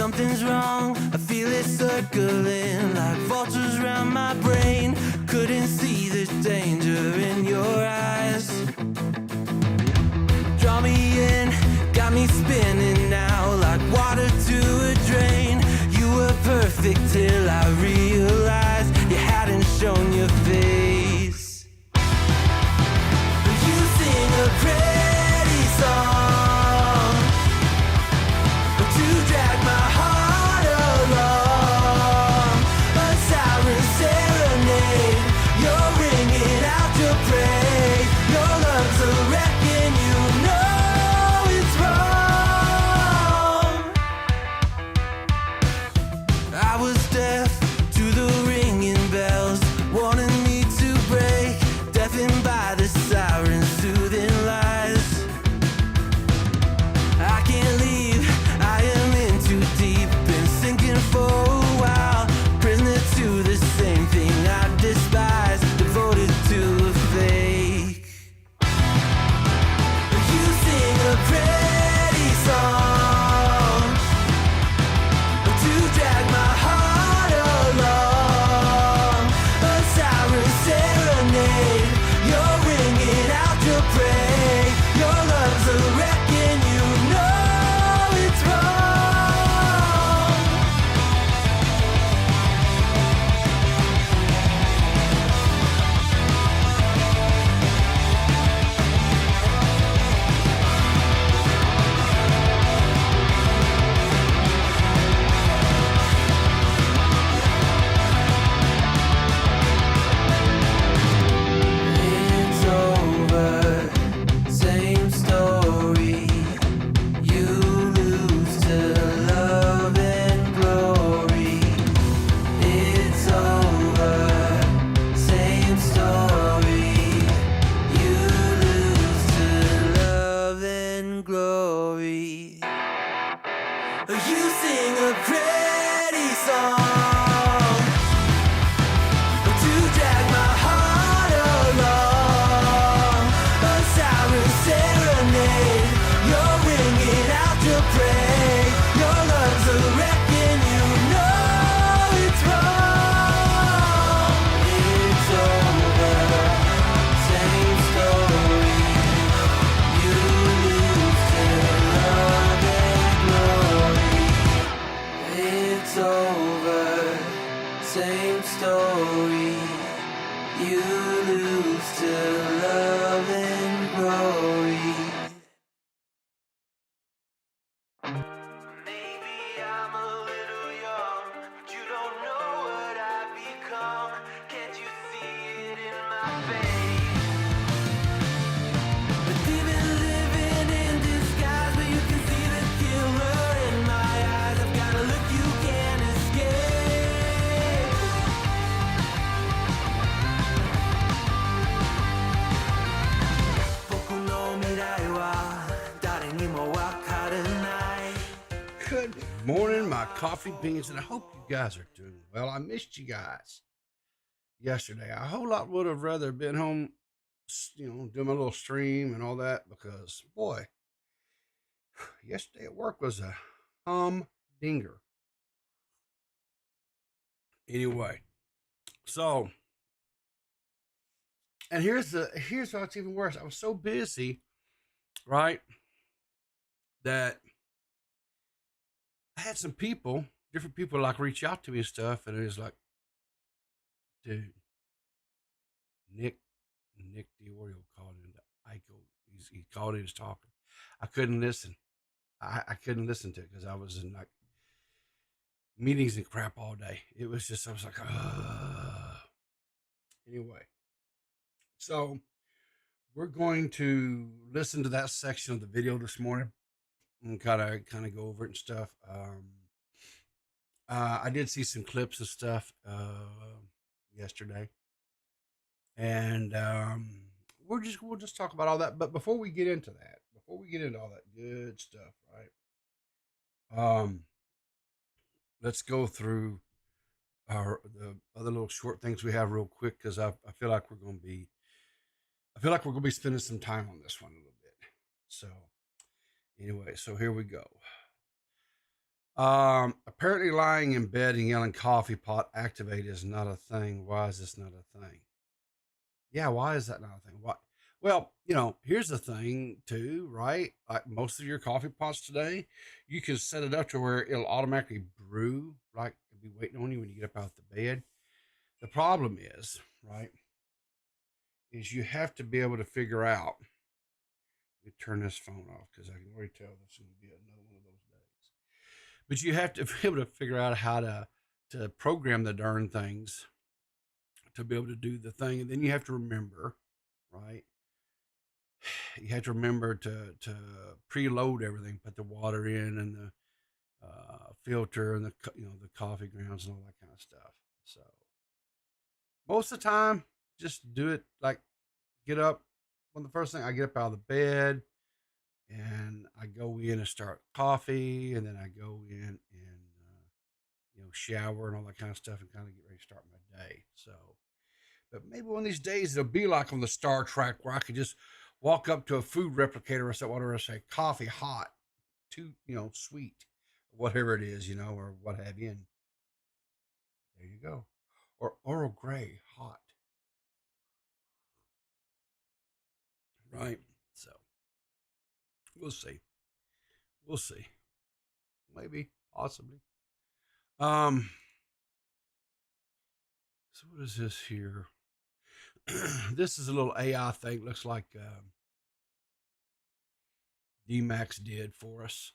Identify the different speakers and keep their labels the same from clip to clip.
Speaker 1: Something's wrong, I feel it circling like vultures around my brain. Couldn't see the danger in your eyes. Draw me in, got me spinning now like water to a drain. You were perfect till I realized you hadn't shown your face. You sing a pretty song to drag my heart along, a siren serenade. You're ringing out your praise. Your love's a wrecking, you know it's wrong. I was deaf to the ringing bells, warning me to break, deafened by the sirens' soothing lies. I can't leave, I am in too deep, been sinking for a while, prisoner to the same thing I despise, devoted to a fake. You sing a pretty song to drag my heart along, a siren serenade. You're ringing out your praise. Your love's a wrecking, you know it's wrong. It's over, same story. You lose to love and glory. It's over, same story. You lose to love and glory. You sing a pretty song to drag my heart along, a siren serenade. You're ringing out your praise. Your love's a wrecking, you know it's wrong. It's over, same story. You lose to love and glory. It's over, same story. You lose to love and glory. Maybe I'm a little young, but you don't know what I've become. Can't you see it in my face? But even living in disguise, but you can see the killer in my eyes. I've got a look you can't escape. Boku no mirai wa dare ni mo wakaranai.
Speaker 2: Good morning, my coffee beans, and I hope you guys are doing well. I missed you guys yesterday. I a whole lot would have rather been home, doing my little stream and all that because, boy, yesterday at work was a humdinger. Anyway, so, and here's what's even worse. I was so busy, right, that I had some different people like reach out to me and stuff, and it was like, dude, Nick DeOrio called in to Aiko. He called in, he was talking. I couldn't listen. I couldn't listen to it because I was in like meetings and crap all day. It was just, I was like, anyway. So we're going to listen to that section of the video this morning and kind of go over it and stuff. I did see some clips of stuff yesterday, and we'll just talk about all that. But before we get into all that good stuff, right? Let's go through the other little short things we have real quick because I feel like we're going to be spending some time on this one a little bit. So anyway, so here we go. Apparently lying in bed and yelling coffee pot activate is not a thing. Why is this not a thing? Yeah, why is that not a thing? What? Well, here's the thing too, right? Like most of your coffee pots today, you can set it up to where it'll automatically brew, like it'll be waiting on you when you get up out the bed. The problem is, right, is you have to be able to figure out. Let me turn this phone off because I can already tell this is going to be another one of those days. But you have to be able to figure out how to program the darn things to be able to do the thing, and then you have to remember, right? You have to remember to preload everything, put the water in and the filter and the coffee grounds and all that kind of stuff. So most of the time, just do it like get up. When the first thing I get up out of the bed and I go in and start coffee, and then I go in and shower and all that kind of stuff, and kind of get ready to start my day. So, but maybe one of these days it'll be like on the Star Trek where I could just walk up to a food replicator or something, whatever, say coffee hot, too sweet, whatever it is, or what have you. And there you go, or Earl Grey hot, right? So we'll see. We'll see. Maybe, possibly. So what is this here? This is a little AI thing. Looks like D-Max did for us.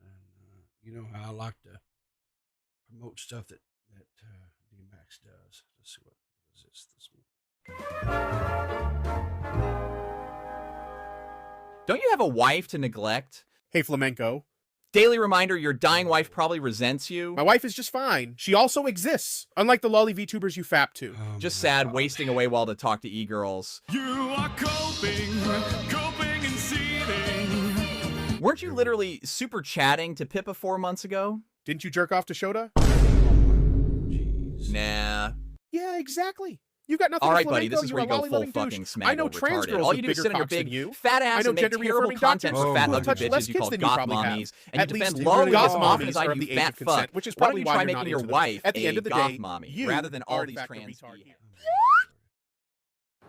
Speaker 2: And you know how I like to promote stuff that D-Max does. Let's see what is this one.
Speaker 3: Don't you have a wife to neglect?
Speaker 4: Hey, Flamenco.
Speaker 3: Daily reminder, your dying wife probably resents you.
Speaker 4: My wife is just fine. She also exists, unlike the lolly VTubers you fap to.
Speaker 3: Just sad, wasting away while to talk to e-girls.
Speaker 1: You are coping and seething.
Speaker 3: Weren't you literally super chatting to Pippa 4 months ago?
Speaker 4: Didn't you jerk off to Shota?
Speaker 2: Jeez.
Speaker 3: Nah.
Speaker 4: Yeah, exactly. You got nothing.
Speaker 3: All right,
Speaker 4: to
Speaker 3: buddy, this
Speaker 4: Flamenco,
Speaker 3: is
Speaker 4: you're
Speaker 3: where
Speaker 4: a
Speaker 3: you go full
Speaker 4: lolly-loving
Speaker 3: fucking
Speaker 4: douche.
Speaker 3: smaggle
Speaker 4: I know trans
Speaker 3: retarded.
Speaker 4: girls
Speaker 3: All you
Speaker 4: with
Speaker 3: do is
Speaker 4: bigger
Speaker 3: sit on your
Speaker 4: cocks than
Speaker 3: big
Speaker 4: you.
Speaker 3: fat ass
Speaker 4: I know
Speaker 3: and make
Speaker 4: gender-reaffirming
Speaker 3: terrible content
Speaker 4: doctors
Speaker 3: for fat
Speaker 4: who
Speaker 3: ugly
Speaker 4: touch less
Speaker 3: bitches you
Speaker 4: kids
Speaker 3: call
Speaker 4: than you
Speaker 3: goth
Speaker 4: probably have.
Speaker 3: mommies, and
Speaker 4: At
Speaker 3: you
Speaker 4: least
Speaker 3: defend low
Speaker 4: goth
Speaker 3: as
Speaker 4: mommies
Speaker 3: often as I
Speaker 4: are
Speaker 3: do
Speaker 4: of the age
Speaker 3: fat
Speaker 4: of consent,
Speaker 3: fuck.
Speaker 4: which is
Speaker 3: Why don't
Speaker 4: probably
Speaker 3: you
Speaker 4: why
Speaker 3: try
Speaker 4: you're
Speaker 3: making
Speaker 4: not
Speaker 3: your
Speaker 4: into them.
Speaker 3: wife
Speaker 4: At the end
Speaker 3: a
Speaker 4: of the
Speaker 3: goth
Speaker 4: day,
Speaker 3: mommy
Speaker 4: you
Speaker 3: rather than all
Speaker 4: are in
Speaker 3: these
Speaker 4: fact a
Speaker 3: trans
Speaker 4: retard.
Speaker 3: DMs?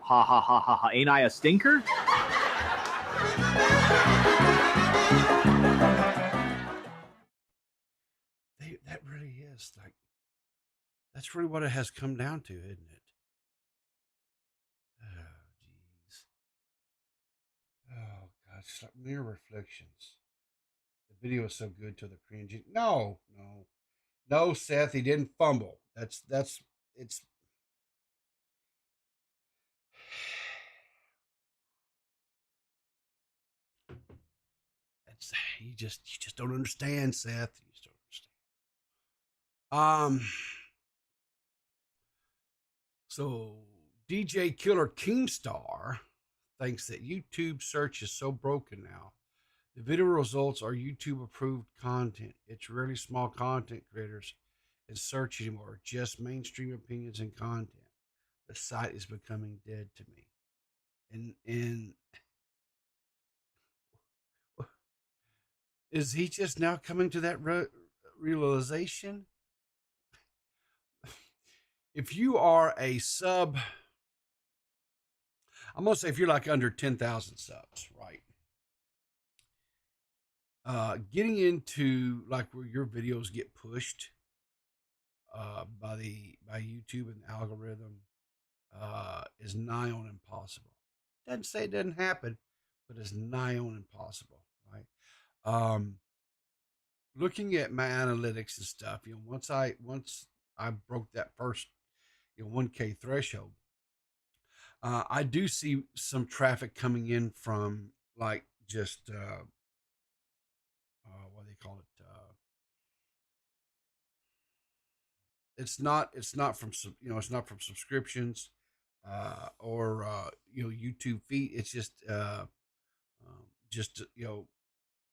Speaker 5: Ha ha ha ha ha. Ain't I a stinker?
Speaker 2: That really is like, that's really what it has come down to, isn't it? Oh, jeez. Oh, God. It's like mirror reflections. The video is so good to the cringe. No, Seth, he didn't fumble. It's. That's you just don't understand, Seth. You just don't understand. So DJ Killer Keemstar thinks that YouTube search is so broken now. The video results are YouTube approved content. It's really small content creators in search anymore, just mainstream opinions and content. The site is becoming dead to me. And is he just now coming to that realization? If you are a sub, I'm going to say if you're like under 10,000 subs, right? Getting into like where your videos get pushed by YouTube and the algorithm is nigh on impossible. Doesn't say it doesn't happen, but it's nigh on impossible, right? Looking at my analytics and stuff, once I broke that first 1K threshold, I do see some traffic coming in from like just what do they call it? It's not from it's not from subscriptions or YouTube feed. It's just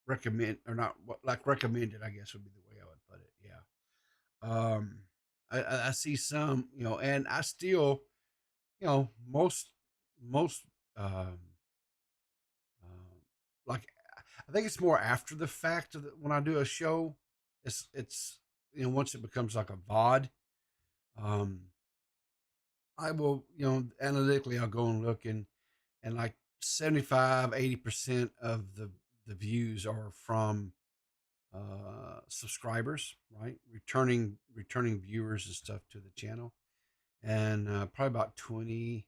Speaker 2: recommend or not like recommended, I guess would be the way I would put it. Yeah. I see some, and I still, most um, like I think it's more after the fact of when I do a show it's once it becomes like a VOD, I will, analytically, I'll go and look, and like 75-80% of the views are from subscribers, right? Returning viewers and stuff to the channel, and probably about 20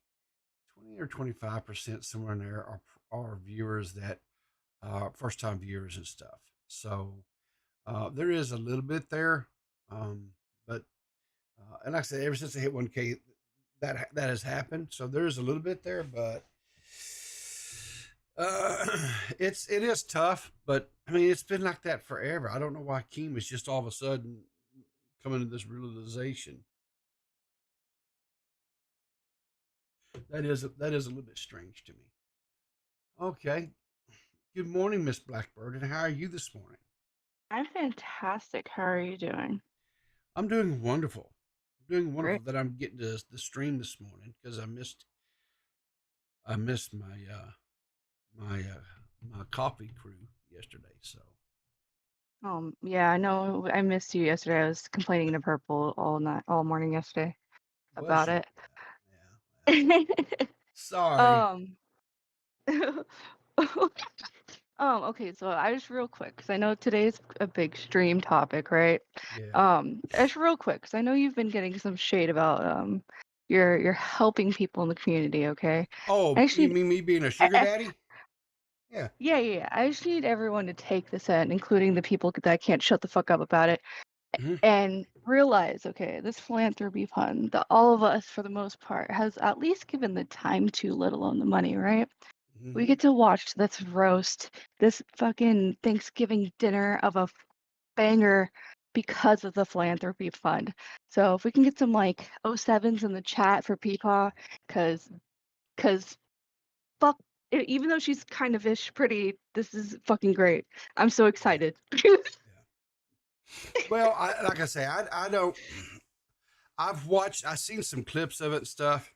Speaker 2: or 25%, somewhere in there, are viewers that first time viewers and stuff. So there is a little bit there, but and like I said, ever since I hit 1K, that has happened. So there is a little bit there, but it is tough. But I mean, it's been like that forever. I don't know why Keem is just all of a sudden coming to this realization. That is a little bit strange to me. Okay. Good morning, Miss Blackbird, and how are you this morning?
Speaker 6: I'm fantastic. How are you doing?
Speaker 2: I'm doing wonderful. I'm doing wonderful
Speaker 6: Great.
Speaker 2: that I'm getting to the stream this morning because I missed my coffee crew yesterday. So
Speaker 6: Yeah, I know I missed you yesterday. I was complaining to Purple all morning yesterday
Speaker 2: was
Speaker 6: about
Speaker 2: you?
Speaker 6: it.
Speaker 2: Yeah. Sorry.
Speaker 6: Um, okay, so I just real quick, because I know today's a big stream topic, right?
Speaker 2: Yeah.
Speaker 6: Just real quick, because I know you've been getting some shade about you're helping people in the community, okay?
Speaker 2: Oh,
Speaker 6: I just
Speaker 2: you
Speaker 6: need
Speaker 2: mean me being a sugar daddy? Yeah.
Speaker 6: yeah. I just need everyone to take this in, including the people that can't shut the fuck up about it,
Speaker 2: Mhm.
Speaker 6: and realize, okay, this philanthropy fund that all of us, for the most part, has at least given the time to, let alone the money, right? We
Speaker 2: Mhm.
Speaker 6: get to watch this roast, this fucking Thanksgiving dinner of a banger because of the philanthropy fund. So if we can get some like 07s in the chat for Peepaw, cause fuck, even though she's kind of ish pretty, this is fucking great. I'm so excited.
Speaker 2: Yeah. Well, like I say, I don't. I've seen some clips of it and stuff,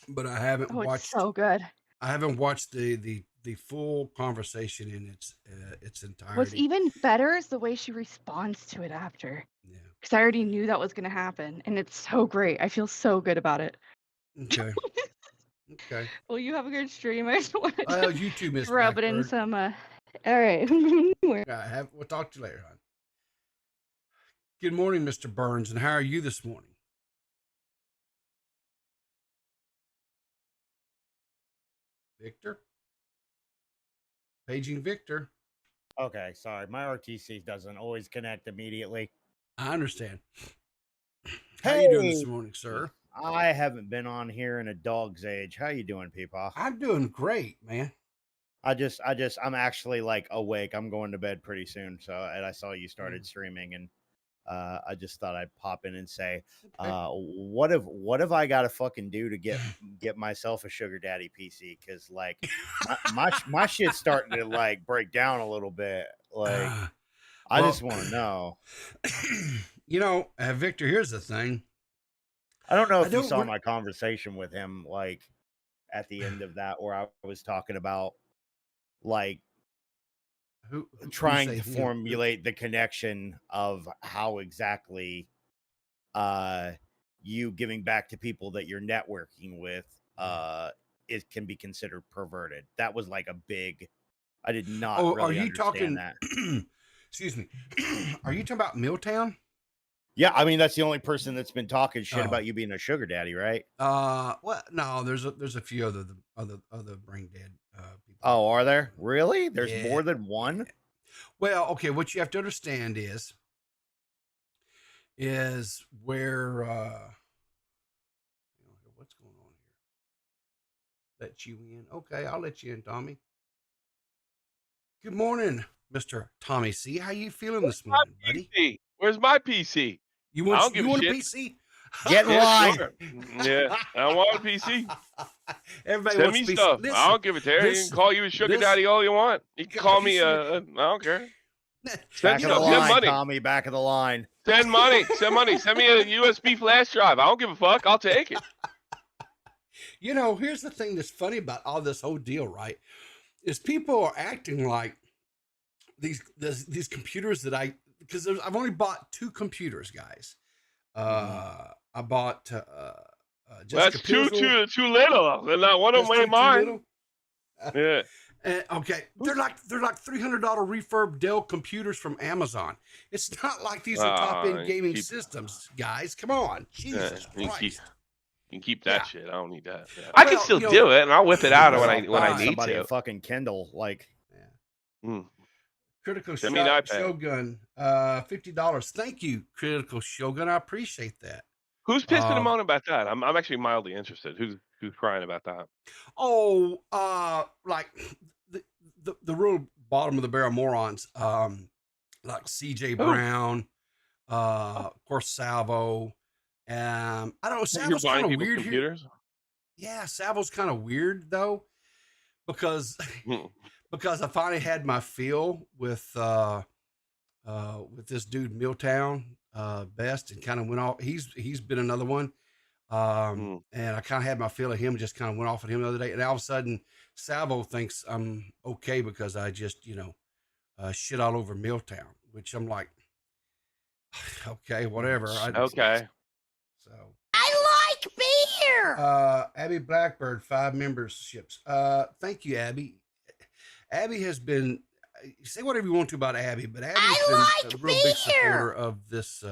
Speaker 2: but I haven't
Speaker 6: Oh, it's
Speaker 2: watched.
Speaker 6: so good.
Speaker 2: I haven't watched the full conversation in its
Speaker 6: What's
Speaker 2: entirety.
Speaker 6: even better is the way she responds to it after.
Speaker 2: Yeah.
Speaker 6: Because I already knew that was going to happen. And it's so great. I feel so good about it.
Speaker 2: Okay. Okay.
Speaker 6: Well, you have a good stream. I just wanted
Speaker 2: Well,
Speaker 6: to
Speaker 2: you too, Miss
Speaker 6: rub it in
Speaker 2: Blackbird.
Speaker 6: some. All right.
Speaker 2: We'll talk to you later, hon. Good morning, Mr. Burns, and how are you this morning? Victor? Paging Victor.
Speaker 7: Okay, sorry. My RTC doesn't always connect immediately.
Speaker 2: I understand. How you doing this
Speaker 7: Hey!
Speaker 2: morning, sir?
Speaker 7: I haven't been on here in a dog's age. How you doing, Peepaw?
Speaker 2: I'm doing great, man.
Speaker 7: I'm actually like awake. I'm going to bed pretty soon. So, and I saw you started streaming, and I just thought I'd pop in and say,
Speaker 2: Okay.
Speaker 7: what have I got to fucking do to get myself a sugar daddy PC? Because like my shit's starting to like break down a little bit. Like I just want to know.
Speaker 2: Victor, here's the thing.
Speaker 7: I don't know if you saw my conversation with him, like at the end of that, where I was talking about like
Speaker 2: who
Speaker 7: trying to formulate the connection of how exactly you giving back to people that you're networking with it can be considered perverted. That was like a big, I did not really
Speaker 2: are you
Speaker 7: understand
Speaker 2: talking
Speaker 7: that.
Speaker 2: Excuse me. Are you talking about Milltown?
Speaker 7: Yeah, I mean that's the only person that's been talking shit about you being a sugar daddy, right?
Speaker 2: Well, no, there's a few other brain dead people.
Speaker 7: Oh, are there? Really? There's more than one?
Speaker 2: Well, okay, what you have to understand is where what's going on here? Let you in. Okay, I'll let you in, Tommy. Good morning, Mr. Tommy C. How you feeling this morning, buddy?
Speaker 8: Where's my PC?
Speaker 2: You want
Speaker 8: I don't give a shit.
Speaker 2: a PC?
Speaker 7: Get in line.
Speaker 8: Sure. Yeah, I want a PC.
Speaker 2: Everybody
Speaker 8: Send
Speaker 2: wants
Speaker 8: me
Speaker 2: a PC.
Speaker 8: stuff.
Speaker 2: Listen,
Speaker 8: I don't give a tear. You can call you a sugar daddy all you want. You can call me I don't care.
Speaker 7: Back of the line, send Tommy. Back of the line.
Speaker 8: Send money. Send money. Send me a USB flash drive. I don't give a fuck. I'll take it.
Speaker 2: Here's the thing that's funny about all this whole deal, right? Is people are acting like these computers that because I've only bought 2 computers, guys. I bought Jessica
Speaker 8: That's too
Speaker 2: Pilsel.
Speaker 8: little. And not one of them ain't mine.
Speaker 2: Little.
Speaker 8: Yeah.
Speaker 2: Okay, they're like $300 refurb Dell computers from Amazon. It's not like these are top end gaming systems, guys. Come on, Jesus Christ.
Speaker 8: You can keep that shit. I don't need that. Yeah.
Speaker 3: I can still do it, and I'll whip it out when I need
Speaker 7: somebody
Speaker 3: to.
Speaker 7: a fucking Kindle, like.
Speaker 2: Critical
Speaker 8: Send me an iPad.
Speaker 2: Shogun, $50. Thank you, Critical Shogun. I appreciate that.
Speaker 8: Who's pissing him on about that? I'm actually mildly interested. Who's crying about that?
Speaker 2: Oh, like the real bottom of the barrel morons, like CJ Brown, of course Salvo. I don't know. Salvo's kind of weird
Speaker 8: computers?
Speaker 2: Here. Yeah, Salvo's kind of weird though, because I finally had my fill with this dude Milltown Best, and kind of went off. He's been another one, and I kind of had my fill of him, and just kind of went off at him the other day, and all of a sudden Salvo thinks I'm okay because I just shit all over Milltown, which I'm like, okay, whatever.
Speaker 8: Okay.
Speaker 2: So
Speaker 9: I like beer.
Speaker 2: Abby Blackbird, 5 memberships. Thank you, Abby. Abby has been, say whatever you want to about Abby, but Abby's been a real big supporter of this.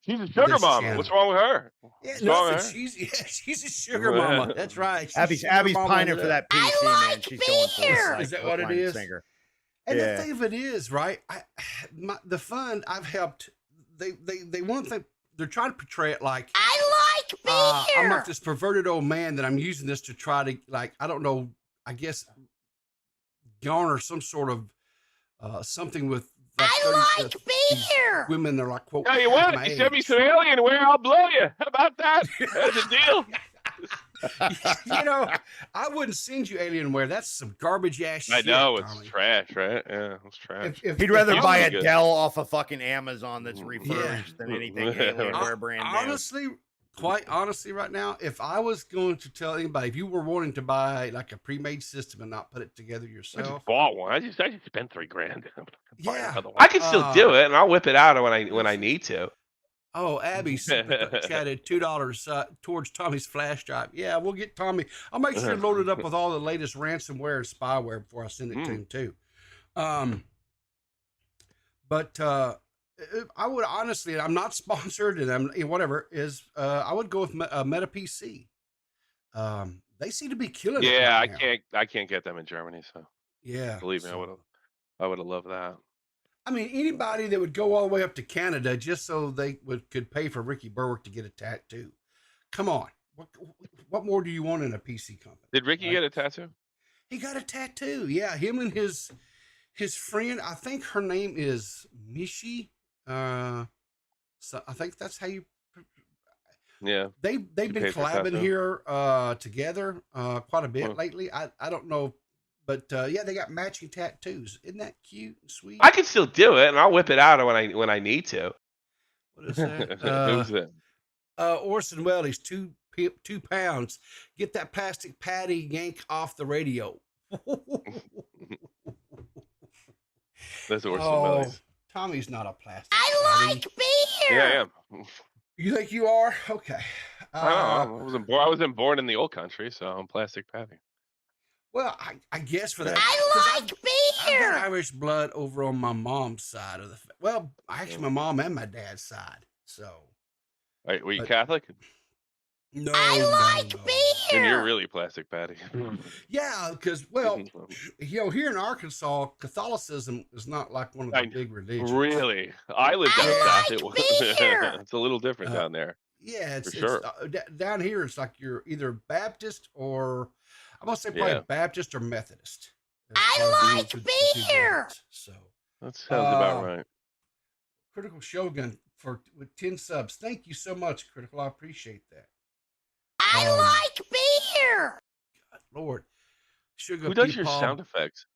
Speaker 8: She's a sugar mama.
Speaker 2: Channel.
Speaker 8: What's wrong with her?
Speaker 2: Yeah, nothing. She's a sugar mama. That's right.
Speaker 7: Abby's pining for that PC, man. She's going for it.
Speaker 2: Is that what it is?
Speaker 7: Singer.
Speaker 2: And the thing of it is, right? The fund I've helped. They want to. They're trying to portray it like
Speaker 9: I like beer.
Speaker 2: I'm like this perverted old man that I'm using this to try to, like, I don't know, I guess garner some sort of something with
Speaker 9: I like beer.
Speaker 2: Women. They're like, quote,
Speaker 8: tell you what, you send me some Alienware, I'll blow you. How about that? That's a deal.
Speaker 2: I wouldn't send you Alienware. That's some garbage ass shit.
Speaker 8: I know, it's
Speaker 2: Tommy.
Speaker 8: Trash, right? Yeah, it's trash.
Speaker 7: He'd rather buy a
Speaker 8: good.
Speaker 7: Dell off of fucking Amazon that's refurbished than anything Alienware brand new.
Speaker 2: Honestly, quite honestly, right now, if I was going to tell anybody, if you were wanting to buy like a pre-made system and not put it together
Speaker 8: I
Speaker 2: yourself,
Speaker 8: just bought one. I just spent $3,000.
Speaker 2: Yeah.
Speaker 3: I can still do it, and I'll whip it out when I need to.
Speaker 2: Oh, Abby chatted $2 towards Tommy's flash drive. Yeah, we'll get Tommy. I'll make sure to load it up with all the latest ransomware and spyware before I send it to him too. But I would honestly, I'm not sponsored, and I'm whatever is. I would go with Meta PC. They seem to be killing it.
Speaker 8: Yeah,
Speaker 2: right
Speaker 8: I can't get them in Germany, so
Speaker 2: yeah.
Speaker 8: believe me, I would have loved that.
Speaker 2: I mean, anybody that would go all the way up to Canada just so they could pay for Ricky Berwick to get a tattoo. Come on. What more do you want in a PC company?
Speaker 8: Did Ricky get a tattoo?
Speaker 2: He got a tattoo. Yeah, him and his friend, I think her name is Mishi. So I think that's how you.
Speaker 8: Yeah.
Speaker 2: They've been collabing here together quite a bit lately. I don't know. But yeah, they got matching tattoos. Isn't that cute and sweet?
Speaker 3: I can still do it, and I'll whip it out when I need to.
Speaker 2: What is that?
Speaker 8: Who's that?
Speaker 2: Orson Welles, he's 2 pounds. Get that plastic patty yank off the radio.
Speaker 8: That's Orson Welles.
Speaker 2: Tommy's not a plastic.
Speaker 9: I like beer.
Speaker 8: Yeah, I am.
Speaker 2: You think you are? Okay.
Speaker 8: I wasn't born in the old country, so I'm plastic patty.
Speaker 2: Well, I guess for that.
Speaker 9: I like beer.
Speaker 2: I've got Irish blood over on my mom's side of the. Well, actually, my mom and my dad's side. So.
Speaker 8: Wait, were you Catholic?
Speaker 2: No.
Speaker 9: I like beer.
Speaker 8: Then you're really plastic patty.
Speaker 2: Yeah, because here in Arkansas, Catholicism is not like one of the big religions.
Speaker 8: Really, I lived down south.
Speaker 9: It was.
Speaker 8: It's a little different down there.
Speaker 2: Yeah, it's
Speaker 8: sure.
Speaker 2: Down here. It's like you're either Baptist or. I'm gonna say probably Baptist or Methodist.
Speaker 9: I like beer.
Speaker 2: So
Speaker 8: that sounds about right.
Speaker 2: Critical Shogun with 10 subs. Thank you so much, Critical. I appreciate that.
Speaker 9: I like beer.
Speaker 2: God, Lord, Sugar.
Speaker 8: Who does your sound effects?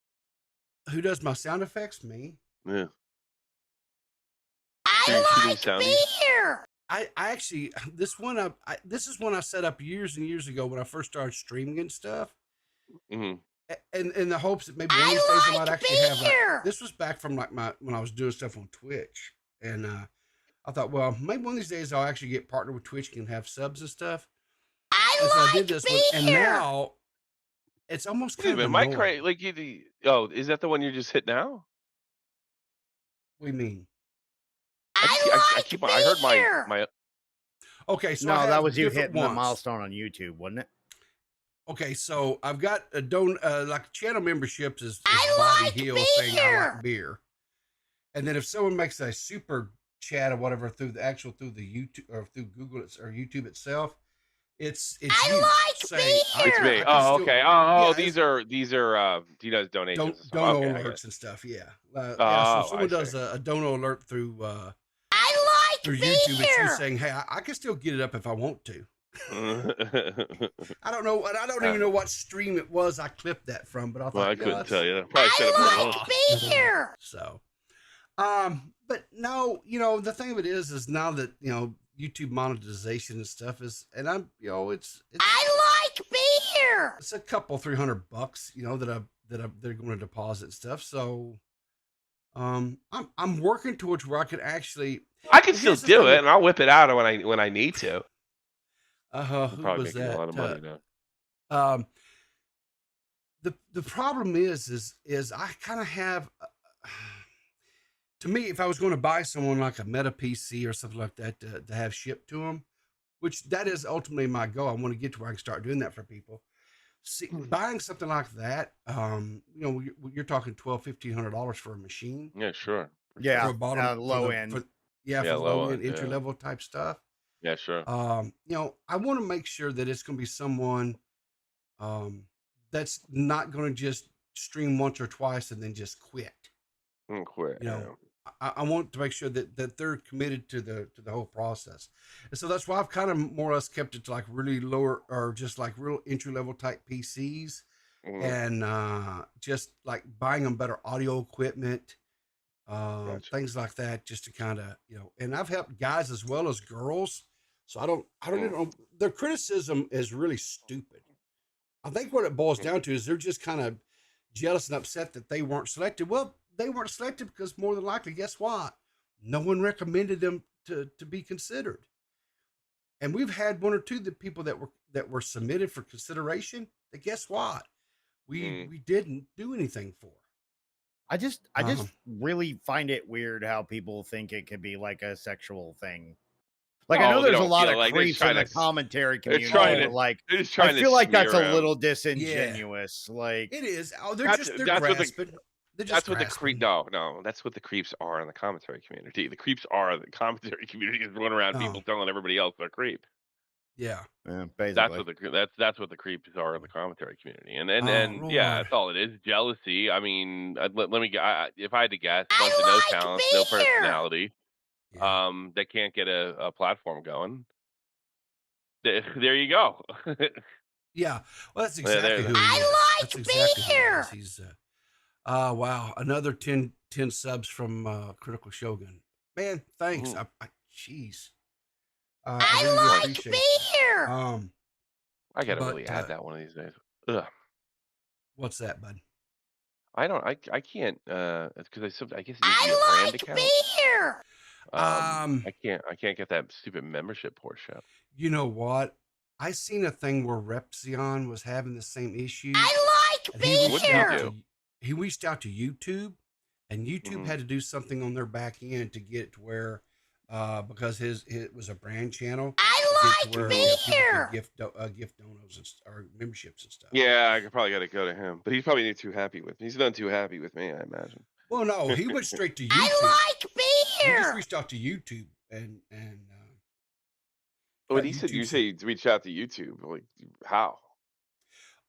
Speaker 2: Who does my sound effects? Me.
Speaker 8: Yeah.
Speaker 9: I like beer.
Speaker 2: I actually this is one I set up years and years ago when I first started streaming and stuff.
Speaker 8: Mm-hmm.
Speaker 2: and in the hopes that maybe one of these days I might actually have
Speaker 9: beer.
Speaker 2: like, this was back from like when I was doing stuff on Twitch, and I thought, well, maybe one of these days I'll actually get partnered with Twitch and have subs and stuff. And so I did this one, and now it's almost kind of
Speaker 8: Mike,
Speaker 2: annoying.
Speaker 8: like is that the one you just hit now?
Speaker 2: What do you mean?
Speaker 8: I heard my.
Speaker 2: Okay, so
Speaker 7: No, that was you
Speaker 2: different
Speaker 7: hitting the
Speaker 2: ones.
Speaker 7: milestone on YouTube, wasn't it?
Speaker 2: Okay, so I've got a like channel memberships is Bobby Hill saying I like beer, and then if someone makes a super chat or whatever through the YouTube or through Google or YouTube itself, it's you saying
Speaker 8: It's me. Oh, okay. Oh, these are he does donations.
Speaker 2: Dono alerts and stuff. Yeah. So if someone does a dono alert through through YouTube, it's you saying, hey, I can still get it up if I want to. I don't know, and I don't even know what stream it was I clipped that from, but I thought,
Speaker 8: I couldn't tell you. Probably said it
Speaker 9: beer.
Speaker 2: So, but no, the thing of it is now that YouTube monetization and stuff is, and I'm, it's
Speaker 9: I like beer.
Speaker 2: It's a couple $300, that they're going to deposit and stuff. So, I'm working towards where I could actually.
Speaker 8: I can still do it, and I'll whip it out when I need to.
Speaker 2: Who
Speaker 8: probably
Speaker 2: was
Speaker 8: making
Speaker 2: that?
Speaker 8: a lot of money now.
Speaker 2: The problem is I kind of have. To me, if I was going to buy someone like a Meta PC or something like that to have shipped to them, which that is ultimately my goal. I want to get to where I can start doing that for people. See, buying something like that, you're talking $1,200-$1,500 for a machine.
Speaker 8: Yeah, sure.
Speaker 7: Yeah,
Speaker 2: for a bottom,
Speaker 7: low end.
Speaker 2: for low end, entry level type stuff.
Speaker 8: Yeah, sure.
Speaker 2: I want to make sure that it's going to be someone that's not going to just stream once or twice and then just quit.
Speaker 8: Quit.
Speaker 2: I want to make sure that they're committed to the whole process, and so that's why I've kind of more or less kept it to like really lower or just like real entry level type PCs, and just like buying them better audio equipment, things like that, just to kind of And I've helped guys as well as girls, so I don't know. Their criticism is really stupid. I think what it boils down to is they're just kind of jealous and upset that they weren't selected. Well, they weren't selected because more than likely, guess what? No one recommended them to be considered. And we've had one or two the people that were submitted for consideration. That guess what? We didn't do anything for.
Speaker 7: I just really find it weird how people think it could be like a sexual thing. Like I know there's a lot of creeps in the commentary community. I feel like that's a little disingenuous. Like
Speaker 2: it is. Oh, they're grasping.
Speaker 8: That's what the creep. No, that's what the creeps are in the commentary community. The creeps are the commentary community is running around people telling everybody else they're creep.
Speaker 2: Yeah,
Speaker 7: basically.
Speaker 8: That's what the creeps are in the commentary community, and that's all it is. Jealousy. I mean, let me. If I had to guess, a bunch of no talent, no personality, that can't get a platform going. There you go.
Speaker 2: Yeah, well, that's exactly who he is. That's exactly who he is. He's wow, another 10 subs from Critical Shogun. Man, thanks. Jeez. I really appreciate
Speaker 9: beer.
Speaker 2: it.
Speaker 8: I gotta really add that one of these days. Ugh.
Speaker 2: What's that, bud?
Speaker 8: I can't. It's because I guess it needs to be a brand account.
Speaker 9: Beer.
Speaker 8: I can't get that stupid membership portion.
Speaker 2: You know what? I seen a thing where Repzion was having the same issue.
Speaker 9: I like beer.
Speaker 2: He reached out to YouTube, and YouTube had to do something on their back end to get it to where, because it was a brand channel.
Speaker 9: I like beer.
Speaker 2: Gift donos or memberships and stuff.
Speaker 8: Yeah, I probably got to go to him, but he's probably not too happy with me. He's not too happy with me, I imagine.
Speaker 2: Well, no, he went straight to YouTube.
Speaker 9: I like beer.
Speaker 2: He just reached out to YouTube and.
Speaker 8: But he said you say he reached out to YouTube. Like how?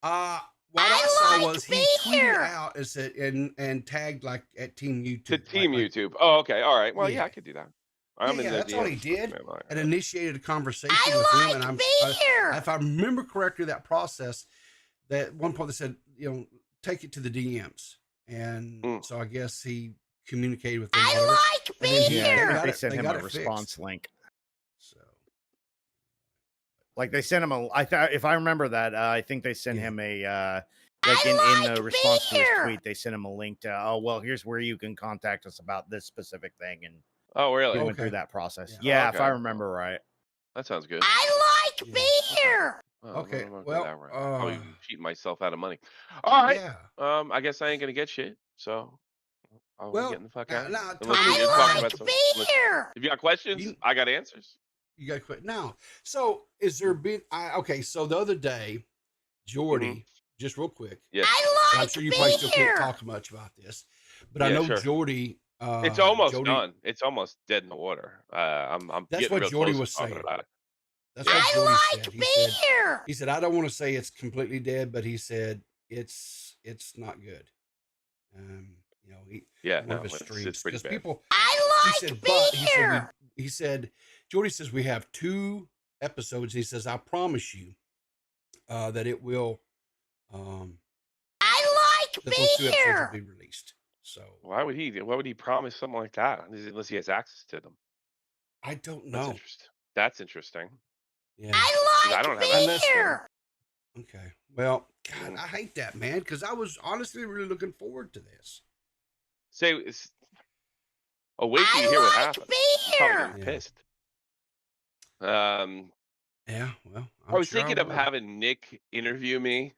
Speaker 2: What I saw was he tweeted out and said and tagged like at Team YouTube.
Speaker 8: To Team YouTube. Oh, okay, all right. Well, yeah, I could do that.
Speaker 2: That's all he did, and initiated a conversation with him. And if I remember correctly, that process, that at one point they said, take it to the DMs, and so I guess he communicated with them.
Speaker 9: I like beer.
Speaker 7: They sent him a response link.
Speaker 2: So,
Speaker 7: like they sent him if I remember that, I think they sent him a like in the
Speaker 9: like
Speaker 7: response to his
Speaker 9: beer.
Speaker 7: tweet, they sent him a link to, oh well, here's where you can contact us about this specific thing, and
Speaker 8: Oh, really?
Speaker 7: he went through
Speaker 2: Okay.
Speaker 7: that process.
Speaker 2: Yeah.
Speaker 7: Yeah,
Speaker 8: Okay.
Speaker 7: if I remember right.
Speaker 8: That sounds good.
Speaker 9: I like
Speaker 2: Yeah.
Speaker 9: beer.
Speaker 8: Well,
Speaker 2: Okay,
Speaker 8: I'm gonna go
Speaker 2: well,
Speaker 8: that route. Probably
Speaker 2: uh,
Speaker 8: cheating myself out of money. All right.
Speaker 2: yeah.
Speaker 8: I guess I ain't gonna get shit. So I'll be
Speaker 2: Well,
Speaker 8: getting the fuck out of here.
Speaker 2: now,
Speaker 8: Unless
Speaker 2: Tommy,
Speaker 8: you're
Speaker 9: I
Speaker 8: talking
Speaker 9: like
Speaker 8: about something.
Speaker 9: beer.
Speaker 8: If you got questions,
Speaker 2: You-
Speaker 8: I got answers.
Speaker 2: you got to quit now. So, is there been? Okay, so the other day, Jordy, just real quick,
Speaker 8: Yes.
Speaker 9: I
Speaker 2: and I'm
Speaker 9: like
Speaker 2: sure you probably still can't
Speaker 9: beer.
Speaker 2: talk much about this, but I
Speaker 8: Yeah,
Speaker 2: know
Speaker 8: sure.
Speaker 2: Jordy.
Speaker 8: It's almost
Speaker 2: Jordy,
Speaker 8: done. It's almost dead in the water. I'm
Speaker 2: That's
Speaker 8: getting
Speaker 2: what
Speaker 8: real
Speaker 2: Jordy
Speaker 8: close
Speaker 2: was
Speaker 8: to talking
Speaker 2: saying.
Speaker 8: about it.
Speaker 2: That's
Speaker 8: Yeah.
Speaker 2: what
Speaker 9: I
Speaker 2: Jordy
Speaker 9: like
Speaker 2: said.
Speaker 9: beer.
Speaker 2: He said, I don't want to say it's completely dead, but he said it's not good. You know,
Speaker 8: Yeah,
Speaker 2: one
Speaker 8: no,
Speaker 2: of his
Speaker 8: it's
Speaker 2: streams
Speaker 8: pretty
Speaker 2: because
Speaker 8: bad.
Speaker 2: people.
Speaker 9: I
Speaker 2: He
Speaker 9: like
Speaker 2: said, but
Speaker 9: beer.
Speaker 2: he said, Jordy says we have 2 episodes. He says, I promise you, that it will.
Speaker 9: I like
Speaker 2: That those 2 episodes
Speaker 9: beer.
Speaker 2: will be released. So
Speaker 8: Why would he promise something like that unless he has access to them?
Speaker 2: I don't
Speaker 8: That's
Speaker 2: know.
Speaker 8: interesting. That's interesting.
Speaker 2: Yeah.
Speaker 9: I
Speaker 8: 'Cause I don't
Speaker 9: like
Speaker 8: have access to them.
Speaker 9: beer.
Speaker 2: Okay. Well, God,
Speaker 8: Mm.
Speaker 2: I hate that, man, because I was honestly really looking forward to this.
Speaker 8: Say, wait till you hear what
Speaker 9: I like
Speaker 8: happens. I'm probably gonna be
Speaker 2: Yeah.
Speaker 8: pissed.
Speaker 2: Yeah. Well,
Speaker 8: I was
Speaker 2: sure
Speaker 8: thinking of
Speaker 2: will.
Speaker 8: having Nick interview me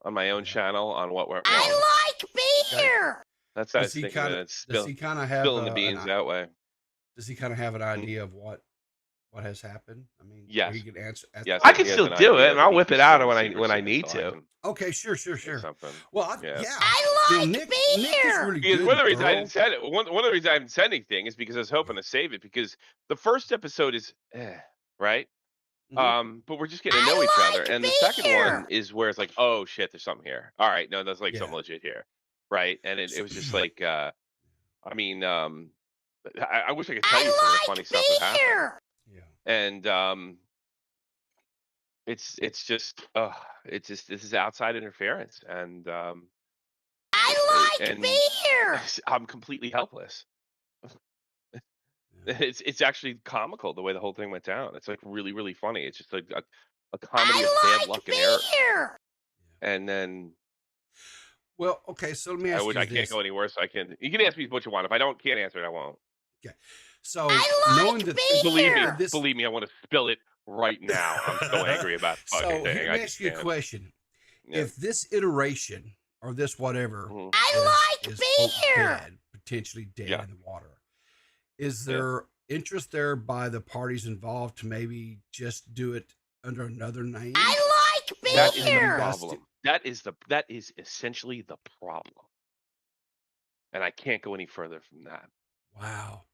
Speaker 8: on my own
Speaker 2: Yeah.
Speaker 8: channel on what went wrong.
Speaker 9: I like beer.
Speaker 8: That's what I
Speaker 2: Does
Speaker 8: was
Speaker 2: he
Speaker 8: thinking.
Speaker 2: kind
Speaker 8: And
Speaker 2: of?
Speaker 8: it's
Speaker 2: Does he kind of have?
Speaker 8: spilling the beans that way.
Speaker 2: Does he kind of have an idea of what has happened? I mean, where
Speaker 8: Yes.
Speaker 2: he can answer.
Speaker 8: Yes,
Speaker 10: I
Speaker 8: he
Speaker 10: can
Speaker 8: has
Speaker 10: still
Speaker 8: an
Speaker 10: do
Speaker 8: idea
Speaker 10: it, and
Speaker 8: that
Speaker 10: I'll
Speaker 8: he
Speaker 10: whip
Speaker 8: can
Speaker 10: it out
Speaker 8: keep
Speaker 10: when
Speaker 8: secrecy
Speaker 10: I need
Speaker 8: until I
Speaker 10: to.
Speaker 8: can
Speaker 2: Okay, sure.
Speaker 8: say something.
Speaker 2: Well,
Speaker 8: Yeah.
Speaker 2: yeah.
Speaker 9: I
Speaker 2: You know,
Speaker 9: like
Speaker 2: Nick is
Speaker 9: beer.
Speaker 2: really
Speaker 8: Because
Speaker 2: good.
Speaker 8: one of the reasons I
Speaker 2: thorough.
Speaker 8: didn't send it, one of the reasons I haven't said anything is because I was hoping to save it because the first episode is right.
Speaker 2: Mhm.
Speaker 8: But we're just getting to know each other,
Speaker 9: like
Speaker 8: and the second
Speaker 9: beer.
Speaker 8: one is where it's like, oh shit, there's something here. All right, no, there's like
Speaker 2: Yeah.
Speaker 8: something legit here, right? And it was just like, I mean, I wish I could tell you some of the funny stuff that happened,
Speaker 9: beer.
Speaker 2: Yeah.
Speaker 8: and it's just this is outside interference, and
Speaker 9: I like
Speaker 8: and
Speaker 9: beer.
Speaker 8: I'm completely helpless. It's actually comical the way the whole thing went down. It's like really, really funny. It's just like a comedy of bad luck and error.
Speaker 9: Beer.
Speaker 8: And then
Speaker 2: Well, okay. So let me ask you
Speaker 8: I can't
Speaker 2: this.
Speaker 8: go any worse. You can ask me what you want. If I can't answer it, I won't.
Speaker 2: Okay. So
Speaker 9: I like
Speaker 2: knowing that
Speaker 9: beer.
Speaker 8: Believe me, I want to spill it right now. I'm so angry about the
Speaker 2: So
Speaker 8: fucking thing.
Speaker 2: here,
Speaker 8: I
Speaker 2: let me
Speaker 8: just
Speaker 2: ask you a
Speaker 8: can't.
Speaker 2: question.
Speaker 8: Yeah.
Speaker 2: If this iteration or this whatever
Speaker 8: Mhm.
Speaker 9: I like
Speaker 2: is quote,
Speaker 9: beer.
Speaker 2: dead, potentially dead
Speaker 8: Yeah.
Speaker 2: in the water, is
Speaker 8: Yeah.
Speaker 2: there interest there by the parties involved to maybe just do it under another name?
Speaker 9: I like
Speaker 8: That is the
Speaker 9: beer.
Speaker 8: problem. That is essentially the problem. And I can't go any further from that.
Speaker 2: Wow.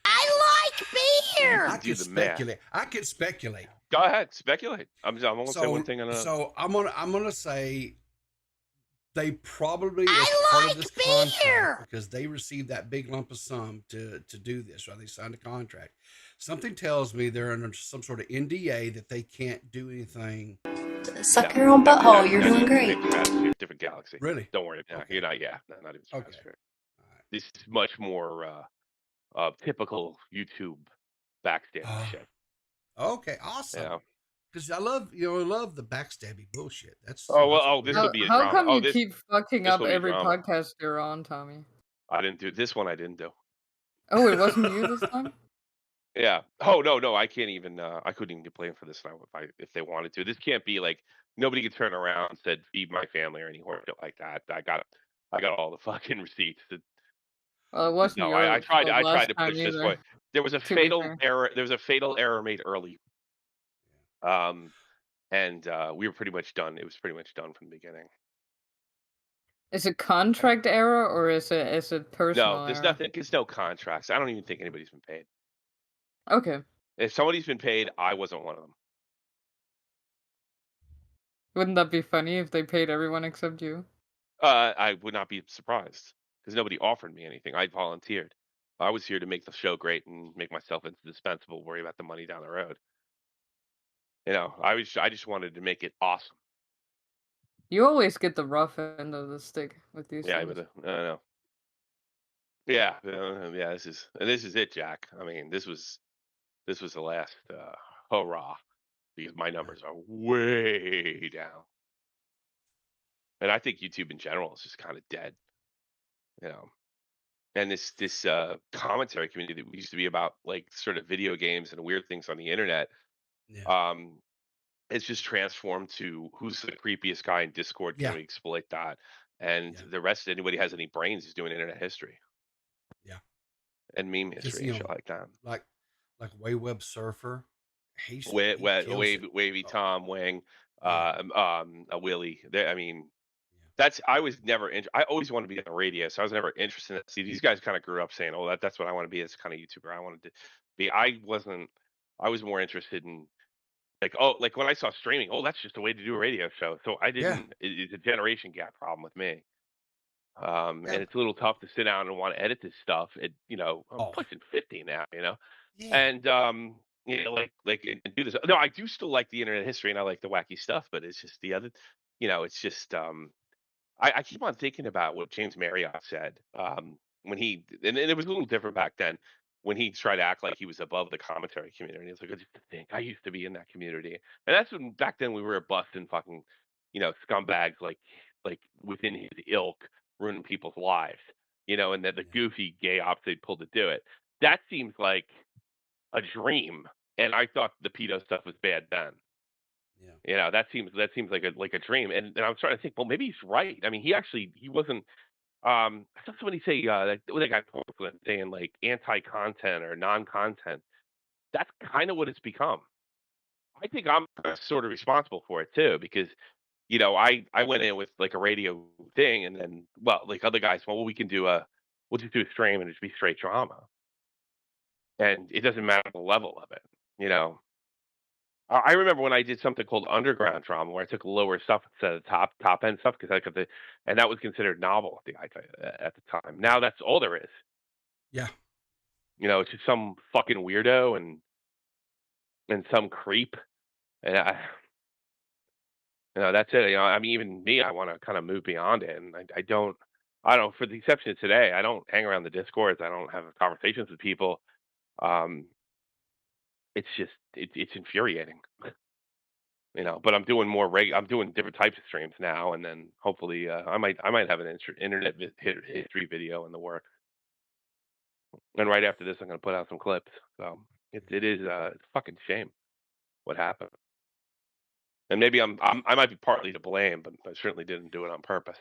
Speaker 9: I like beer.
Speaker 2: I
Speaker 8: do
Speaker 2: can
Speaker 8: the math.
Speaker 2: speculate. I can speculate.
Speaker 8: Go ahead, speculate. I'm gonna say one thing and another.
Speaker 2: So I'm gonna say they probably, as
Speaker 9: I
Speaker 2: part
Speaker 9: like
Speaker 2: of this
Speaker 9: beer.
Speaker 2: contract, because they received that big lump of sum to do this, right? They signed a contract. Something tells me they're under some sort of NDA that they can't do anything.
Speaker 11: Suck your own butthole. You're doing great.
Speaker 8: Different galaxy.
Speaker 2: Really?
Speaker 8: Don't worry.
Speaker 2: Okay.
Speaker 8: You're not. Yeah, not even
Speaker 2: Okay.
Speaker 8: stratosphere.
Speaker 2: All right.
Speaker 8: This is much more typical YouTube backstabbing shit.
Speaker 2: Okay, awesome.
Speaker 8: Yeah.
Speaker 2: Because I love the backstabbing bullshit. That's
Speaker 8: This will be a
Speaker 12: How
Speaker 8: drama.
Speaker 12: come you
Speaker 8: this
Speaker 12: keep fucking
Speaker 8: this
Speaker 12: up
Speaker 8: will be
Speaker 12: every
Speaker 8: drama.
Speaker 12: podcast you're on, Tommy?
Speaker 8: I didn't do this one. I didn't do.
Speaker 12: Oh, it wasn't you this time?
Speaker 8: Yeah. Oh no, I can't even. I couldn't even get blamed for this now if they wanted to. This can't be like nobody could turn around and said feed my family or any shit like that. I got all the fucking receipts.
Speaker 12: Well, it wasn't
Speaker 8: No,
Speaker 12: your
Speaker 8: I tried
Speaker 12: fault
Speaker 8: to
Speaker 12: last
Speaker 8: push
Speaker 12: time
Speaker 8: this
Speaker 12: either,
Speaker 8: way. There was a
Speaker 12: to be
Speaker 8: fatal
Speaker 12: fair.
Speaker 8: error. There was a fatal error made early. And we were pretty much done. It was pretty much done from the beginning.
Speaker 12: Is it contract error or is it personal
Speaker 8: No, there's
Speaker 12: error?
Speaker 8: nothing. There's no contracts. I don't even think anybody's been paid.
Speaker 12: Okay.
Speaker 8: If somebody's been paid, I wasn't one of them.
Speaker 12: Wouldn't that be funny if they paid everyone except you?
Speaker 8: I would not be surprised because nobody offered me anything. I volunteered. I was here to make the show great and make myself indispensable. Worry about the money down the road. I just wanted to make it awesome.
Speaker 12: You always get the rough end of the stick with these
Speaker 8: Yeah,
Speaker 12: things.
Speaker 8: I know. Yeah, yeah. This is it, Jack. I mean, this was the last hurrah because my numbers are way down. And I think YouTube in general is just kind of dead, you know. And this commentary community that used to be about like sort of video games and weird things on the internet,
Speaker 2: Yeah.
Speaker 8: um, it's just transformed to who's the creepiest guy in Discord, can
Speaker 2: Yeah.
Speaker 8: we exploit that? And
Speaker 2: Yeah.
Speaker 8: the rest, anybody has any brains is doing internet history.
Speaker 2: Yeah.
Speaker 8: And meme
Speaker 2: Just,
Speaker 8: history and shit like that.
Speaker 2: like Wayweb Surfer.
Speaker 8: Wavy
Speaker 2: Oh,
Speaker 8: Tom, Wang,
Speaker 2: yeah.
Speaker 8: a Willie. I mean,
Speaker 2: Yeah.
Speaker 8: I was never I always wanted to be on the radio, so I was never interested in that. See, these guys kind of grew up saying, "Oh, that's what I want to be as kind of YouTuber I wanted to be." I wasn't. I was more interested in like when I saw streaming. Oh, that's just a way to do a radio show. So I
Speaker 2: Yeah.
Speaker 8: didn't. It's a generation gap problem with me.
Speaker 2: Yeah.
Speaker 8: And it's a little tough to sit down and want to edit this stuff. I'm
Speaker 2: Oh.
Speaker 8: pushing 50 now,
Speaker 2: Yeah.
Speaker 8: and and do this. No, I do still like the internet history and I like the wacky stuff, but it's just the other, it's just I keep on thinking about what James Marriott said when and it was a little different back then when he tried to act like he was above the commentary community. It's like, I just think I used to be in that community, and that's when back then we were busting fucking, scumbags like within his ilk, ruining people's lives, and then the goofy gay ops they pulled to do it. That seems like a dream, and I thought the pedo stuff was bad then.
Speaker 2: Yeah.
Speaker 8: That seems like a dream, and I was trying to think, well, maybe he's right. I mean, he wasn't. I saw somebody say what they got saying like anti-content or non-content. That's kind of what it's become. I think I'm sort of responsible for it too because I went in with like a radio thing, and then like other guys, well, we'll just do a stream and just be straight drama, and it doesn't matter the level of it, you know. I remember when I did something called underground drama, where I took lower stuff instead of top end stuff because I could, and that was considered novel at the time. Now that's all there is.
Speaker 2: Yeah.
Speaker 8: It's just some fucking weirdo and some creep, and that's it. I mean, even me, I want to kind of move beyond it, and I don't. I don't, for the exception of today, I don't hang around the discords. I don't have conversations with people. It's just it's infuriating. But I'm doing I'm doing different types of streams now, and then hopefully I might have an internet history video in the works. And right after this, I'm going to put out some clips. So it is it's a fucking shame what happened. And maybe I might be partly to blame, but I certainly didn't do it on purpose.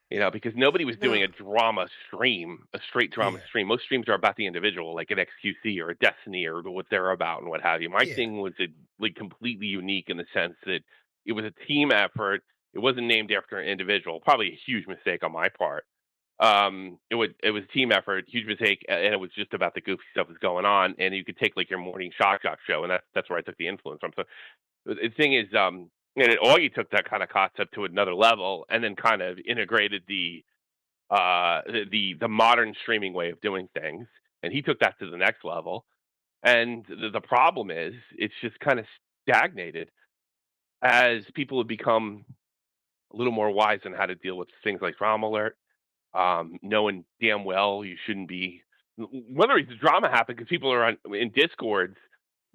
Speaker 8: Because nobody was doing a drama stream, a straight drama stream. Most streams are about the individual, like an XQC or a Destiny or what they're about and what have you. My thing was like completely unique in the sense that it was a team effort. It wasn't named after an individual. Probably a huge mistake on my part. It was a team effort, huge mistake, and it was just about the goofy stuff that's going on. And you could take like your morning shock show, and that's where I took the influence from. So the thing is, and Augie took that kind of concept to another level, and then kind of integrated the modern streaming way of doing things, and he took that to the next level. And the problem is, it's just kind of stagnated as people have become a little more wise on how to deal with things like drama alert, knowing damn well you shouldn't be. Whether it's drama happen because people are in Discords,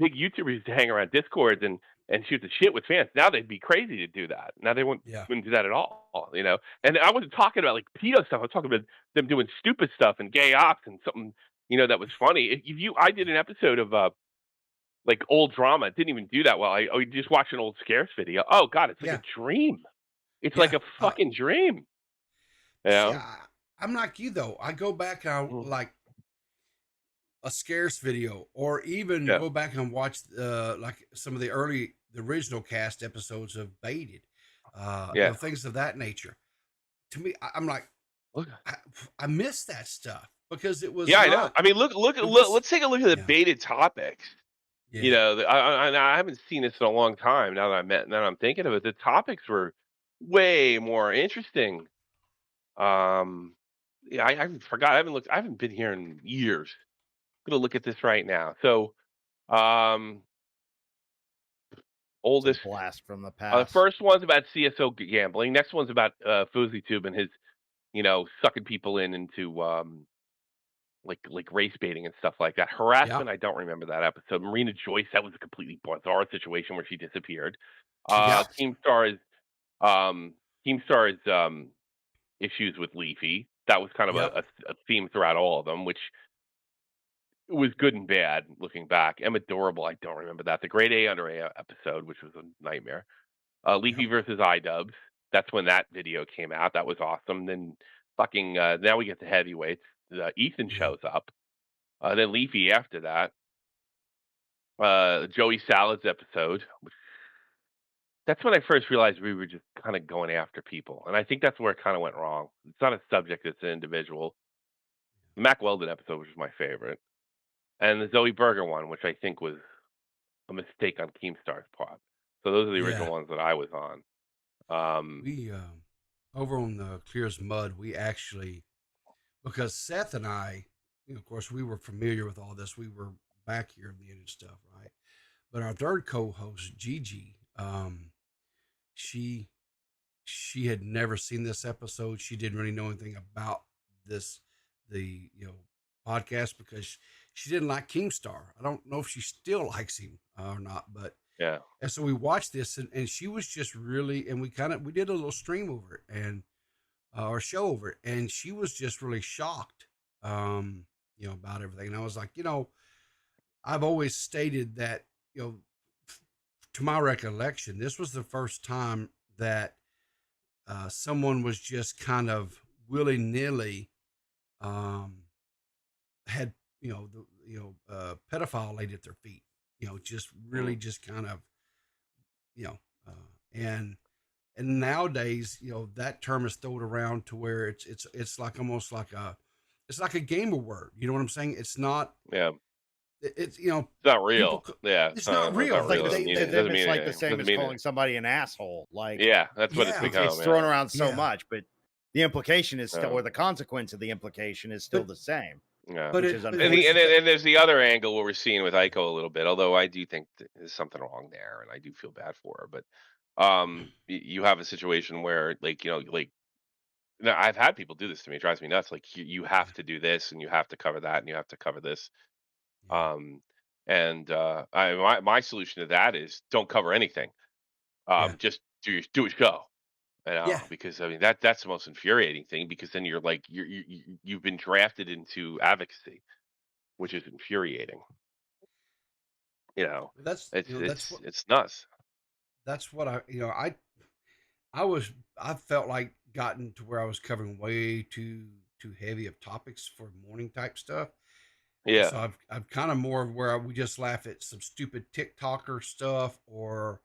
Speaker 8: big YouTubers used to hang around Discords and shoot the shit with fans. Now they'd be crazy to do that. Now they wouldn't do that at all, And I wasn't talking about like pedo stuff. I was talking about them doing stupid stuff and gay ops and something, that was funny. I did an episode of like old drama. It didn't even do that well. I just watched an old scarce video. Oh God, it's like a dream. It's like a fucking dream.
Speaker 2: See, I'm like you though. I go back and like a scarce video, or even go back and watch like some of the original cast episodes of Baited, things of that nature. To me, I'm like, I miss that stuff because it was.
Speaker 8: I know. I mean, look. Let's take a look at the Baited topics. I haven't seen this in a long time. Now that I'm thinking of it, the topics were way more interesting. I forgot. I haven't been here in years. I'm gonna look at this right now. So, oldest
Speaker 7: blast from the
Speaker 8: the
Speaker 7: past.
Speaker 8: first one's about CSO gambling. Next one's about FouseyTube and his, sucking people into like race baiting and stuff like that. Harassment, I don't remember that episode. Marina Joyce, that was a completely bizarre situation where she disappeared. Team Star is Keemstar's issues with Leafy. That was kind of a theme throughout all of them, which was good and bad looking back. Emma Dorable, I don't remember that. The Grade A Under A episode, which was a nightmare. Leafy versus iDubbbz. That's when that video came out. That was awesome. Then fucking now we get the heavyweights. Ethan shows up. Then Leafy after that. Joey Salad's episode. That's when I first realized we were just kind of going after people. And I think that's where it kind of went wrong. It's not a subject, it's an individual. The Mac Weldon episode, which was my favorite. And the Zoe Berger one, which I think was a mistake on Keemstar's part. So those are the original ones that I was on.
Speaker 2: We over on the Clear as Mud, we actually, because Seth and I, of course, we were familiar with all this. We were back here in the end and stuff, right? But our third co-host, Gigi, she had never seen this episode. She didn't really know anything about the podcast, because she didn't like Keemstar. I don't know if she still likes him or not, but
Speaker 8: yeah.
Speaker 2: And so we watched this, and she was just really, and we did a little stream over it and our show over it, and she was just really shocked, about everything. And I was like, I've always stated that, to my recollection, this was the first time that someone was just kind of willy-nilly had pedophile laid at their feet, just really just kind of, and nowadays, that term is thrown around to where it's like almost like it's like a gamer word. You know what I'm saying? It's not.
Speaker 8: Yeah.
Speaker 2: It's
Speaker 8: it's not real.
Speaker 2: It's not real.
Speaker 7: It's like
Speaker 8: it's
Speaker 7: like the same as calling somebody an asshole. Like
Speaker 8: that's what it's become.
Speaker 7: It's thrown around so much, but the implication is still, or the consequence of the implication is still the same.
Speaker 8: Yeah,
Speaker 7: but
Speaker 8: and there's the other angle where we're seeing with Aiko a little bit. Although I do think there's something wrong there, and I do feel bad for her. But you have a situation where, now, I've had people do this to me. It drives me nuts. Like, you have to do this, and you have to cover that, and you have to cover this. My solution to that is don't cover anything. Just do a show. Because I mean that's the most infuriating thing, because then you're like you've been drafted into advocacy, which is infuriating. It's nuts.
Speaker 2: That's what I felt like gotten to where I was covering way too heavy of topics for morning type stuff.
Speaker 8: Yeah.
Speaker 2: So I've kind of more of where we just laugh at some stupid TikToker stuff, or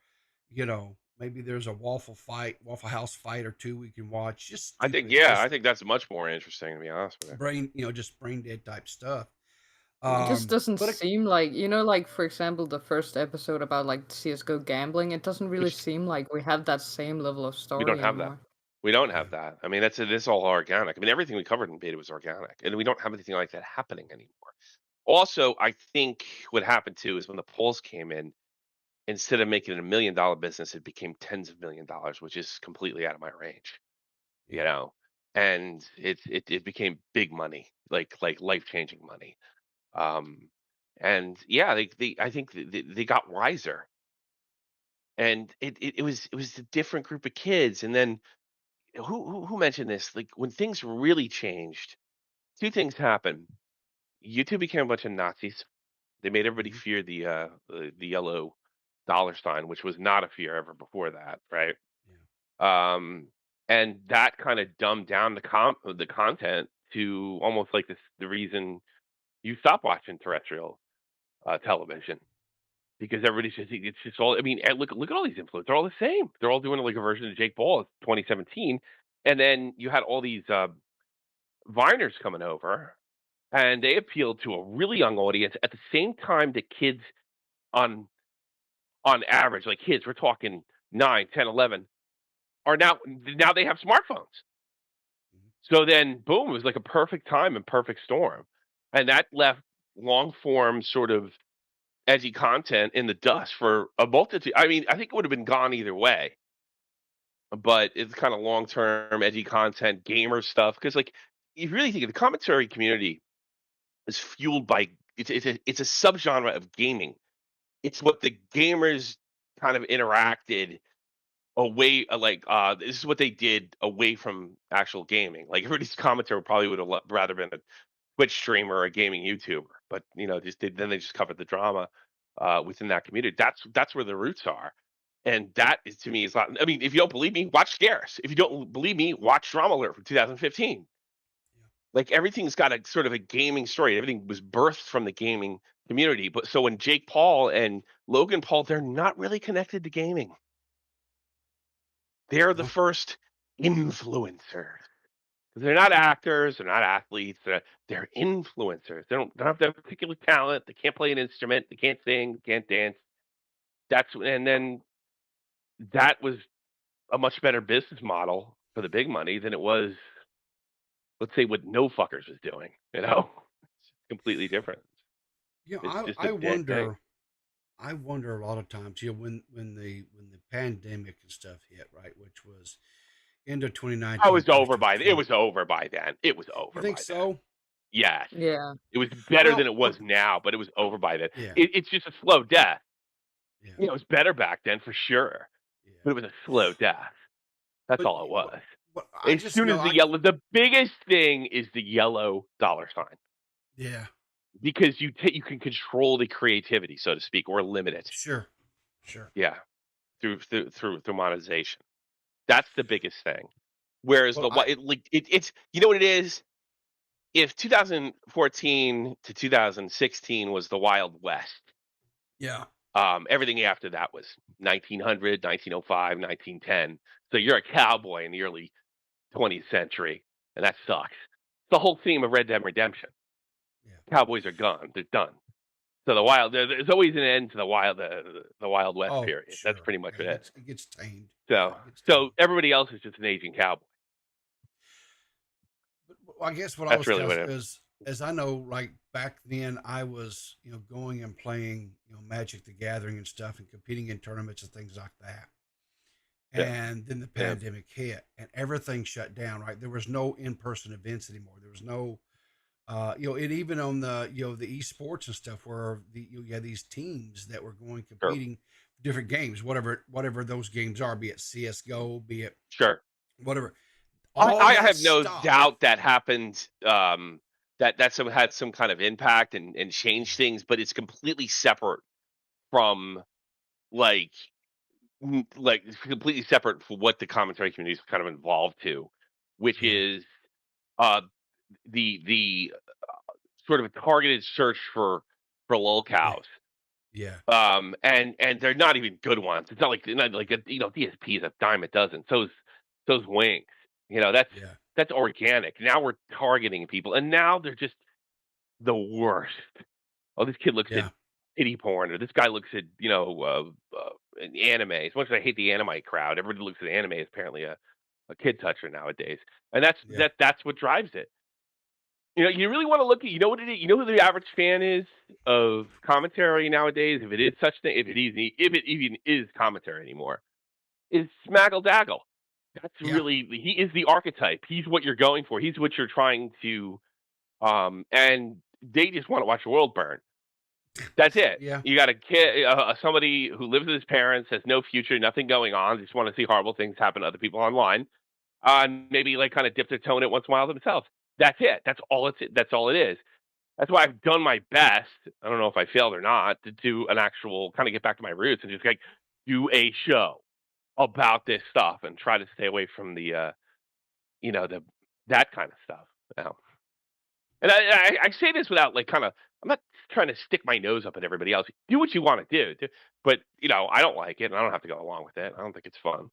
Speaker 2: maybe there's a Waffle House fight or two we can watch.
Speaker 8: I think that's much more interesting, to be honest with you.
Speaker 2: Just brain dead type stuff.
Speaker 12: It just doesn't seem like, like, for example, the first episode about like CS:GO gambling. It doesn't really seem like we have that same level of story.
Speaker 8: We don't have
Speaker 12: anymore.
Speaker 8: that. We don't have that. I mean, it's all organic. I mean, everything we covered in beta was organic, and we don't have anything like that happening anymore. Also, I think what happened too is when the polls came in, instead of making it $1 million business, it became tens of $1 million, which is completely out of my range. And it became big money, like life-changing money. I think they got wiser, and it was a different group of kids. And then who mentioned this? Like, when things really changed, two things happened. YouTube became a bunch of Nazis. They made everybody fear the yellow $sign, which was not a fear ever before that, right? And that kind of dumbed down the content to almost like the reason you stop watching terrestrial television, because everybody's just, it's just all. I mean, look at all these influencers; they're all the same. They're all doing like a version of Jake Paul of 2017, and then you had all these Viners coming over, and they appealed to a really young audience at the same time that kids on average, like kids, we're talking 9, 10, 11, are now they have smartphones. So then, boom, it was like a perfect time and perfect storm. And that left long form sort of edgy content in the dust for a multitude. I mean, I think it would have been gone either way. But it's kind of long term edgy content, gamer stuff. Because, like, if you really think of the commentary community is fueled by it's a subgenre of gaming. It's what the gamers kind of interacted away, this is what they did away from actual gaming. Like everybody's commentary probably would have rather been a Twitch streamer or a gaming YouTuber, but then they just covered the drama within that community. That's where the roots are, and that is to me is not. I mean, if you don't believe me, watch Scarce. If you don't believe me, watch Drama Alert from 2015. Like everything's got a sort of a gaming story. Everything was birthed from the gaming community. But so when Jake Paul and Logan Paul, they're not really connected to gaming. They're the first influencers. They're not actors. They're not athletes. They're influencers. They don't have that particular talent. They can't play an instrument. They can't sing. They can't dance. And then that was a much better business model for the big money than it was, let's say, what No Fuckers was doing. It's completely different.
Speaker 2: I wonder a lot of times, when the pandemic and stuff hit, right, which was end of 2019.
Speaker 8: It was over by then. It was over by then.
Speaker 2: You think so?
Speaker 8: Yes.
Speaker 12: Yeah.
Speaker 8: It was better than it was now, but it was over by then.
Speaker 2: Yeah.
Speaker 8: It's just a slow death.
Speaker 2: Yeah.
Speaker 8: It was better back then for sure, but it was a slow death. That's all it was. As soon as the biggest thing is the yellow dollar sign.
Speaker 2: Yeah.
Speaker 8: Because you can control the creativity, so to speak, or limit it.
Speaker 2: Sure.
Speaker 8: Yeah. Through monetization. That's the biggest thing. Whereas it's you know what it is? If 2014 to 2016 was the Wild West.
Speaker 2: Yeah.
Speaker 8: Everything after that was 1900, 1905, 1910. So you're a cowboy in the early 20th century, and that sucks. It's the whole theme of Red Dead Redemption. Yeah. Cowboys are gone. They're done. So there's always an end to the Wild West period.
Speaker 2: Sure.
Speaker 8: That's pretty much it.
Speaker 2: It gets tamed.
Speaker 8: So everybody else is just an aging cowboy.
Speaker 2: But I guess what I was really is, as I know, like back then, I was going and playing Magic the Gathering and stuff, and competing in tournaments and things like that. And then the pandemic hit, and everything shut down. Right, there was no in-person events anymore. There was no. And even on the the esports and stuff, where you had these teams that were going competing different games, whatever those games are, be it CS:GO, be it whatever.
Speaker 8: I have no doubt that happened. That had some kind of impact and changed things, but it's completely separate from completely separate from what the commentary community is kind of involved to, which is the sort of a targeted search for lolcows.
Speaker 2: Yeah.
Speaker 8: And they're not even good ones. It's not like DSP is a dime a dozen. So's Wings. That's organic. Now we're targeting people, and now they're just the worst. Oh, this kid looks at titty porn, or this guy looks at anime. As much as I hate the anime crowd, everybody looks at anime as apparently a kid toucher nowadays, and that's what drives it. You really want to look at what it is. You know who the average fan is of commentary nowadays, if it is such thing, if it even is commentary anymore, is Smaggle Daggle. That's really, he is the archetype. He's what you're going for. He's what you're trying to, and they just want to watch the world burn. That's it.
Speaker 2: Yeah.
Speaker 8: You got a kid, somebody who lives with his parents, has no future, nothing going on, just want to see horrible things happen to other people online, and maybe kind of dip their toe in it once in a while themselves. That's it. That's all it is. That's why I've done my best. I don't know if I failed or not, to do an actual kind of get back to my roots and just do a show about this stuff and try to stay away from the that kind of stuff. And I say this without I'm not trying to stick my nose up at everybody else. Do what you want to do, but I don't like it, and I don't have to go along with it. I don't think it's fun.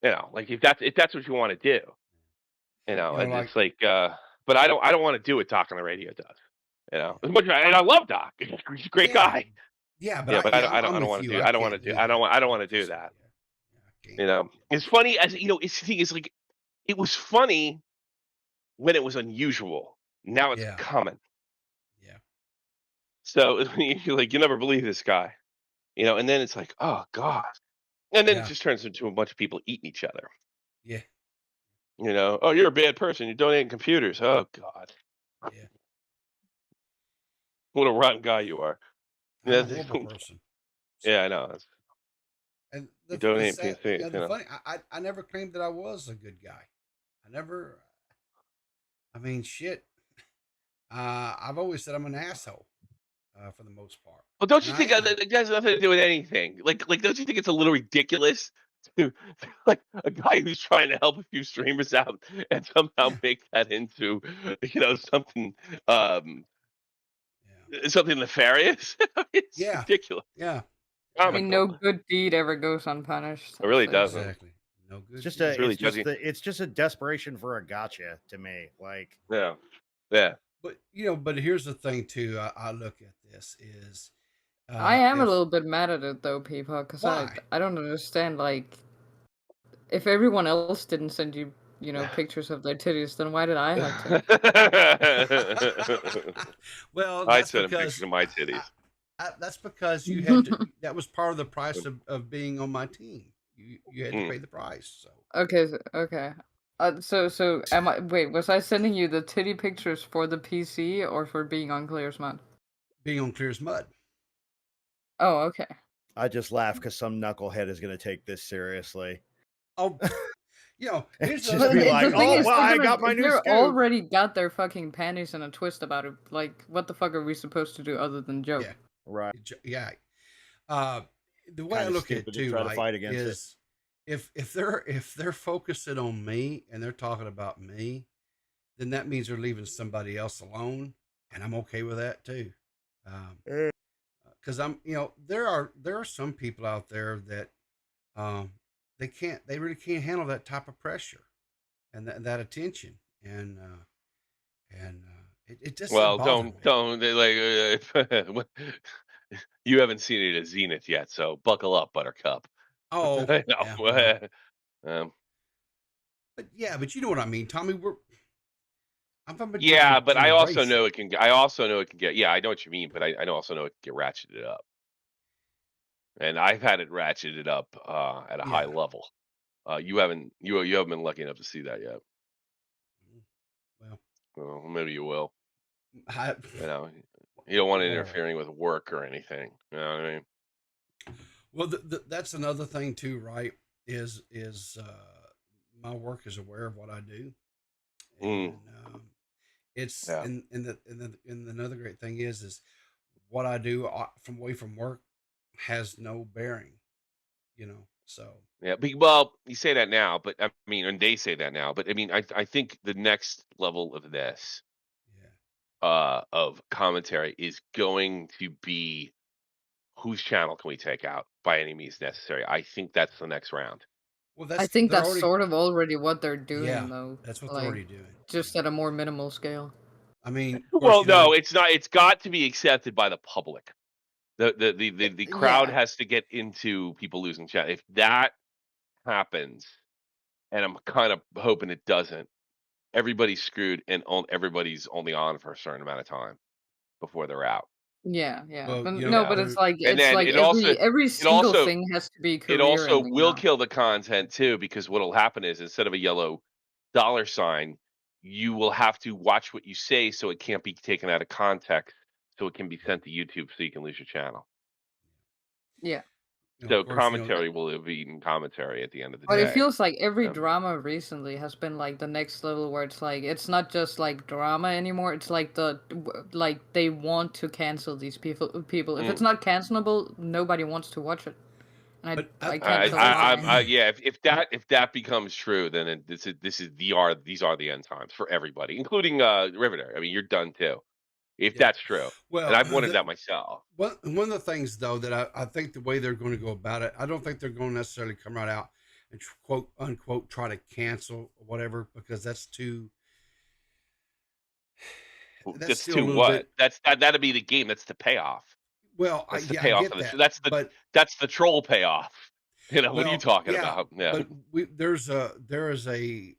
Speaker 8: If that's what you want to do, it's but I don't want to do what Doc on the radio does. As much and I love Doc. He's a great guy.
Speaker 2: Yeah, but
Speaker 8: I don't want to do. I don't want to do that. It's funny as it's the thing is it was funny when it was unusual. Now it's common.
Speaker 2: Yeah.
Speaker 8: So you're you never believe this guy, and then it's oh God, and then it just turns into a bunch of people eating each other.
Speaker 2: Yeah.
Speaker 8: Oh, you're a bad person. You're donating computers. Oh God.
Speaker 2: Yeah.
Speaker 8: What a rotten guy you are.
Speaker 2: I'm a horrible person.
Speaker 8: Yeah, I know.
Speaker 2: And
Speaker 8: You donate
Speaker 2: sad,
Speaker 8: PCs,
Speaker 2: you know, the funny, I never claimed that I was a good guy. I mean, shit. I've always said I'm an asshole for the most part.
Speaker 8: Well, don't
Speaker 2: And
Speaker 8: you
Speaker 2: I
Speaker 8: think
Speaker 2: am.
Speaker 8: that has nothing to do with anything? Like, don't you think it's a little ridiculous to like a guy who's trying to help a few streamers out and somehow
Speaker 2: Yeah.
Speaker 8: make that into, something,
Speaker 2: Yeah.
Speaker 8: something nefarious? It's
Speaker 2: Yeah.
Speaker 8: ridiculous.
Speaker 2: Yeah.
Speaker 12: I mean, no
Speaker 8: Comical.
Speaker 12: good deed ever goes unpunished.
Speaker 8: It really
Speaker 12: so-
Speaker 8: doesn't.
Speaker 2: Exactly. No good.
Speaker 7: It's just
Speaker 2: deed.
Speaker 7: a,
Speaker 8: It's really
Speaker 7: it's just a desperation for a gotcha to me. Like,
Speaker 8: Yeah. Yeah.
Speaker 2: But but here's the thing too. I look at this is.
Speaker 12: I am a
Speaker 2: if-
Speaker 12: little bit mad at it though, people, because
Speaker 2: Why?
Speaker 12: I don't understand. Like, if everyone else didn't send you, pictures of their titties, then why did I have to?
Speaker 2: Well,
Speaker 8: I
Speaker 2: that's
Speaker 8: sent him
Speaker 2: because
Speaker 8: pictures of my titties.
Speaker 2: that's because you had to. That was part of the price of being on my team. You had to pay the price. So
Speaker 12: Okay, okay. So am I? Wait, was I sending you the titty pictures for the PC or for being on Clear's Mud?
Speaker 2: being on Clear's Mud.
Speaker 12: Oh, okay.
Speaker 7: I just laugh because some knucklehead is going to take this seriously.
Speaker 2: Oh, here's
Speaker 7: Just
Speaker 2: the
Speaker 7: be
Speaker 2: thing.
Speaker 7: like,
Speaker 12: the thing
Speaker 7: "Oh,
Speaker 12: is,
Speaker 7: well, I
Speaker 12: they're
Speaker 7: got my new
Speaker 12: they're
Speaker 7: scoop."
Speaker 12: already got their fucking panties in a twist about it. Like, what the fuck are we supposed to do other than joke?
Speaker 2: Yeah.
Speaker 7: Right.
Speaker 2: Yeah. The way I
Speaker 7: Kinda
Speaker 2: look at it
Speaker 7: stupid to
Speaker 2: too,
Speaker 7: try to
Speaker 2: right,
Speaker 7: fight against it.
Speaker 2: is if they're focusing on me and they're talking about me, then that means they're leaving somebody else alone, and I'm okay with that too. Because there are some people out there that they really can't handle that type of pressure and that attention, and it just
Speaker 8: Well,
Speaker 2: doesn't bother me.
Speaker 8: don't like you haven't seen it at Zenith yet, so buckle up, Buttercup.
Speaker 2: Oh,
Speaker 8: No,
Speaker 2: yeah, well,
Speaker 8: um,
Speaker 2: but you know what I mean, Tommy. I'm from a
Speaker 8: yeah,
Speaker 2: different
Speaker 8: but I also
Speaker 2: generation.
Speaker 8: know it can. I also know it can get. Yeah, I know what you mean, but I also know it can get ratcheted up, and I've had it ratcheted up at a high
Speaker 2: Yeah.
Speaker 8: level. You haven't been lucky enough to see that yet.
Speaker 2: Well,
Speaker 8: Well, maybe you will.
Speaker 2: I,
Speaker 8: You don't want it
Speaker 2: Lord.
Speaker 8: interfering with work or anything. You know what I mean?
Speaker 2: Well, that's another thing too, right? Is my work is aware of what I do, and it's
Speaker 8: Yeah.
Speaker 2: and another great thing is what I do from away from work has no bearing, So
Speaker 8: Yeah, well, you say that now, but I mean, and they say that now, but I mean, I think the next level of this, of commentary is going to be whose channel can we take out by any means necessary. I think that's the next round.
Speaker 2: well,
Speaker 12: I think
Speaker 2: they're
Speaker 12: that's
Speaker 2: already,
Speaker 12: sort of already what they're doing,
Speaker 2: yeah,
Speaker 12: though.
Speaker 2: that's what they're
Speaker 12: Like,
Speaker 2: already doing.
Speaker 12: just at a more minimal scale.
Speaker 2: I mean, of course,
Speaker 8: Well, no, it's not. It's got to be accepted by the public. The crowd
Speaker 12: Yeah.
Speaker 8: has to get into people losing chat. If that happens, and I'm kind of hoping it doesn't, everybody's screwed, and everybody's only on for a certain amount of time before they're out.
Speaker 12: Yeah.
Speaker 2: Well,
Speaker 12: But
Speaker 2: you
Speaker 12: no,
Speaker 2: know,
Speaker 12: but it's
Speaker 2: there-
Speaker 12: like
Speaker 8: And then it
Speaker 12: every single
Speaker 8: also-
Speaker 12: thing has to be career
Speaker 8: It also
Speaker 12: ending
Speaker 8: will
Speaker 12: now.
Speaker 8: kill the content too, because what'll happen is instead of a yellow $sign, you will have to watch what you say so it can't be taken out of context, so it can be sent to YouTube so you can lose your channel.
Speaker 12: Yeah.
Speaker 8: So
Speaker 2: of course,
Speaker 8: commentary will have eaten commentary at the end of the
Speaker 12: But
Speaker 8: day.
Speaker 12: it feels like every
Speaker 8: Yeah.
Speaker 12: drama recently has been like the next level where it's like it's not just like drama anymore. It's like they want to cancel these people. If it's not cancelable, nobody wants to watch it. And
Speaker 2: But
Speaker 12: I can't tell why.
Speaker 8: Yeah, if that becomes true, then these are the end times for everybody, including Riverter. I mean, you're done too. If that's true,
Speaker 2: well,
Speaker 8: and I've wanted that myself.
Speaker 2: One of the things, though, that I think the way they're going to go about it, I don't think they're going to necessarily come right out and quote unquote try to cancel or whatever, because that's too.
Speaker 8: That's
Speaker 2: still a
Speaker 8: too
Speaker 2: little
Speaker 8: what?
Speaker 2: bit-
Speaker 8: That'd be the game. That's the payoff.
Speaker 2: Well,
Speaker 8: That's the
Speaker 2: I
Speaker 8: payoff
Speaker 2: get
Speaker 8: of this.
Speaker 2: that.
Speaker 8: That's the troll payoff. What are you
Speaker 2: Well,
Speaker 8: talking
Speaker 2: yeah,
Speaker 8: about? Yeah.
Speaker 2: But there is a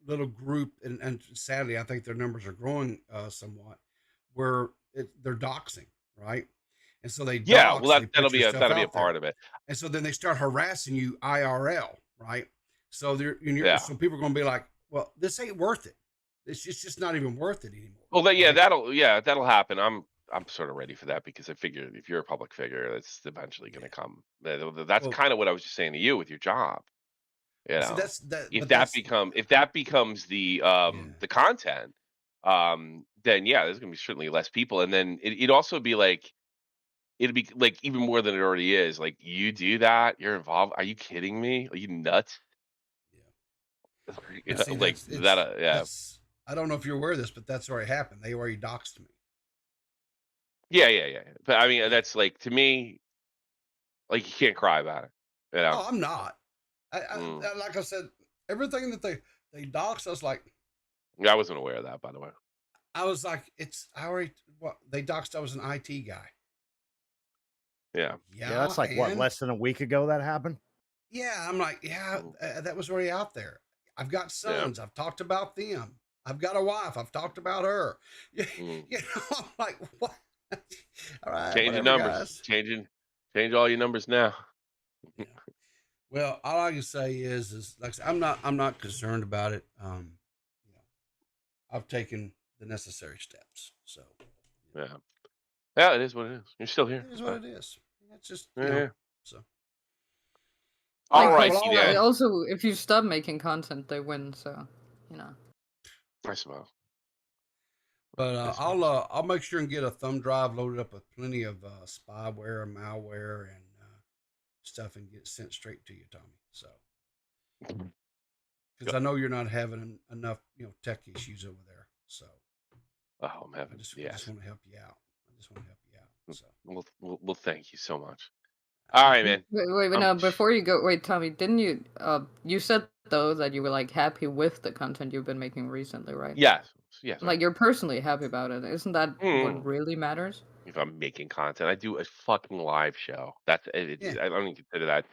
Speaker 2: little group, and sadly, I think their numbers are growing somewhat, where they're doxing, right? And so they
Speaker 8: Yeah,
Speaker 2: dox,
Speaker 8: well,
Speaker 2: they
Speaker 8: that'll
Speaker 2: put
Speaker 8: be
Speaker 2: your
Speaker 8: a
Speaker 2: stuff
Speaker 8: that'll be a
Speaker 2: out there.
Speaker 8: part of it.
Speaker 2: And so then they start harassing you IRL, right? So
Speaker 8: Yeah.
Speaker 2: so people are going to be like, well, this ain't worth it. It's just not even worth it anymore.
Speaker 8: Well,
Speaker 2: right?
Speaker 8: that'll happen. I'm sort of ready for that because I figure if you're a public figure, that's eventually going to come. That's
Speaker 2: Well,
Speaker 8: kind of what I was just saying to you with your job. You
Speaker 2: see,
Speaker 8: know,
Speaker 2: that,
Speaker 8: if
Speaker 2: but
Speaker 8: that
Speaker 2: that's
Speaker 8: becomes the content, then yeah, there's going to be certainly less people, and then it'd also be like it'd be like even more than it already is. Like you do that, you're involved. Are you kidding me? Are you nuts?
Speaker 2: But see,
Speaker 8: Like that. Yeah.
Speaker 2: that's. I don't know if you're aware of this, but that's where it happened. They already doxed me.
Speaker 8: Yeah. But I mean,
Speaker 2: Yeah.
Speaker 8: that's like to me, like you can't cry about it. You know.
Speaker 2: Oh, I'm not.
Speaker 8: Mm.
Speaker 2: Like I said, everything that they doxed us, like
Speaker 8: I wasn't aware of that, by the way.
Speaker 2: I was like, I already what they doxed. I was an IT guy.
Speaker 8: Yeah.
Speaker 7: Yeah, that's like what, less than a week ago that happened?
Speaker 2: Yeah, I'm like, that was already out there. I've got sons. I've talked about them. I've got a wife. I've talked about her. You know, I'm like, what? All right,
Speaker 8: Changing
Speaker 2: whatever,
Speaker 8: numbers.
Speaker 2: guys.
Speaker 8: Change all your numbers now.
Speaker 2: Yeah. Well, all I can say is like I said, I'm not concerned about it. You know, I've taken the necessary steps. So
Speaker 8: Yeah, it is what it is. You're still here.
Speaker 2: it is what it is. It's just so.
Speaker 8: All right.
Speaker 12: Also, if you stop making content, they win. So, you know.
Speaker 8: I suppose.
Speaker 2: But I'll make sure and get a thumb drive loaded up with plenty of spyware and malware and stuff and get sent straight to you, Tommy. So, because I know you're not having enough, tech issues over there. So,
Speaker 8: I'm having.
Speaker 2: I just want to help you out. So,
Speaker 8: well, thank you so much. All right, man.
Speaker 12: Wait, no, before you go, wait, Tommy, didn't you, you said, though, that you were, like, happy with the content you've been making recently, right?
Speaker 8: Yes.
Speaker 12: Like, you're personally happy about it. Isn't that what really matters?
Speaker 8: If I'm making content, I do a fucking live show. That's it. I don't even consider that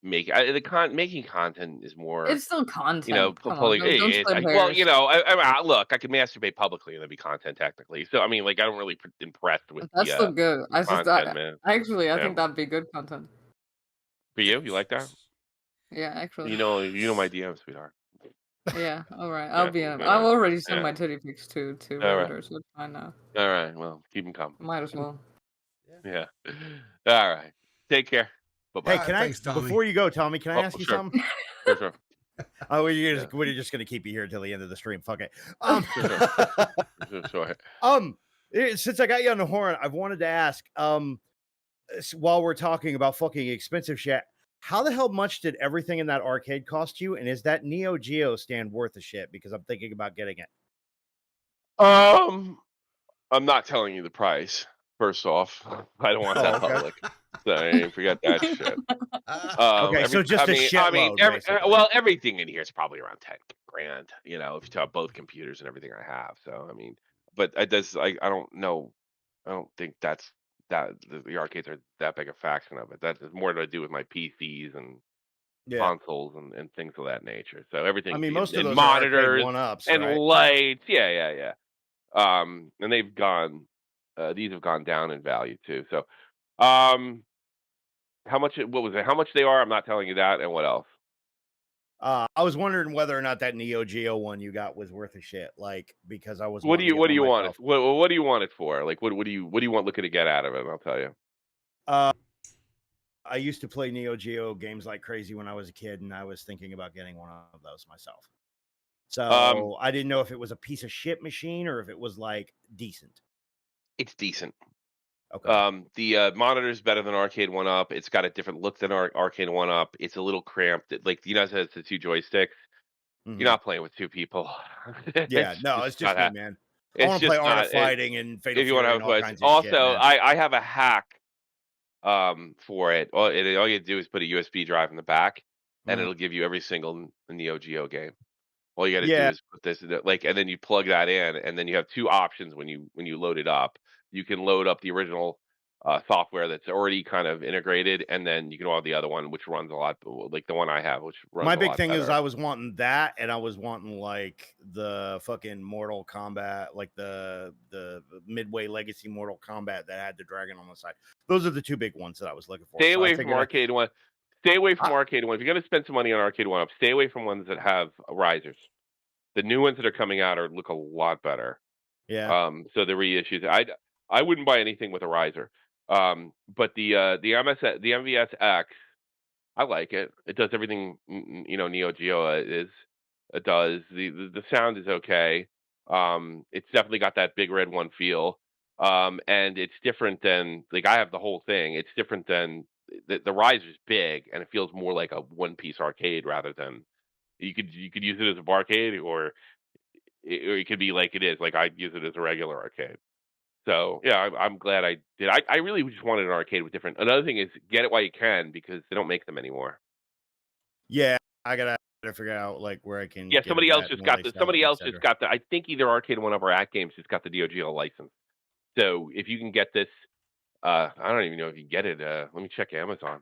Speaker 8: making content is more.
Speaker 12: It's still content. Come
Speaker 8: pulling.
Speaker 12: on, don't split
Speaker 8: Well,
Speaker 12: hairs.
Speaker 8: look, I can masturbate publicly and that'd be content technically. So I mean, like, I don't really impressed with
Speaker 12: That's still good. I
Speaker 8: think
Speaker 12: that'd be good content.
Speaker 8: For you like that?
Speaker 12: Yeah, actually.
Speaker 8: You know my DM, sweetheart.
Speaker 12: Yeah, all right. I'll be in. I've already sent my titty pics to Riverter, so it's fine now.
Speaker 8: All right, well, keep them coming.
Speaker 12: Might as well.
Speaker 8: Yeah. All right. Take care. Bye-bye.
Speaker 7: Hey, thanks, before you go, Tommy, can I ask you something?
Speaker 8: Sure.
Speaker 7: Oh, we're just gonna keep you here till the end of the stream. Fuck it.
Speaker 8: Sure.
Speaker 7: Since I got you on the horn, I've wanted to ask, while we're talking about fucking expensive shit, how the hell much did everything in that arcade cost you? And is that Neo Geo stand worth a shit? Because I'm thinking about getting it.
Speaker 8: I'm not telling you the price. First off, I don't want that public. So forget that shit.
Speaker 7: Okay, so just a shitload.
Speaker 8: Well, everything in here is probably around 10 grand. If you talk both computers and everything I have. So I mean, but I don't know. I don't think that's that the arcades are that big a fraction of it. That has more to do with my PCs and consoles and things of that nature. So everything.
Speaker 7: I mean, most of those
Speaker 8: monitors
Speaker 7: are one-ups,
Speaker 8: and
Speaker 7: right?
Speaker 8: lights. Yeah. And they've gone. These have gone down in value too. So, how much? What was it? How much they are? I'm not telling you that. And what else?
Speaker 7: I was wondering whether or not that Neo Geo one you got was worth a shit. Like, because I was.
Speaker 8: What do you want it? What do you want it for? Like, what do you want looking to get out of it? I'll tell you.
Speaker 7: I used to play Neo Geo games like crazy when I was a kid, and I was thinking about getting one of those myself. So I didn't know if it was a piece of shit machine or if it was like decent.
Speaker 8: It's decent.
Speaker 7: Okay.
Speaker 8: The monitor's better than Arcade 1-Up. It's got a different look than Arcade 1-Up. It's a little cramped. Like, it has the two joysticks.
Speaker 7: Mm-hmm.
Speaker 8: You're not playing with two people.
Speaker 7: Yeah, it's just me, man. I want to play Art of Fighting and Fatal Fury and all kinds of
Speaker 8: also,
Speaker 7: shit, man.
Speaker 8: I have a hack for it. All you have to do is put a USB drive in the back, and it'll give you every single Neo Geo game. All you got to do is put this, and then you plug that in, and then you have two options when you load it up. You can load up the original software that's already kind of integrated, and then you can have the other one, which runs a lot, like the one I have, which runs.
Speaker 7: My big thing is I was wanting that, and I was wanting like the fucking Mortal Kombat, like the Midway Legacy Mortal Kombat that had the dragon on the side. Those are the two big ones that I was looking for.
Speaker 8: Stay away from Arcade 1. Stay away from Arcade 1. If you're going to spend some money on Arcade 1-Up, stay away from ones that have risers. The new ones that are coming out look a lot better.
Speaker 7: Yeah.
Speaker 8: So the reissues, I wouldn't buy anything with a riser. But the MVS X, I like it. It does everything Neo Geo is. It does. The sound is okay. It's definitely got that big red one feel. And it's different than I have the whole thing. It's different than the riser's big, and it feels more like a one-piece arcade rather than you could use it as a barcade, or it could be like it is. Like I'd use it as a regular arcade. So yeah, I'm glad I did. I really just wanted an arcade with different. Another thing is get it while you can, because they don't make them anymore.
Speaker 7: Yeah, I gotta figure out like where I can.
Speaker 8: Yeah,
Speaker 7: get
Speaker 8: somebody
Speaker 7: it
Speaker 8: else
Speaker 7: at
Speaker 8: just
Speaker 7: and where
Speaker 8: got
Speaker 7: they
Speaker 8: the.
Speaker 7: sell it,
Speaker 8: Somebody else
Speaker 7: etc.
Speaker 8: just got the. I think either Arcade One of our At Games just got the DOGL license. So if you can get this, I don't even know if you can get it. Let me check Amazon.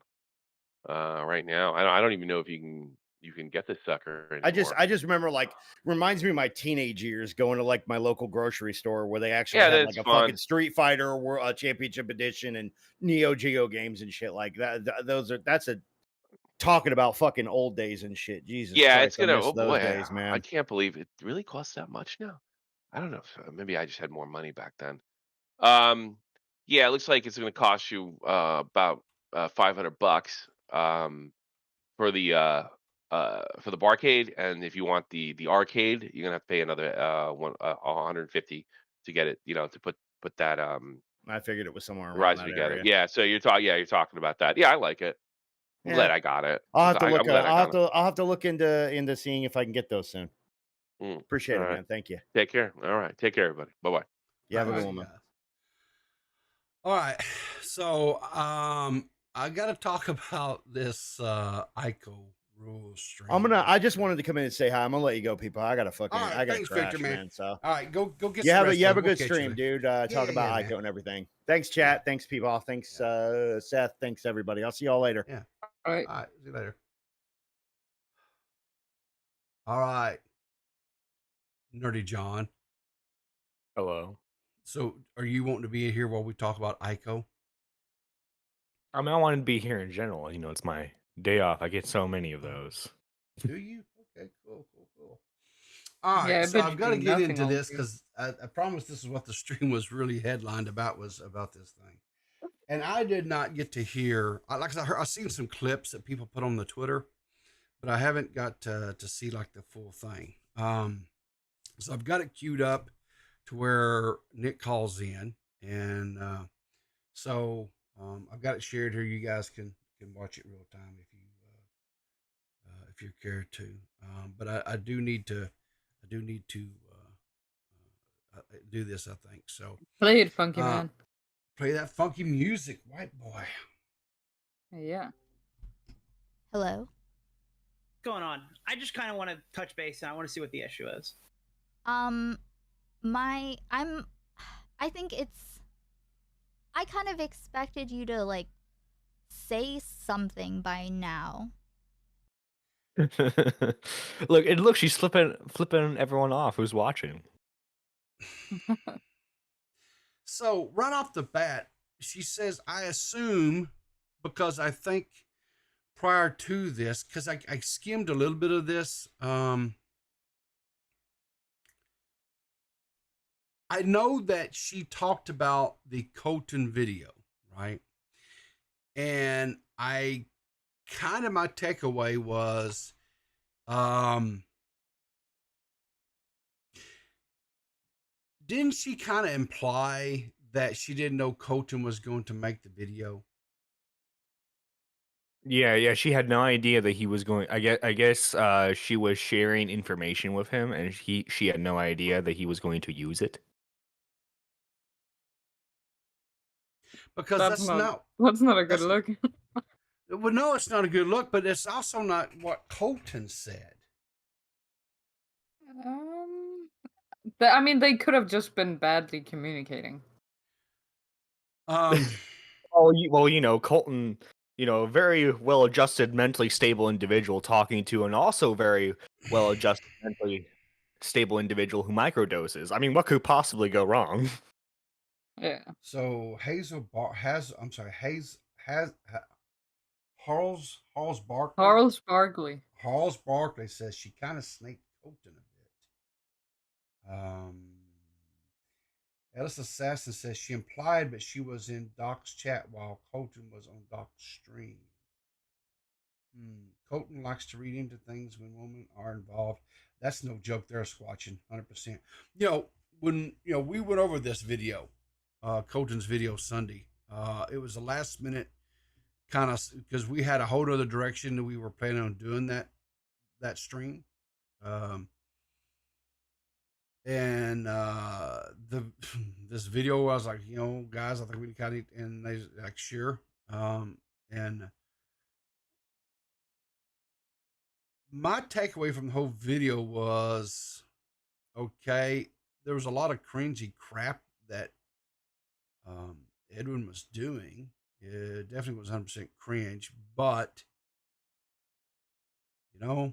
Speaker 8: Right now, I don't even know if you can get this sucker anymore.
Speaker 7: I just remember, like, reminds me of my teenage years going to like my local grocery store where they actually
Speaker 8: Yeah,
Speaker 7: had
Speaker 8: that's
Speaker 7: like a
Speaker 8: fun.
Speaker 7: fucking Street Fighter Championship Edition and Neo Geo games and shit like that. That's a talking about fucking old days and shit. Jesus
Speaker 8: Yeah,
Speaker 7: Christ,
Speaker 8: it's gonna.
Speaker 7: I miss
Speaker 8: Oh
Speaker 7: those
Speaker 8: boy,
Speaker 7: days,
Speaker 8: I
Speaker 7: man.
Speaker 8: can't believe it really costs that much now. I don't know. Maybe I just had more money back then. Yeah, it looks like it's gonna cost you about $500 for the barcade, and if you want the arcade, you're gonna have to pay another 150 to get it. To put that
Speaker 7: I figured it was somewhere around
Speaker 8: riser
Speaker 7: that
Speaker 8: together.
Speaker 7: area.
Speaker 8: Yeah, so you're talking about that. Yeah, I like it. I'm
Speaker 7: Yeah,
Speaker 8: glad I got it.
Speaker 7: I'll have to look.
Speaker 8: I'm glad I got it.
Speaker 7: I'll have to look into seeing if I can get those soon. Appreciate
Speaker 8: All
Speaker 7: it,
Speaker 8: right.
Speaker 7: man. Thank you.
Speaker 8: Take care. All right. Take care, everybody. Bye bye.
Speaker 7: You have a
Speaker 2: All
Speaker 7: good
Speaker 2: right,
Speaker 7: one, man.
Speaker 2: guys. All right, so I got to talk about this AikoRulz stream.
Speaker 7: I just wanted to come in and say hi. I'm gonna let you go, people. I gotta fucking.
Speaker 2: All right,
Speaker 7: I gotta
Speaker 2: thanks,
Speaker 7: crash,
Speaker 2: Victor, man.
Speaker 7: So
Speaker 2: all right, go get.
Speaker 7: you
Speaker 2: some
Speaker 7: have
Speaker 2: rest,
Speaker 7: a
Speaker 2: bud.
Speaker 7: good
Speaker 2: We'll catch you
Speaker 7: stream,
Speaker 2: later.
Speaker 7: dude. Talk
Speaker 2: Yeah,
Speaker 7: about
Speaker 2: yeah,
Speaker 7: Aiko
Speaker 2: man.
Speaker 7: and everything. Thanks, chat. Thanks, people. Thanks, Seth. Thanks, everybody. I'll see y'all later.
Speaker 2: Yeah.
Speaker 12: All right.
Speaker 2: All right. See you later. All right. Nerdy John.
Speaker 10: Hello.
Speaker 2: So, are you wanting to be here while we talk about Aiko?
Speaker 10: I mean, I wanted to be here in general. It's my day off. I get so many of those.
Speaker 2: Do you? Okay, cool. All right,
Speaker 12: Yeah, I
Speaker 2: so
Speaker 12: bet
Speaker 2: I've
Speaker 12: you
Speaker 2: got to
Speaker 12: do
Speaker 2: get
Speaker 12: nothing
Speaker 2: into
Speaker 12: all
Speaker 2: this
Speaker 12: day.
Speaker 2: because I promised this is what the stream was really headlined about, was about this thing. And I did not get to hear, like I heard, I've seen some clips that people put on the Twitter, but I haven't got to see like the full thing. So I've got it queued up to where Nick calls in, and so I've got it shared here. You guys can watch it real time if you care to. But I do need to do this, I think. So
Speaker 12: Play it, funky man.
Speaker 2: play that funky music, white boy.
Speaker 12: Yeah.
Speaker 13: Hello.
Speaker 14: What's going on? I just kind of want to touch base and I want to see what the issue is.
Speaker 13: I think I kind of expected you to like say something by now.
Speaker 10: Look, she's flipping everyone off who's watching.
Speaker 2: So right off the bat, she says, I assume, because I think prior to this, because I skimmed a little bit of this, I know that she talked about the Colton video, right? And my takeaway was, didn't she kind of imply that she didn't know Colton was going to make the video?
Speaker 10: Yeah, she had no idea that he was going. I guess she was sharing information with him, and she had no idea that he was going to use it.
Speaker 2: Because
Speaker 12: that's not a good look.
Speaker 2: Well, no, it's not a good look, but it's also not what Colton said.
Speaker 12: I mean, they could have just been badly communicating.
Speaker 10: Well, Colton, very well-adjusted, mentally stable individual talking to an also very well-adjusted, mentally stable individual who microdoses. I mean, what could possibly go wrong?
Speaker 12: Yeah.
Speaker 2: So Harls Barkley says she kind of snaked Colton a bit. Alice Assassin says she implied, but she was in Doc's chat while Colton was on Doc's stream. Colton likes to read into things when women are involved. That's no joke there, Squatching, 100%. When we went over this video, Colton's video Sunday, it was a last minute kind of, because we had a whole other direction that we were planning on doing that stream. And this video, I was like, guys, I think we kind of, and they like, sure. And my takeaway from the whole video was, okay, there was a lot of cringy crap that Edwin was doing. It definitely was 100% cringe, but if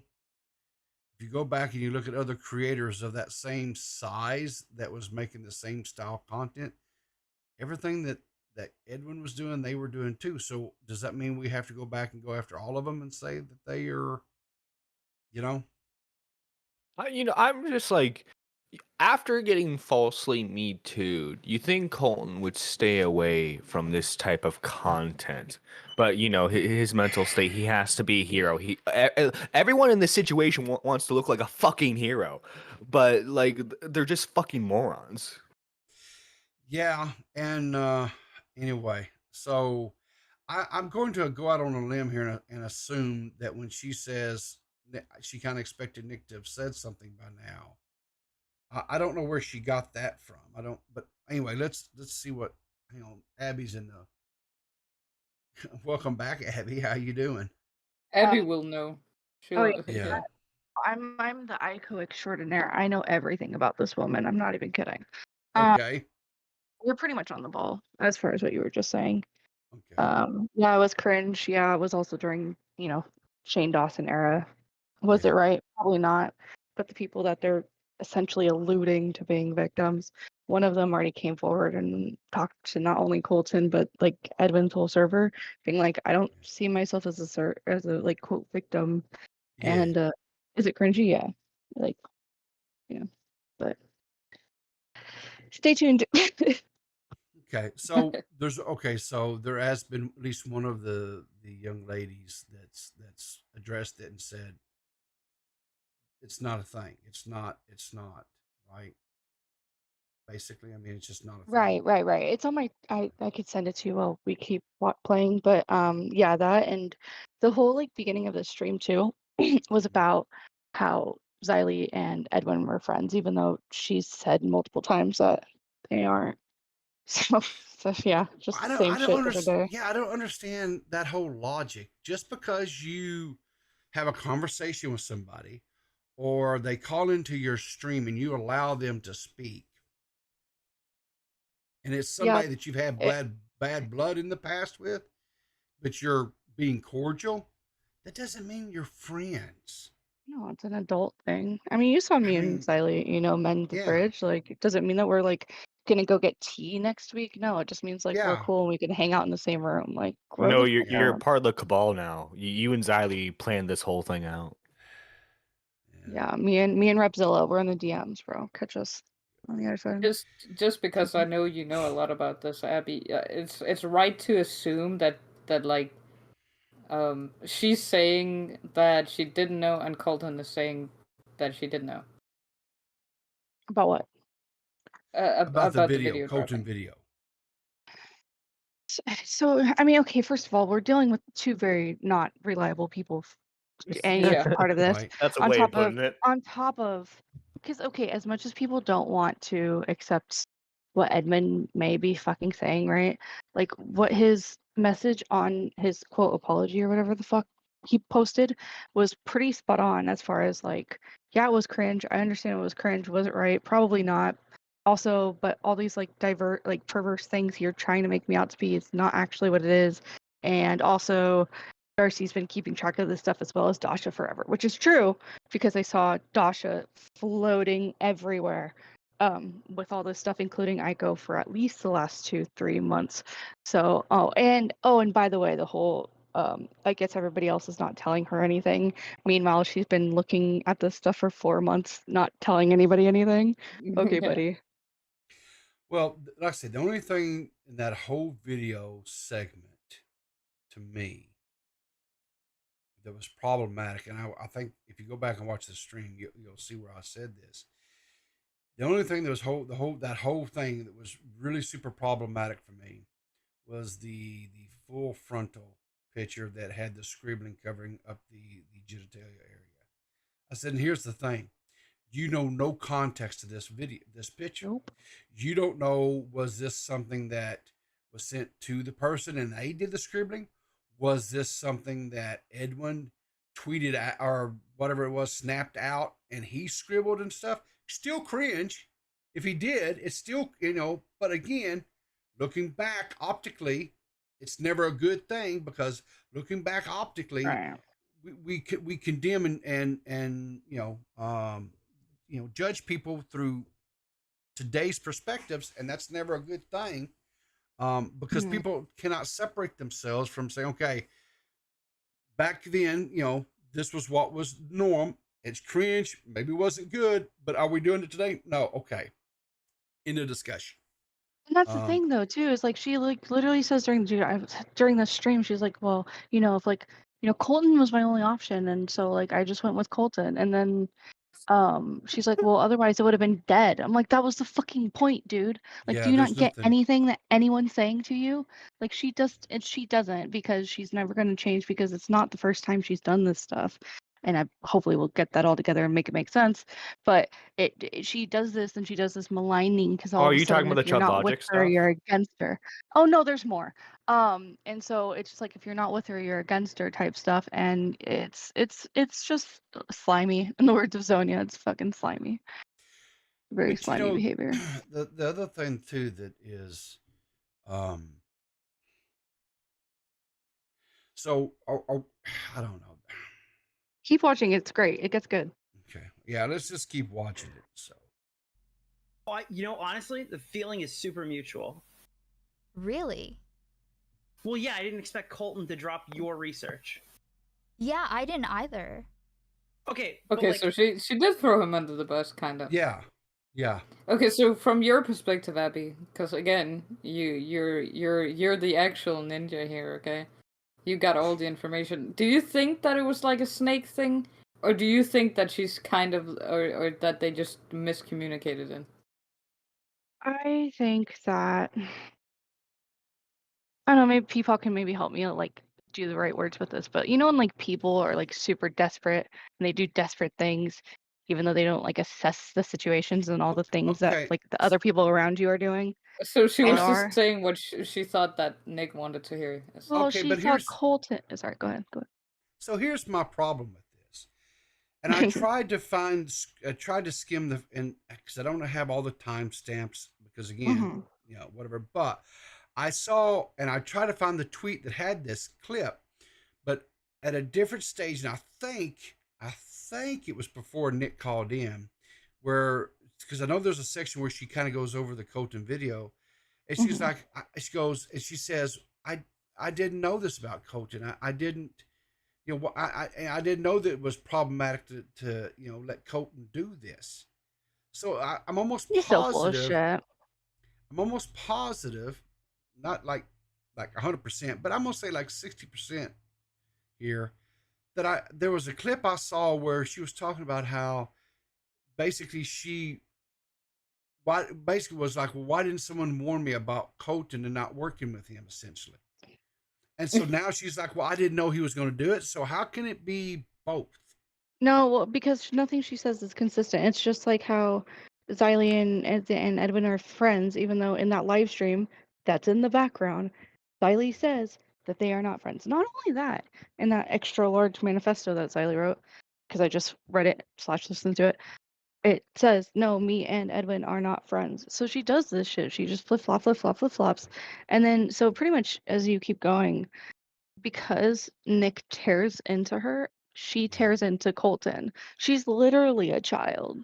Speaker 2: you go back and you look at other creators of that same size that was making the same style content, everything that Edwin was doing, they were doing too. So does that mean we have to go back and go after all of them and say that they are,
Speaker 10: I'm just like, after getting falsely Me Too'd, you think Colton would stay away from this type of content. But, his mental state, he has to be a hero. Everyone in this situation wants to look like a fucking hero. But, like, they're just fucking morons.
Speaker 2: Yeah, and anyway, so I'm going to go out on a limb here and assume that when she says that she kind of expected Nick to have said something by now, I don't know where she got that from. I don't. But anyway, let's see what. Hang on, Abby's in the. Welcome back, Abby. How you doing?
Speaker 12: Abby will know.
Speaker 2: Yeah.
Speaker 6: I'm the Aiko extraordinaire. I know everything about this woman. I'm not even kidding.
Speaker 2: Okay.
Speaker 6: You're pretty much on the ball as far as what you were just saying.
Speaker 2: Okay.
Speaker 6: Yeah, it was cringe. Yeah, it was also during Shane Dawson era. Was it right? Probably not. But the people that they're essentially alluding to being victims, one of them already came forward and talked to not only Colton but like Edwin's whole server, being like, I don't see myself as a like quote victim.
Speaker 2: Yeah.
Speaker 6: And is it cringy? Yeah. Like, but stay tuned.
Speaker 2: Okay, so there has been at least one of the young ladies that's addressed it and said it's not a thing. It's not right. Basically, I mean, it's just not a thing.
Speaker 6: Right. It's on my. I could send it to you while we keep playing, but yeah, that and the whole like beginning of the stream too was about how Xylee and Edwin were friends, even though she's said multiple times that they aren't. So yeah, just the same shit every day.
Speaker 2: Yeah, I don't understand that whole logic. Just because you have a conversation with somebody, or they call into your stream and you allow them to speak, and it's somebody that you've had bad blood in the past with, but you're being cordial, that doesn't mean you're friends.
Speaker 6: No, it's an adult thing. I mean, you saw me and Xylee, mend the fridge. Like, it doesn't mean that we're like gonna go get tea next week. No, it just means like we're cool and we can hang out in the same room. Like,
Speaker 10: No, you're part of the cabal now. You and Xylee planned this whole thing out.
Speaker 6: Yeah, me and Repzilla, we're in the DMs, bro. Catch us on the other side.
Speaker 12: Just because I know you know a lot about this, Abby, it's right to assume that like she's saying that she didn't know, and Colton is saying that she did know.
Speaker 6: About what?
Speaker 2: About the video, Colton video.
Speaker 6: So, I mean, okay, first of all, we're dealing with two very not reliable people. Any part of this.
Speaker 10: Right. That's a way of putting it.
Speaker 6: On top of, because okay, as much as people don't want to accept what Edmund may be fucking saying, right? Like what his message on his quote apology or whatever the fuck he posted was pretty spot on as far as like, yeah, it was cringe. I understand it was cringe. Was it right? Probably not. Also, but all these like perverse things you're trying to make me out to be is not actually what it is. And also, Darcy's been keeping track of this stuff as well as Dasha forever, which is true because I saw Dasha floating everywhere with all this stuff, including Aiko for at least the last 2-3 months. So, and by the way, the whole I guess everybody else is not telling her anything. Meanwhile, she's been looking at this stuff for 4 months, not telling anybody anything. Okay, buddy.
Speaker 2: Well, like I said, the only thing in that whole video segment to me that was problematic, and I think if you go back and watch the stream, you'll see where I said this. The only thing that was that whole thing that was really super problematic for me was the full frontal picture that had the scribbling covering up the genitalia area. I said, and here's the thing. You know no context to this picture.
Speaker 6: Nope.
Speaker 2: You don't know, was this something that was sent to the person and they did the scribbling? Was this something that Edwin tweeted at, or whatever it was, snapped out and he scribbled and stuff? Still cringe. If he did, it's still, but again, looking back optically, it's never a good thing, because looking back optically,
Speaker 6: Right.
Speaker 2: we condemn and judge people through today's perspectives, and that's never a good thing, because people cannot separate themselves from saying, okay, back then, this was what was norm. It's cringe, maybe it wasn't good, but are we doing it today? No. Okay, end of discussion.
Speaker 6: And that's the thing, though, too, is like she literally says during the stream, she's like, well, if Colton was my only option, and so like I just went with Colton, and then she's like, well, otherwise it would have been dead. I'm like, that was the fucking point, dude. Like,
Speaker 2: Yeah,
Speaker 6: do you not
Speaker 2: there's
Speaker 6: get
Speaker 2: nothing.
Speaker 6: anything that anyone's saying to you? Like, she doesn't, because she's never going to change, because it's not the first time she's done this stuff. And I hopefully will get that all together and make it make sense. But she does this, and she does this maligning, because
Speaker 10: Oh,
Speaker 6: all
Speaker 10: are
Speaker 6: of a
Speaker 10: you talking
Speaker 6: sudden,
Speaker 10: about
Speaker 6: if
Speaker 10: the
Speaker 6: you're
Speaker 10: Chud
Speaker 6: not with
Speaker 10: Logic
Speaker 6: her,
Speaker 10: stuff?
Speaker 6: you're against her. Oh no, there's more. And so it's just like, if you're not with her, you're against her type stuff, and it's just slimy. In the words of Sonia, it's fucking slimy. Very
Speaker 2: But
Speaker 6: slimy behavior.
Speaker 2: the other thing too that is, so I don't know.
Speaker 6: Keep watching. It's great. It gets good.
Speaker 2: Okay, yeah, let's just keep watching it. So,
Speaker 14: honestly, the feeling is super mutual.
Speaker 13: Really?
Speaker 14: Well, yeah, I didn't expect Colton to drop your research.
Speaker 13: Yeah, I didn't either.
Speaker 14: Okay.
Speaker 12: Okay, so she did throw him under the bus, kind of.
Speaker 2: Yeah.
Speaker 12: Okay, so from your perspective, Abby, because again, you're the actual ninja here, okay? You got all the information. Do you think that it was like a snake thing, or do you think that she's kind of, or that they just miscommunicated it?
Speaker 6: I think that, I don't know, maybe people can maybe help me like do the right words with this, but when like people are like super desperate and they do desperate things, even though they don't like assess the situations and all the things
Speaker 2: Okay.
Speaker 6: that like the other people around you are doing.
Speaker 12: So she was
Speaker 6: are.
Speaker 12: just saying what she thought that Nick wanted to hear.
Speaker 6: Well,
Speaker 2: Okay,
Speaker 6: she
Speaker 2: but
Speaker 6: thought Colton. Sorry, go ahead.
Speaker 2: So here's my problem with this, and I tried to skim because I don't have all the timestamps, because again, whatever. But I saw, and I tried to find the tweet that had this clip, but at a different stage, and I think it was before Nick called in, because I know there's a section where she kind of goes over the Colton video, and she's like, she says, I didn't know this about Colton. I didn't. I didn't know that it was problematic to let Colton do this. So I'm almost
Speaker 6: He's so full of
Speaker 2: positive.
Speaker 6: shit.
Speaker 2: I'm almost positive, not like 100%, but I'm gonna say like 60% here, that there was a clip I saw where she was talking about how basically was like, well, why didn't someone warn me about Colton and not working with him, essentially. And so now she's like, well, I didn't know he was going to do it. So how can it be both?
Speaker 6: No, well, because nothing she says is consistent. It's just like how Xylee and Edwin are friends, even though in that live stream that's in the background, Xylee says that they are not friends. Not only that, in that extra large manifesto that Xylee wrote, because I just read it / listened to it, it says, no, me and Edwin are not friends. So she does this shit. She just flip-flops. And then, so pretty much as you keep going, because Nick tears into her, she tears into Colton. She's literally a child.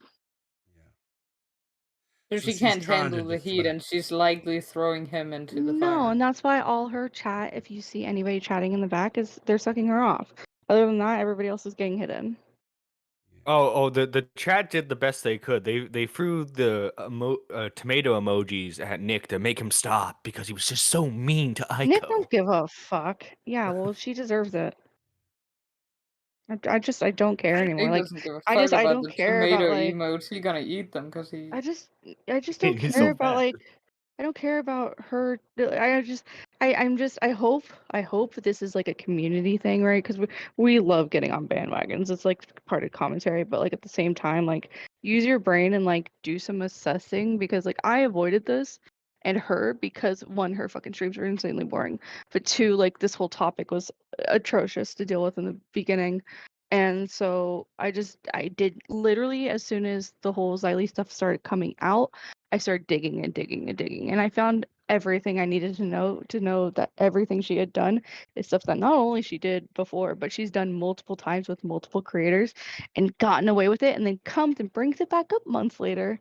Speaker 12: So she can't handle the heat, and she's likely throwing him into the fire.
Speaker 6: No, and that's why all her chat, if you see anybody chatting in the back, is they're sucking her off. Other than that, everybody else is getting hidden.
Speaker 10: The chat did the best they could. They threw the tomato emojis at Nick to make him stop because he was just so mean to
Speaker 6: Nick
Speaker 10: Aiko.
Speaker 6: don't give a fuck. Yeah, well, she deserves it. I don't care anymore.
Speaker 12: He
Speaker 6: Like,
Speaker 12: doesn't give a
Speaker 6: I
Speaker 12: fuck about
Speaker 6: don't
Speaker 12: the
Speaker 6: care about
Speaker 12: tomato
Speaker 6: like.
Speaker 12: emotes. He gonna eat them because he.
Speaker 6: I just don't
Speaker 10: He's
Speaker 6: care
Speaker 10: so
Speaker 6: about
Speaker 10: bad.
Speaker 6: like. I don't care about her. I hope this is like a community thing, right? Because we love getting on bandwagons. It's like part of commentary, but like at the same time, like use your brain and like do some assessing because like I avoided this and her because one, her fucking streams are insanely boring, but two, like this whole topic was atrocious to deal with in the beginning. And so I did literally as soon as the whole Xylee stuff started coming out, I started digging and digging and digging. And I found everything I needed to know that everything she had done is stuff that not only she did before, but she's done multiple times with multiple creators and gotten away with it and then comes and brings it back up months later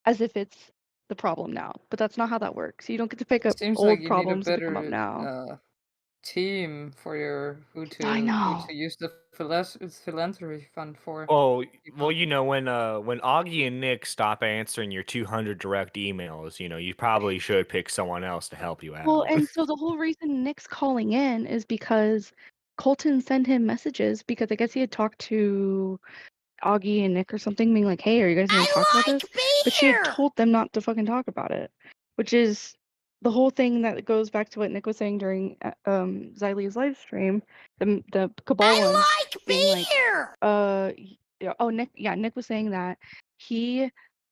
Speaker 6: as if it's the problem now. But that's not how that works. You don't get to pick up
Speaker 12: Seems like
Speaker 6: old
Speaker 12: you need a
Speaker 6: problems that come up
Speaker 12: better
Speaker 6: now.
Speaker 12: team for your who
Speaker 6: I know.
Speaker 12: to use the philanthropy fund for.
Speaker 10: Well, when Augie and Nick stop answering your 200 direct emails, you probably should pick someone else to help you
Speaker 6: Well,
Speaker 10: out.
Speaker 6: and so the whole reason Nick's calling in is because Colton sent him messages because I guess he had talked to Augie and Nick or something, being like, "Hey, are you guys gonna talk about this?" But she had told them not to fucking talk about it, which is the whole thing that goes back to what Nick was saying during Xylee's live stream. The Cabal one being like, Nick was saying that he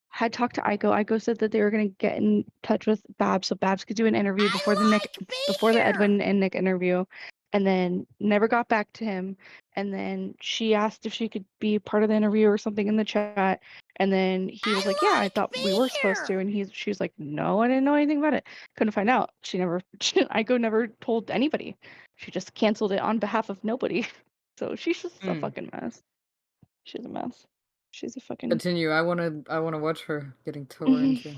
Speaker 6: had talked to Aiko. Aiko said that they were gonna get in touch with Babs so Babs could do an interview before the Edwin and Nick interview, and then never got back to him. And then she asked if she could be part of the interview or something in the chat. And then he was like, "Yeah, I thought we were supposed to." And she was like, "No, I didn't know anything about it. Couldn't find out." Aiko never told anybody. She just canceled it on behalf of nobody. So she's just a fucking mess. She's a mess. She's a fucking.
Speaker 12: Continue. I wanna watch her getting tore into.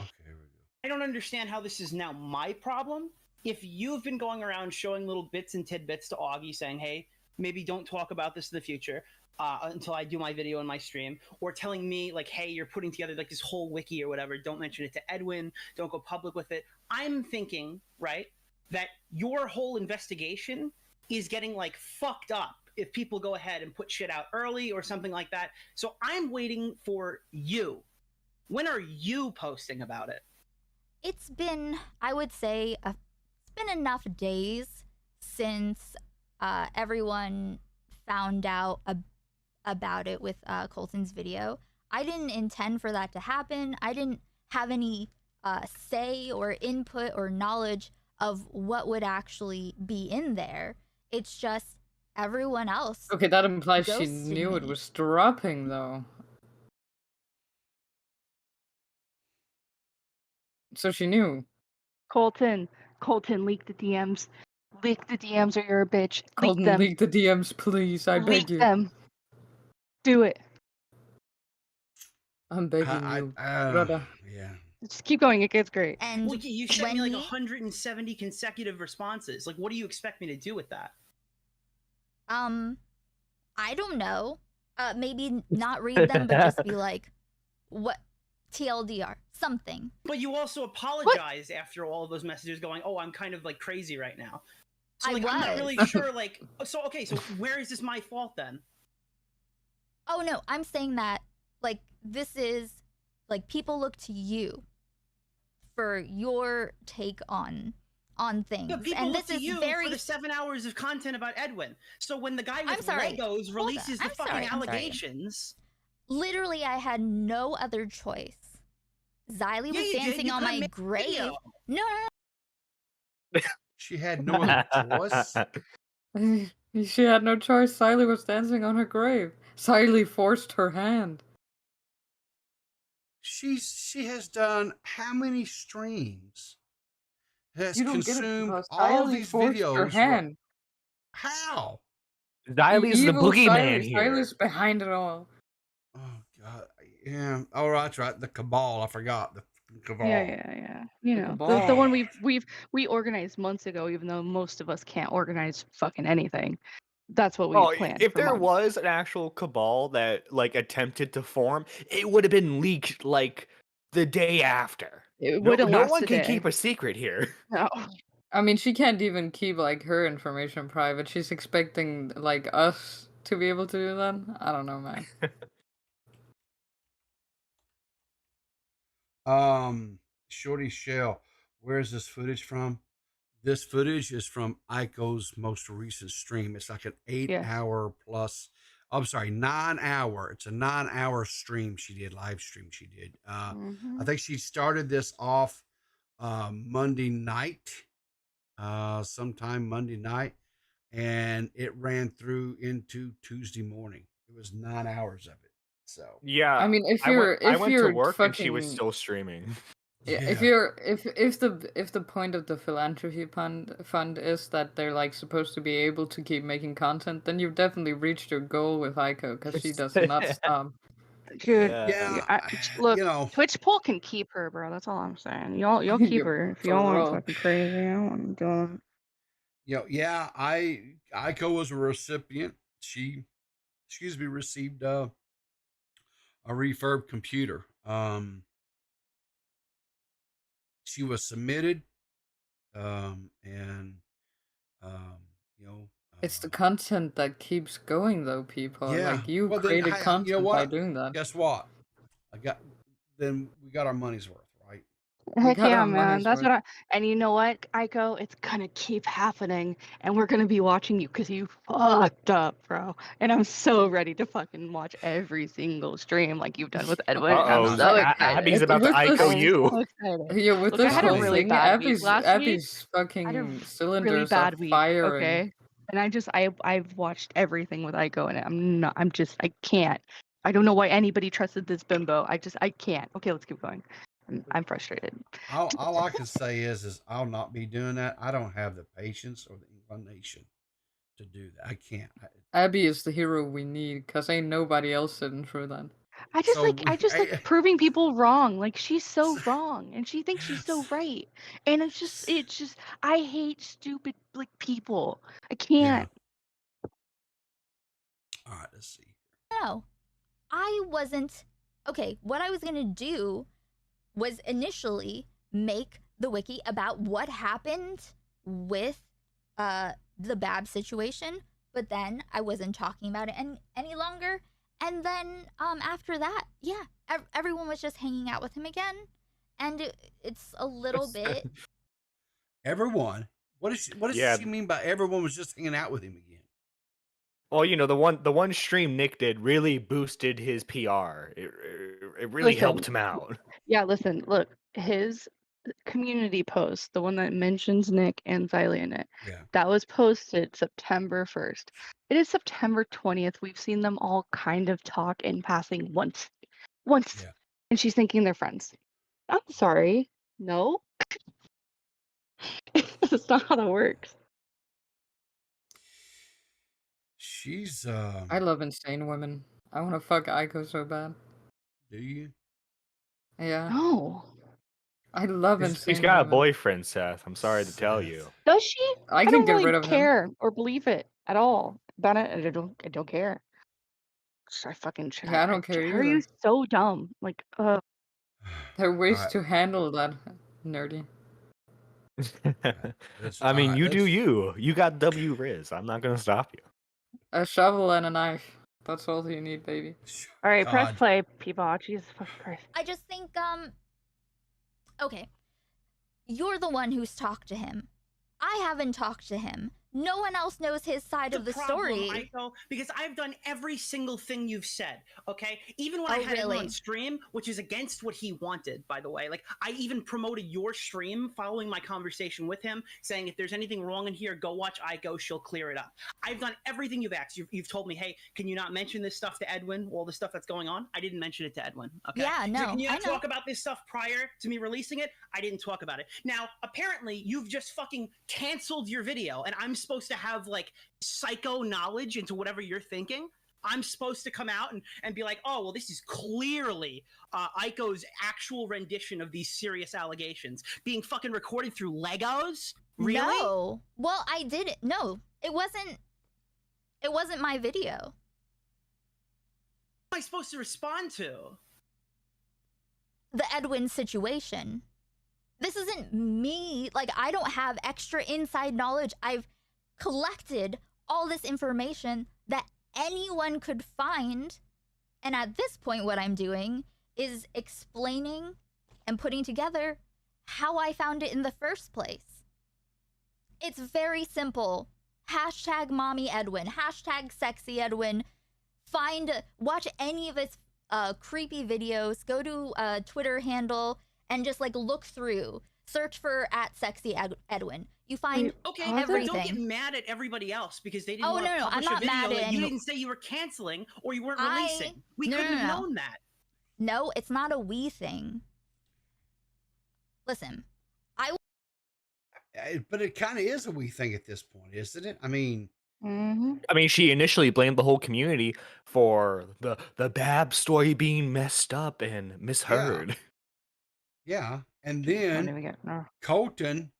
Speaker 14: I don't understand how this is now my problem. If you've been going around showing little bits and tidbits to Augie saying, "Hey, maybe don't talk about this in the future until I do my video and my stream," or telling me like, "Hey, you're putting together like this whole wiki or whatever. Don't mention it to Edwin. Don't go public with it." I'm thinking, right, that your whole investigation is getting like fucked up if people go ahead and put shit out early or something like that. So I'm waiting for you. When are you posting about it?
Speaker 13: It's been, I would say, it's been enough days since everyone found out about it with Colton's video. I didn't intend for that to happen. I didn't have any say or input or knowledge of what would actually be in there. It's just everyone else.
Speaker 12: Okay, that implies she
Speaker 13: ghosted
Speaker 12: knew it
Speaker 13: me.
Speaker 12: was dropping, though. So she knew.
Speaker 6: Colton, leak the DMs. Leak the DMs or you're a bitch.
Speaker 12: Colton,
Speaker 6: Leak them.
Speaker 12: leak the DMs, please. I
Speaker 6: Leak
Speaker 12: beg you.
Speaker 6: them. Do it.
Speaker 12: I'm begging you, brother.
Speaker 2: Yeah.
Speaker 6: Just keep going. It gets great.
Speaker 13: And
Speaker 14: well, you sent me like 170 consecutive responses. Like, what do you expect me to do with that?
Speaker 13: I don't know. Maybe not read them, but just be like, what TLDR, something.
Speaker 14: But you also apologized after all of those messages going, "Oh, I'm kind of like crazy right now." So like, I'm not really sure. Like, so okay, so where is this my fault then?
Speaker 13: Oh no, I'm saying that like this is like people look to you for your take on things.
Speaker 14: But people
Speaker 13: and
Speaker 14: look
Speaker 13: this
Speaker 14: to
Speaker 13: is
Speaker 14: you
Speaker 13: very
Speaker 14: for the 7 hours of content about Edwin. So when the guy
Speaker 13: I'm
Speaker 14: with
Speaker 13: sorry.
Speaker 14: Legos releases the
Speaker 13: I'm
Speaker 14: fucking
Speaker 13: sorry.
Speaker 14: allegations.
Speaker 13: Literally, I had no other choice. Xylee was
Speaker 14: you did.
Speaker 13: dancing
Speaker 14: You
Speaker 13: on
Speaker 14: could've
Speaker 13: my
Speaker 14: made a
Speaker 13: grave.
Speaker 14: video.
Speaker 13: No.
Speaker 2: She had no other choice.
Speaker 12: She had no choice. Xylee was dancing on her grave. Xylee forced her hand.
Speaker 2: She has done how many streams? Has
Speaker 12: You don't get it
Speaker 2: consumed
Speaker 12: because
Speaker 2: all
Speaker 12: Xylee
Speaker 2: these
Speaker 12: forced her
Speaker 2: videos.
Speaker 12: hand.
Speaker 2: How?
Speaker 10: Xylee's the
Speaker 12: Evil
Speaker 10: boogeyman
Speaker 12: Xylee.
Speaker 10: here.
Speaker 12: Xylee's behind it all.
Speaker 2: Oh God, yeah. Oh, that's right. The Cabal. I forgot the Cabal.
Speaker 6: Yeah. You
Speaker 12: The
Speaker 6: know,
Speaker 12: Cabal.
Speaker 6: the one we organized months ago, even though most of us can't organize fucking anything. That's what we
Speaker 10: Oh,
Speaker 6: planned.
Speaker 10: if
Speaker 6: for
Speaker 10: there
Speaker 6: months.
Speaker 10: was an actual cabal that like attempted to form, it would have been leaked like the day after.
Speaker 6: It
Speaker 10: No,
Speaker 6: wouldn't
Speaker 10: no
Speaker 6: last
Speaker 10: one
Speaker 6: a
Speaker 10: can
Speaker 6: day.
Speaker 10: keep a secret here.
Speaker 6: No.
Speaker 12: I mean, she can't even keep like her information private. She's expecting like us to be able to do that. I don't know, man.
Speaker 2: Shorty Shell, where's this footage from? This footage is from Aiko's most recent stream. It's like an 8-hour plus. I'm sorry, 9-hour. It's a 9-hour stream she did, live stream she did. I think she started this off Monday night, sometime Monday night, and it ran through into Tuesday morning. It was 9 hours of it. So
Speaker 10: Yeah,
Speaker 12: I mean, if
Speaker 10: I
Speaker 12: you're
Speaker 10: went to work
Speaker 12: fucking,
Speaker 10: and she was still streaming.
Speaker 12: Yeah, if the point of the philanthropy fund is that they're like supposed to be able to keep making content, then you've definitely reached your goal with Aiko because she does not stop.
Speaker 6: Dude,
Speaker 2: Yeah,
Speaker 6: look,
Speaker 2: you know.
Speaker 6: Twitch poll can keep her, bro. That's all I'm saying. Y'all keep
Speaker 12: Yeah,
Speaker 6: her if
Speaker 12: for
Speaker 6: y'all want
Speaker 12: real.
Speaker 6: fucking crazy. I don't want to do it.
Speaker 2: Yeah, Aiko was a recipient. She, received a refurb computer. She was submitted, and
Speaker 12: It's the content that keeps going, though, people.
Speaker 2: yeah.
Speaker 12: Like you
Speaker 2: Well, then,
Speaker 12: created
Speaker 2: hey,
Speaker 12: content
Speaker 2: you know
Speaker 12: by
Speaker 2: what?
Speaker 12: doing that.
Speaker 2: Guess what? Then we got our money's worth, right?
Speaker 6: Heck
Speaker 12: got
Speaker 6: yeah,
Speaker 12: our
Speaker 6: man.
Speaker 12: money's
Speaker 6: That's
Speaker 12: worth.
Speaker 6: what I. And you know what, Aiko? It's gonna keep happening, and we're gonna be watching you because you fucked up, bro. And I'm so ready to fucking watch every single stream like you've done with Edwin. And I'm
Speaker 10: Uh-oh,
Speaker 6: so excited.
Speaker 10: Abby's about to
Speaker 12: With this-
Speaker 10: Aiko you.
Speaker 6: So excited.
Speaker 12: Yeah, with
Speaker 6: Look,
Speaker 12: this
Speaker 6: I had a
Speaker 12: whole
Speaker 6: really
Speaker 12: thing,
Speaker 6: bad week
Speaker 12: Abby's
Speaker 6: last week.
Speaker 12: Abby's
Speaker 6: I had a
Speaker 12: fucking
Speaker 6: really
Speaker 12: cylinders
Speaker 6: bad
Speaker 12: are
Speaker 6: week.
Speaker 12: firing.
Speaker 6: Okay. And I've watched everything with Aiko, and I can't. I don't know why anybody trusted this bimbo. I can't. Okay, let's keep going. I'm frustrated.
Speaker 2: All I can say is I'll not be doing that. I don't have the patience or the inclination to do that. I can't.
Speaker 12: Abby is the hero we need, cause ain't nobody else sitting through that.
Speaker 6: I just like proving people wrong. Like she's so wrong, and she thinks she's so right. And it's just I hate stupid like people. I can't.
Speaker 2: All right, let's see.
Speaker 13: No, I wasn't. Okay, what I was gonna do was initially make the wiki about what happened with the Bab situation, but then I wasn't talking about it any longer. And then after that, yeah, everyone was just hanging out with him again, and it's a little bit.
Speaker 2: Everyone. What does she mean by everyone was just hanging out with him again?
Speaker 10: Well, you know, the one stream Nick did really boosted his PR. It really helped him out.
Speaker 6: Yeah, listen, look, his community post, the one that mentions Nick and Xylee in it, that was posted September 1st. It is September 20th. We've seen them all kind of talk in passing once. And she's thinking they're friends. I'm sorry. No. That's not how that works.
Speaker 2: She's
Speaker 12: I love insane women. I want to fuck Aiko so bad.
Speaker 2: Do you?
Speaker 12: Yeah.
Speaker 6: No.
Speaker 12: I love insane.
Speaker 10: He's got a
Speaker 12: women.
Speaker 10: boyfriend, Seth. I'm sorry to tell you.
Speaker 6: Does she?
Speaker 12: I can
Speaker 6: don't
Speaker 12: get
Speaker 6: really
Speaker 12: rid of him.
Speaker 6: care or believe it at all about it. I don't care. I fucking
Speaker 12: Yeah, I don't care
Speaker 6: How are you
Speaker 12: either.
Speaker 6: so dumb? Like,
Speaker 12: There are ways
Speaker 2: Alright.
Speaker 12: to handle that, nerdy.
Speaker 10: I mean, you do you. You got W Riz. I'm not gonna stop you.
Speaker 12: A shovel and a knife. That's all you need, baby.
Speaker 6: all right, press
Speaker 2: God.
Speaker 6: play, people. Jesus fucking Christ.
Speaker 13: I just think okay, you're the one who's talked to him. I haven't talked to him. No one else knows his side of the story.
Speaker 14: Aiko, because I've done every single thing you've said, okay? Even when
Speaker 13: Oh,
Speaker 14: I had him
Speaker 13: really?
Speaker 14: on stream, which is against what he wanted, by the way. Like, I even promoted your stream following my conversation with him, saying if there's anything wrong in here, go watch Aiko, she'll clear it up. I've done everything you've asked. You've told me, hey, can you not mention this stuff to Edwin, all the stuff that's going on? I didn't mention it to Edwin, okay?
Speaker 13: Yeah, no,
Speaker 14: Can you
Speaker 13: I
Speaker 14: not
Speaker 13: know.
Speaker 14: talk about this stuff prior to me releasing it? I didn't talk about it. Now, apparently, you've just fucking canceled your video, and I'm supposed to have, like, psycho knowledge into whatever you're thinking. I'm supposed to come out and be like, oh, well, this is clearly Aiko's actual rendition of these serious allegations being fucking recorded through Legos? Really?
Speaker 13: No. Well, I didn't. No, it wasn't. It wasn't my video.
Speaker 14: What am I supposed to respond to?
Speaker 13: The Edwin situation. This isn't me. Like, I don't have extra inside knowledge. I've collected all this information that anyone could find. And at this point, what I'm doing is explaining and putting together how I found it in the first place. It's very simple. Hashtag Mommy Edwin. Hashtag Sexy Edwin. Watch any of his creepy videos. Go to a Twitter handle and just like look through. Search for @SexyEdwin. You find
Speaker 14: okay,
Speaker 13: everything.
Speaker 14: Don't get mad at everybody else because they didn't
Speaker 13: Oh,
Speaker 14: want to
Speaker 13: no,
Speaker 14: publish
Speaker 13: I'm
Speaker 14: a
Speaker 13: not
Speaker 14: video
Speaker 13: mad at
Speaker 14: that you
Speaker 13: any-
Speaker 14: didn't say you were canceling or you weren't releasing. We
Speaker 13: No,
Speaker 14: couldn't
Speaker 13: no,
Speaker 14: have
Speaker 13: no.
Speaker 14: known that.
Speaker 13: No, it's not a we thing. Listen,
Speaker 2: But it kind of is a we thing at this point, isn't it? I mean,
Speaker 10: I mean, she initially blamed the whole community for the Bab story being messed up and misheard.
Speaker 2: yeah. And
Speaker 6: Don't
Speaker 2: then
Speaker 6: even get no.
Speaker 2: Colton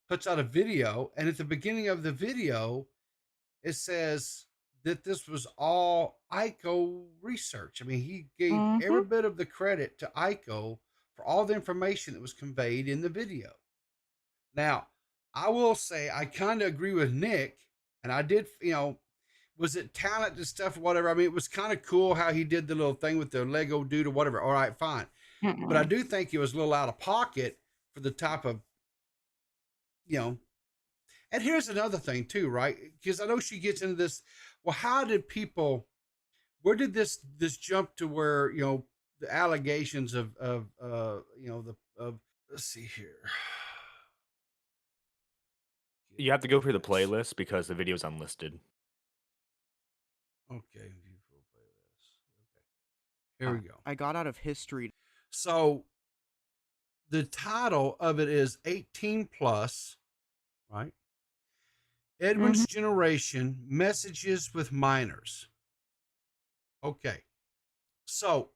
Speaker 2: puts out a video, and at the beginning of the video, it says that this was all Aiko research. I mean, he gave every bit of the credit to Aiko for all the information that was conveyed in the video. Now, I will say I kind of agree with Nick, and I did, was it talent and stuff or whatever? I mean, it was kind of cool how he did the little thing with the Lego dude or whatever. All right, fine. But I do think it was a little out of pocket for the type of, and here's another thing too, right? Because I know she gets into this. Well, where did this jump to where, the allegations of let's see here.
Speaker 10: You have to go through the playlist because the video's unlisted.
Speaker 2: Okay. Here we go.
Speaker 15: I got out of history.
Speaker 2: So the title of it is 18 plus, right? Edwin's generation, messages with minors. Okay. So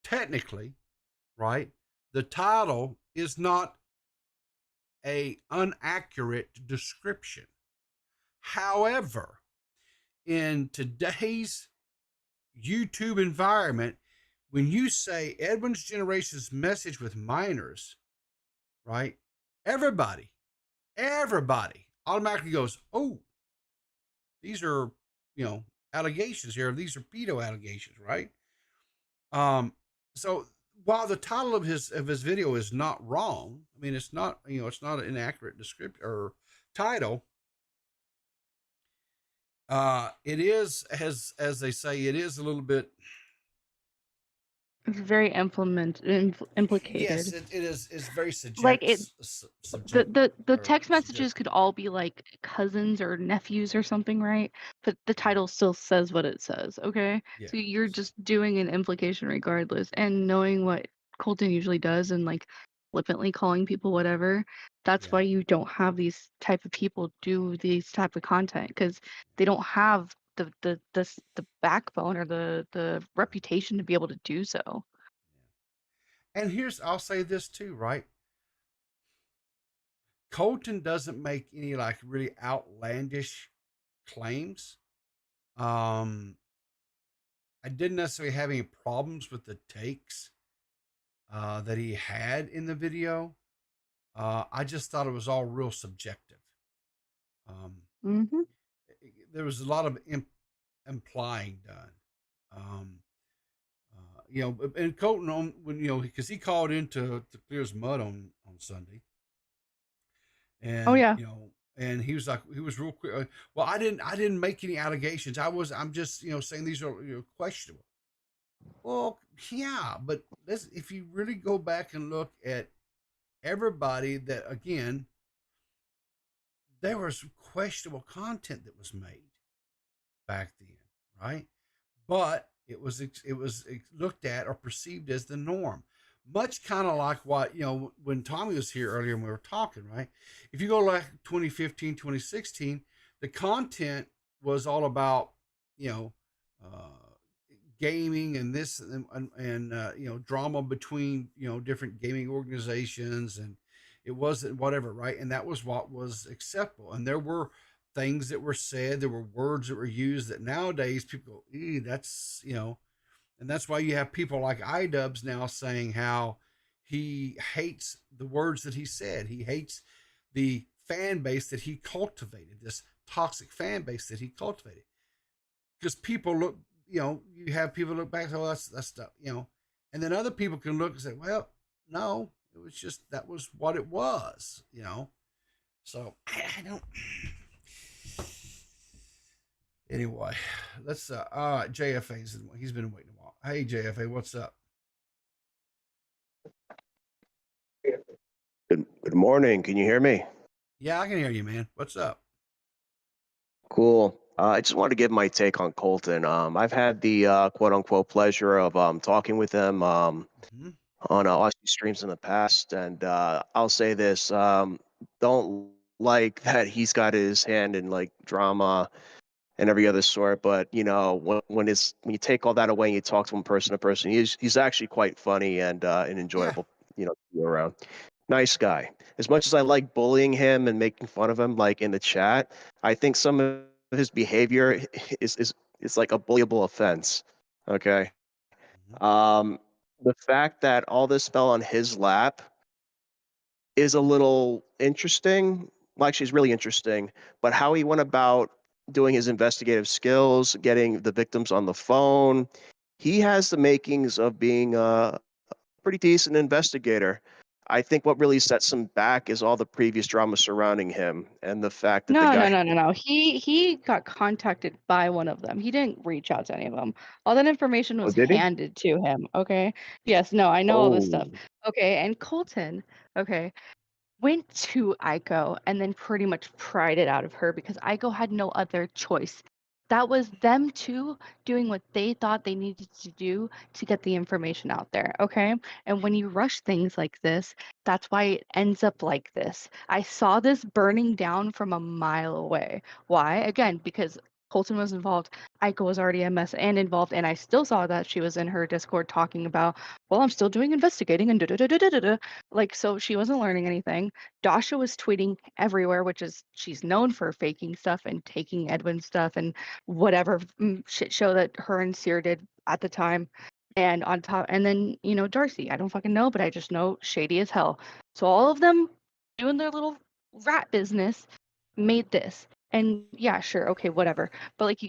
Speaker 2: technically, right, the title is not a inaccurate description. However, in today's YouTube environment, when you say Edwin's generation's message with minors, right? Everybody automatically goes, oh, these are, allegations here. These are pedo allegations, right? So while the title of his video is not wrong, I mean, it's not, it's not an inaccurate description or title. It is, as they say, it is a little bit.
Speaker 6: It's very implicated.
Speaker 2: Yes, it is. It's very
Speaker 6: Like it, the
Speaker 2: or
Speaker 6: text messages could all be like cousins or nephews or something, right? But the title still says what it says. Okay, so you're just doing an implication regardless, and knowing what Colton usually does and like flippantly calling people whatever. That's why you don't have these type of people do these type of content, because they don't have the backbone or the reputation to be able to do so.
Speaker 2: And I'll say this too, right? Colton doesn't make any like really outlandish claims. I didn't necessarily have any problems with the takes that he had in the video. I just thought it was all real subjective. There was a lot of implying done. And Colton because he called into Clear as Mud on Sunday. And, and he was real quick. Well, I didn't make any allegations. I'm just, saying these are questionable. Well, yeah, but if you really go back and look at everybody that, again, there was questionable content that was made back then, right? But it was looked at or perceived as the norm. Much kind of like what, when Tommy was here earlier and we were talking, right? If you go like 2015, 2016, the content was all about, gaming and this and drama between, different gaming organizations, and it wasn't whatever, right? And that was what was acceptable. And there were things that were said, there were words that were used that nowadays people go, that's, and that's why you have people like iDubbbz now saying how he hates the words that he said. He hates the fan base that he cultivated, this toxic fan base that he cultivated. Because people look, you have people look back, oh, that's stuff, and then other people can look and say, well, no, it was just, that was what it was, So I don't. Anyway, let's JFA's he's been waiting a while. Hey JFA, what's up?
Speaker 15: Good morning. Can you hear me?
Speaker 2: Yeah, I can hear you, man. What's up?
Speaker 15: Cool. I just wanted to give my take on Colton. I've had the quote unquote pleasure of talking with him on Aussie streams in the past, and I'll say this: don't like that he's got his hand in like drama and every other sort. But when you take all that away and you talk to him person to person, he's actually quite funny and enjoyable. To be around. Nice guy. As much as I like bullying him and making fun of him, like in the chat, I think some of his behavior is like a bullyable offense. Okay. The fact that all this fell on his lap is a little interesting. Well, actually, it's really interesting. But how he went about doing his investigative skills, getting the victims on the phone, he has the makings of being a pretty decent investigator. I think what really sets him back is all the previous drama surrounding him and the fact that the guy.
Speaker 6: No. He got contacted by one of them. He didn't reach out to any of them. All that information was
Speaker 15: did he?
Speaker 6: handed to him. Okay. Yes. No. I know all this stuff.
Speaker 15: Oh.
Speaker 6: Okay. And Colton. Okay. Went to Aiko and then pretty much pried it out of her because Aiko had no other choice. That was them two doing what they thought they needed to do to get the information out there, okay? And when you rush things like this, that's why it ends up like this. I saw this burning down from a mile away. Why? Again, because Colton was involved, Aiko was already a mess and involved, and I still saw that she was in her Discord talking about, well, I'm still doing investigating and da-da-da-da-da-da. Like, so she wasn't learning anything. Dasha was tweeting everywhere, which is, she's known for faking stuff and taking Edwin's stuff and whatever shit show that her and Seer did at the time. And on top, and then, Darcy, I don't fucking know, but I just know shady as hell. So all of them doing their little rat business made this. And yeah, sure, okay, whatever. But like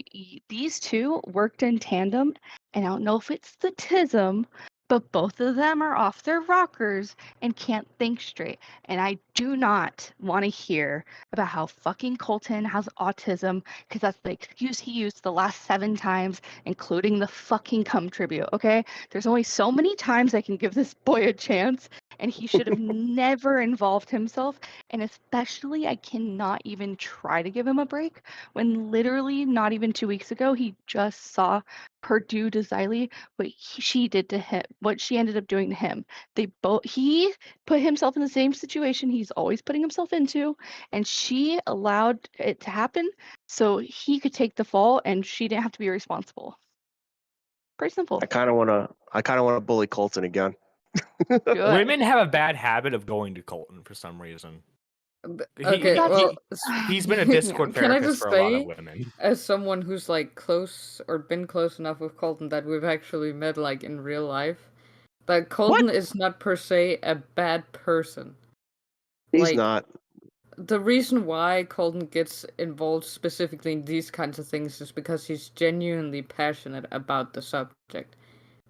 Speaker 6: these two worked in tandem, and I don't know if it's the tism, but both of them are off their rockers and can't think straight. And I do not want to hear about how fucking Colton has autism, because that's the excuse he used the last 7 times, including the fucking cum tribute, okay? There's only so many times I can give this boy a chance, and he should have never involved himself. And especially, I cannot even try to give him a break when literally not even 2 weeks ago, he just saw her do to Xylee what she did to him, what she ended up doing to him. He put himself in the same situation he's always putting himself into, and she allowed it to happen so he could take the fall and she didn't have to be responsible. Pretty simple.
Speaker 15: I kind of want to bully Colton again.
Speaker 10: Women have a bad habit of going to Colton for some reason. He's been a Discord therapist for a lot of women.
Speaker 12: As someone who's like close or been close enough with Colton that we've actually met like in real life, that Colton is not per se a bad person.
Speaker 15: He's not.
Speaker 12: The reason why Colton gets involved specifically in these kinds of things is because he's genuinely passionate about the subject.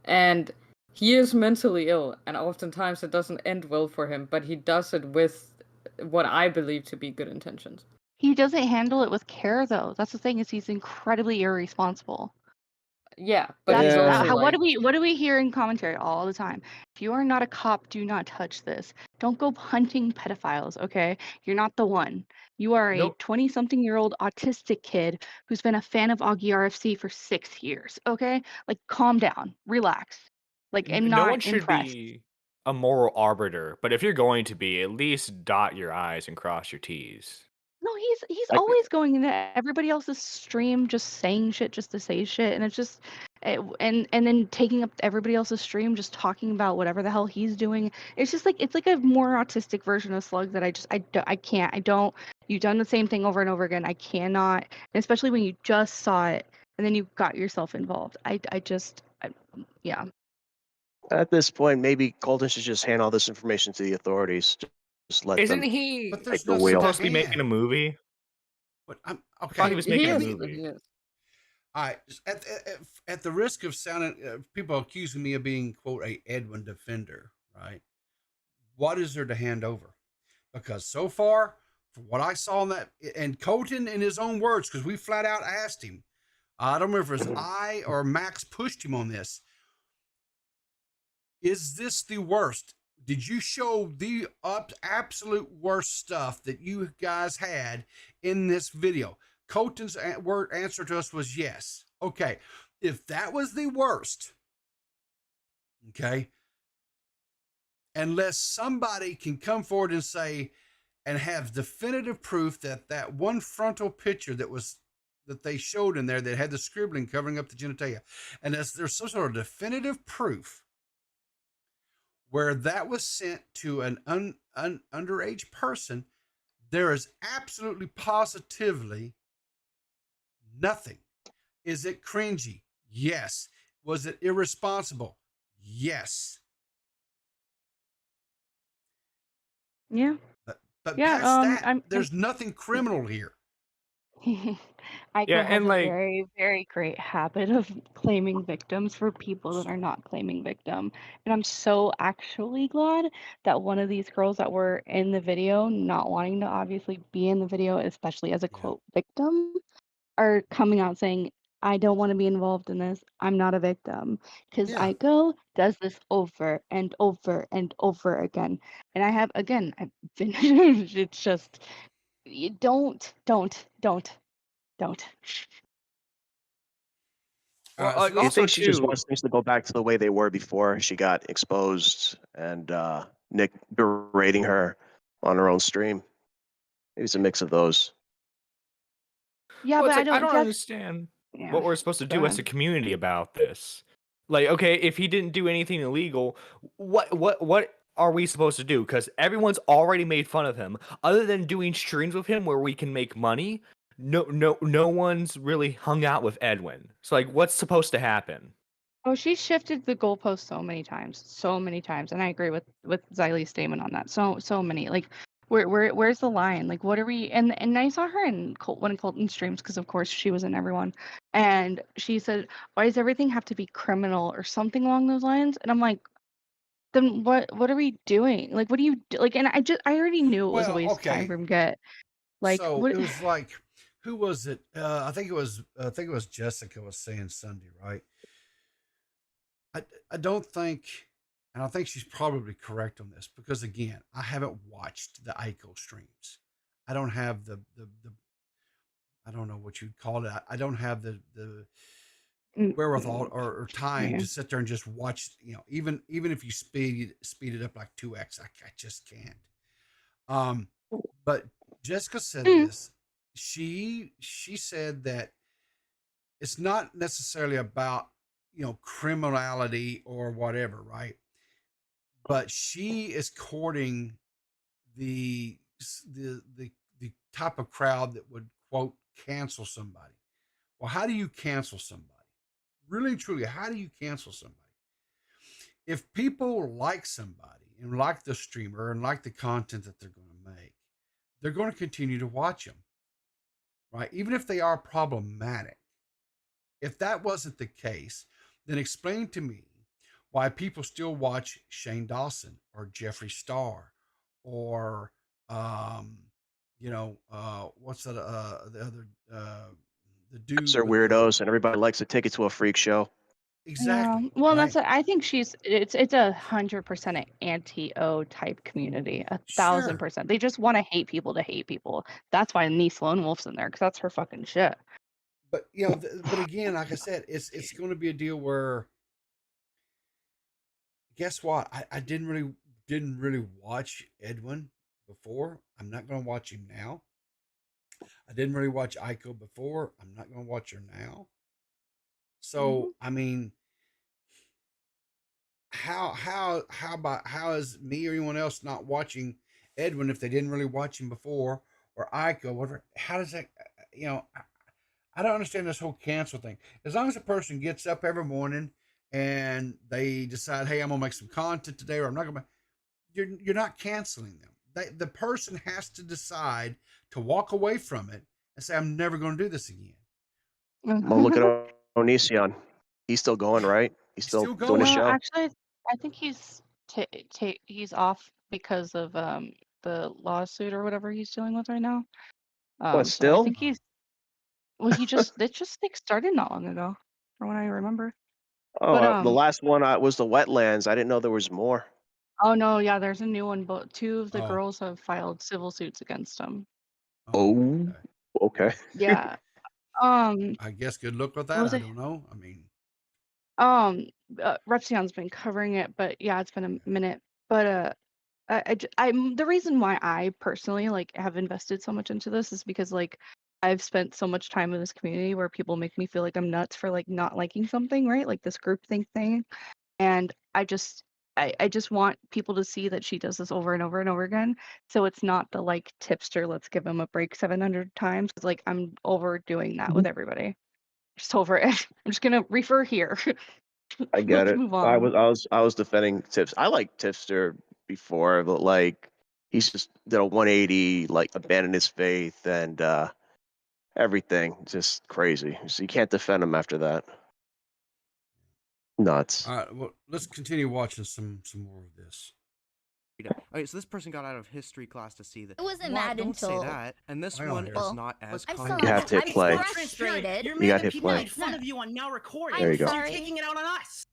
Speaker 12: And he is mentally ill, and oftentimes it doesn't end well for him, but he does it with what I believe to be good intentions.
Speaker 6: He doesn't handle it with care, though. That's the thing, is he's incredibly irresponsible.
Speaker 12: Yeah, but he's also
Speaker 6: what do we hear in commentary all the time? If you are not a cop, do not touch this. Don't go hunting pedophiles, okay? You're not the one. You are a 20-something-year-old autistic kid who's been a fan of Augie RFC for 6 years, okay? Like, calm down, relax. Like, and
Speaker 10: no
Speaker 6: not
Speaker 10: one should
Speaker 6: impressed.
Speaker 10: be a moral arbiter, but if you're going to be, at least dot your I's and cross your T's.
Speaker 6: No, he's always going into everybody else's stream just saying shit just to say shit, and it's just, and then taking up everybody else's stream, just talking about whatever the hell he's doing. It's just like, it's like a more autistic version of Slug that I can't. I don't. You've done the same thing over and over again. I cannot, and especially when you just saw it and then you got yourself involved. Yeah.
Speaker 15: At this point, maybe Colton should just hand all this information to the authorities. Just let
Speaker 10: Isn't
Speaker 15: them
Speaker 10: he
Speaker 2: But
Speaker 15: take
Speaker 2: there's
Speaker 15: the
Speaker 2: nothing
Speaker 15: wheel.
Speaker 10: supposed to be
Speaker 2: hand.
Speaker 10: making a movie?
Speaker 2: But
Speaker 10: I thought
Speaker 2: okay.
Speaker 10: he was making a
Speaker 12: He
Speaker 10: movie.
Speaker 12: is.
Speaker 2: All right. At the risk of sounding, people accusing me of being, quote, a Edwin defender, right? What is there to hand over? Because so far, from what I saw in that, and Colton in his own words, because we flat out asked him, I don't remember if it was I or Max pushed him on this. Is this the worst? Did you show the absolute worst stuff that you guys had in this video? Colton's answer to us was yes. Okay, if that was the worst, okay, unless somebody can come forward and say, and have definitive proof that that one frontal picture that they showed in there that had the scribbling covering up the genitalia, and there's some sort of definitive proof where that was sent to an underage person, there is absolutely positively nothing. Is it cringy? Yes. Was it irresponsible? Yes.
Speaker 6: Yeah.
Speaker 2: But
Speaker 6: Yeah,
Speaker 2: past that, there's nothing criminal here.
Speaker 6: Aiko
Speaker 10: Yeah,
Speaker 6: has
Speaker 10: and
Speaker 6: a
Speaker 10: like,
Speaker 6: very, very great habit of claiming victims for people that are not claiming victim. And I'm so actually glad that one of these girls that were in the video, not wanting to obviously be in the video, especially as a quote victim, are coming out saying, I don't want to be involved in this. I'm not a victim. Because
Speaker 2: Yeah.
Speaker 6: Aiko does this over and over and over again. And I've been, it's just, you don't.
Speaker 10: well,
Speaker 2: So
Speaker 10: like,
Speaker 15: Do you
Speaker 10: also
Speaker 15: think she just
Speaker 10: too.
Speaker 15: wants things to go back to the way they were before she got exposed and Nick berating her on her own stream? Maybe it's a mix of those.
Speaker 6: Yeah,
Speaker 10: Well,
Speaker 6: but
Speaker 10: it's like I don't
Speaker 6: just,
Speaker 10: understand
Speaker 6: yeah.
Speaker 10: what we're supposed to
Speaker 6: Go
Speaker 10: do as a
Speaker 6: ahead.
Speaker 10: community about this. Like, okay, if he didn't do anything illegal, what are we supposed to do? Because everyone's already made fun of him. Other than doing streams with him where we can make money, no one's really hung out with Edwin. So like, what's supposed to happen?
Speaker 6: Oh, she shifted the goalpost so many times, and I agree with Xylee's statement on that. So many. Like, where's the line? Like, what are we? And I saw her in one of Colton's streams because of course she was in everyone, and she said, "Why does everything have to be criminal or something along those lines?" And I'm like, then what are we doing? Like, what do you do? Like, and I already knew it was a
Speaker 2: Well,
Speaker 6: waste of time
Speaker 2: okay.
Speaker 6: from get. Like,
Speaker 2: So
Speaker 6: what?
Speaker 2: it was like, who was it? I think it was Jessica was saying Sunday, right? I don't think, and I think she's probably correct on this because again, I haven't watched the Aiko streams. I don't have the I don't know what you'd call it. I don't have the wherewithal or time
Speaker 6: Yeah.
Speaker 2: to sit there and just watch. Even if you speed it up like 2x, I just can't. But Jessica said this. She said that it's not necessarily about criminality or whatever, right? But she is courting the type of crowd that would quote cancel somebody. Well, how do you cancel somebody? Really and truly, how do you cancel somebody? If people like somebody and like the streamer and like the content that they're going to make, they're going to continue to watch them, right? Even if they are problematic. If that wasn't the case, then explain to me why people still watch Shane Dawson or Jeffree Star or what's that the other the dude
Speaker 15: Are
Speaker 2: with the
Speaker 15: weirdos, and everybody likes to take it to a freak show.
Speaker 2: exactly.
Speaker 6: Yeah. Well,
Speaker 2: right?
Speaker 6: I think it's 100% an anti-O type community, 1,000%. They just want to hate people to hate people. That's why Niece Lone Wolf's in there because that's her fucking shit.
Speaker 2: But but again, like I said, it's going to be a deal where guess what? I didn't really watch Edwin before. I'm not going to watch him now. I didn't really watch Aiko before. I'm not going to watch her now. So I mean, how is me or anyone else not watching Edwin if they didn't really watch him before, or Aiko, whatever? How does that, I don't understand this whole cancel thing. As long as a person gets up every morning and they decide, hey, I'm gonna make some content today, or I'm not gonna, you're not canceling them. The person has to decide to walk away from it and say, I'm never going to do this again.
Speaker 15: Well, look at Onision. He's still going, right? He's still doing the show.
Speaker 6: Actually, I think he's he's off because of the lawsuit or whatever he's dealing with right now.
Speaker 15: But
Speaker 6: So I
Speaker 15: still?
Speaker 6: think he's it just like started not long ago, from what I remember.
Speaker 15: Oh,
Speaker 6: But
Speaker 15: the last one was the wetlands. I didn't know there was more.
Speaker 6: oh no, yeah, there's a new one, but two of the
Speaker 2: Oh.
Speaker 6: girls have filed civil suits against him.
Speaker 15: Oh, okay.
Speaker 6: Yeah.
Speaker 2: I guess good luck with
Speaker 6: What
Speaker 2: that.
Speaker 6: was
Speaker 2: I
Speaker 6: it?
Speaker 2: don't know. I mean,
Speaker 6: Repsion's been covering it, but yeah, it's been a minute. But I'm the reason why I personally like have invested so much into this is because like I've spent so much time in this community where people make me feel like I'm nuts for like not liking something, right? Like this groupthink thing. And I just want people to see that she does this over and over and over again. So it's not the like tipster, let's give him a break 700 times. 'Cause, like I'm overdoing that with everybody. Just over it. I'm just gonna refer here.
Speaker 15: I get
Speaker 6: Let's
Speaker 15: it.
Speaker 6: move
Speaker 15: I
Speaker 6: on.
Speaker 15: was defending Tips. I like Tipster before, but like he's just did a 180, like abandoned his faith and everything. Just crazy. So you can't defend him after that. Nuts.
Speaker 2: all right. Well, let's continue watching some more of this.
Speaker 16: Okay, so this person got out of history class to see that.
Speaker 13: I wasn't
Speaker 16: What?
Speaker 13: mad
Speaker 16: Don't
Speaker 13: until.
Speaker 16: say that. And this
Speaker 2: I don't
Speaker 16: one
Speaker 2: hear
Speaker 16: is
Speaker 2: it.
Speaker 16: not as
Speaker 13: I'm still
Speaker 16: common.
Speaker 15: You have to hit
Speaker 13: I'm
Speaker 15: play.
Speaker 13: frustrated.
Speaker 14: You're
Speaker 15: You
Speaker 14: mad
Speaker 15: got
Speaker 14: that
Speaker 15: hit
Speaker 14: people
Speaker 15: play.
Speaker 14: made fun of you on now recording.
Speaker 15: There you
Speaker 13: I'm
Speaker 15: go.
Speaker 13: sorry.
Speaker 14: You're taking it out on us.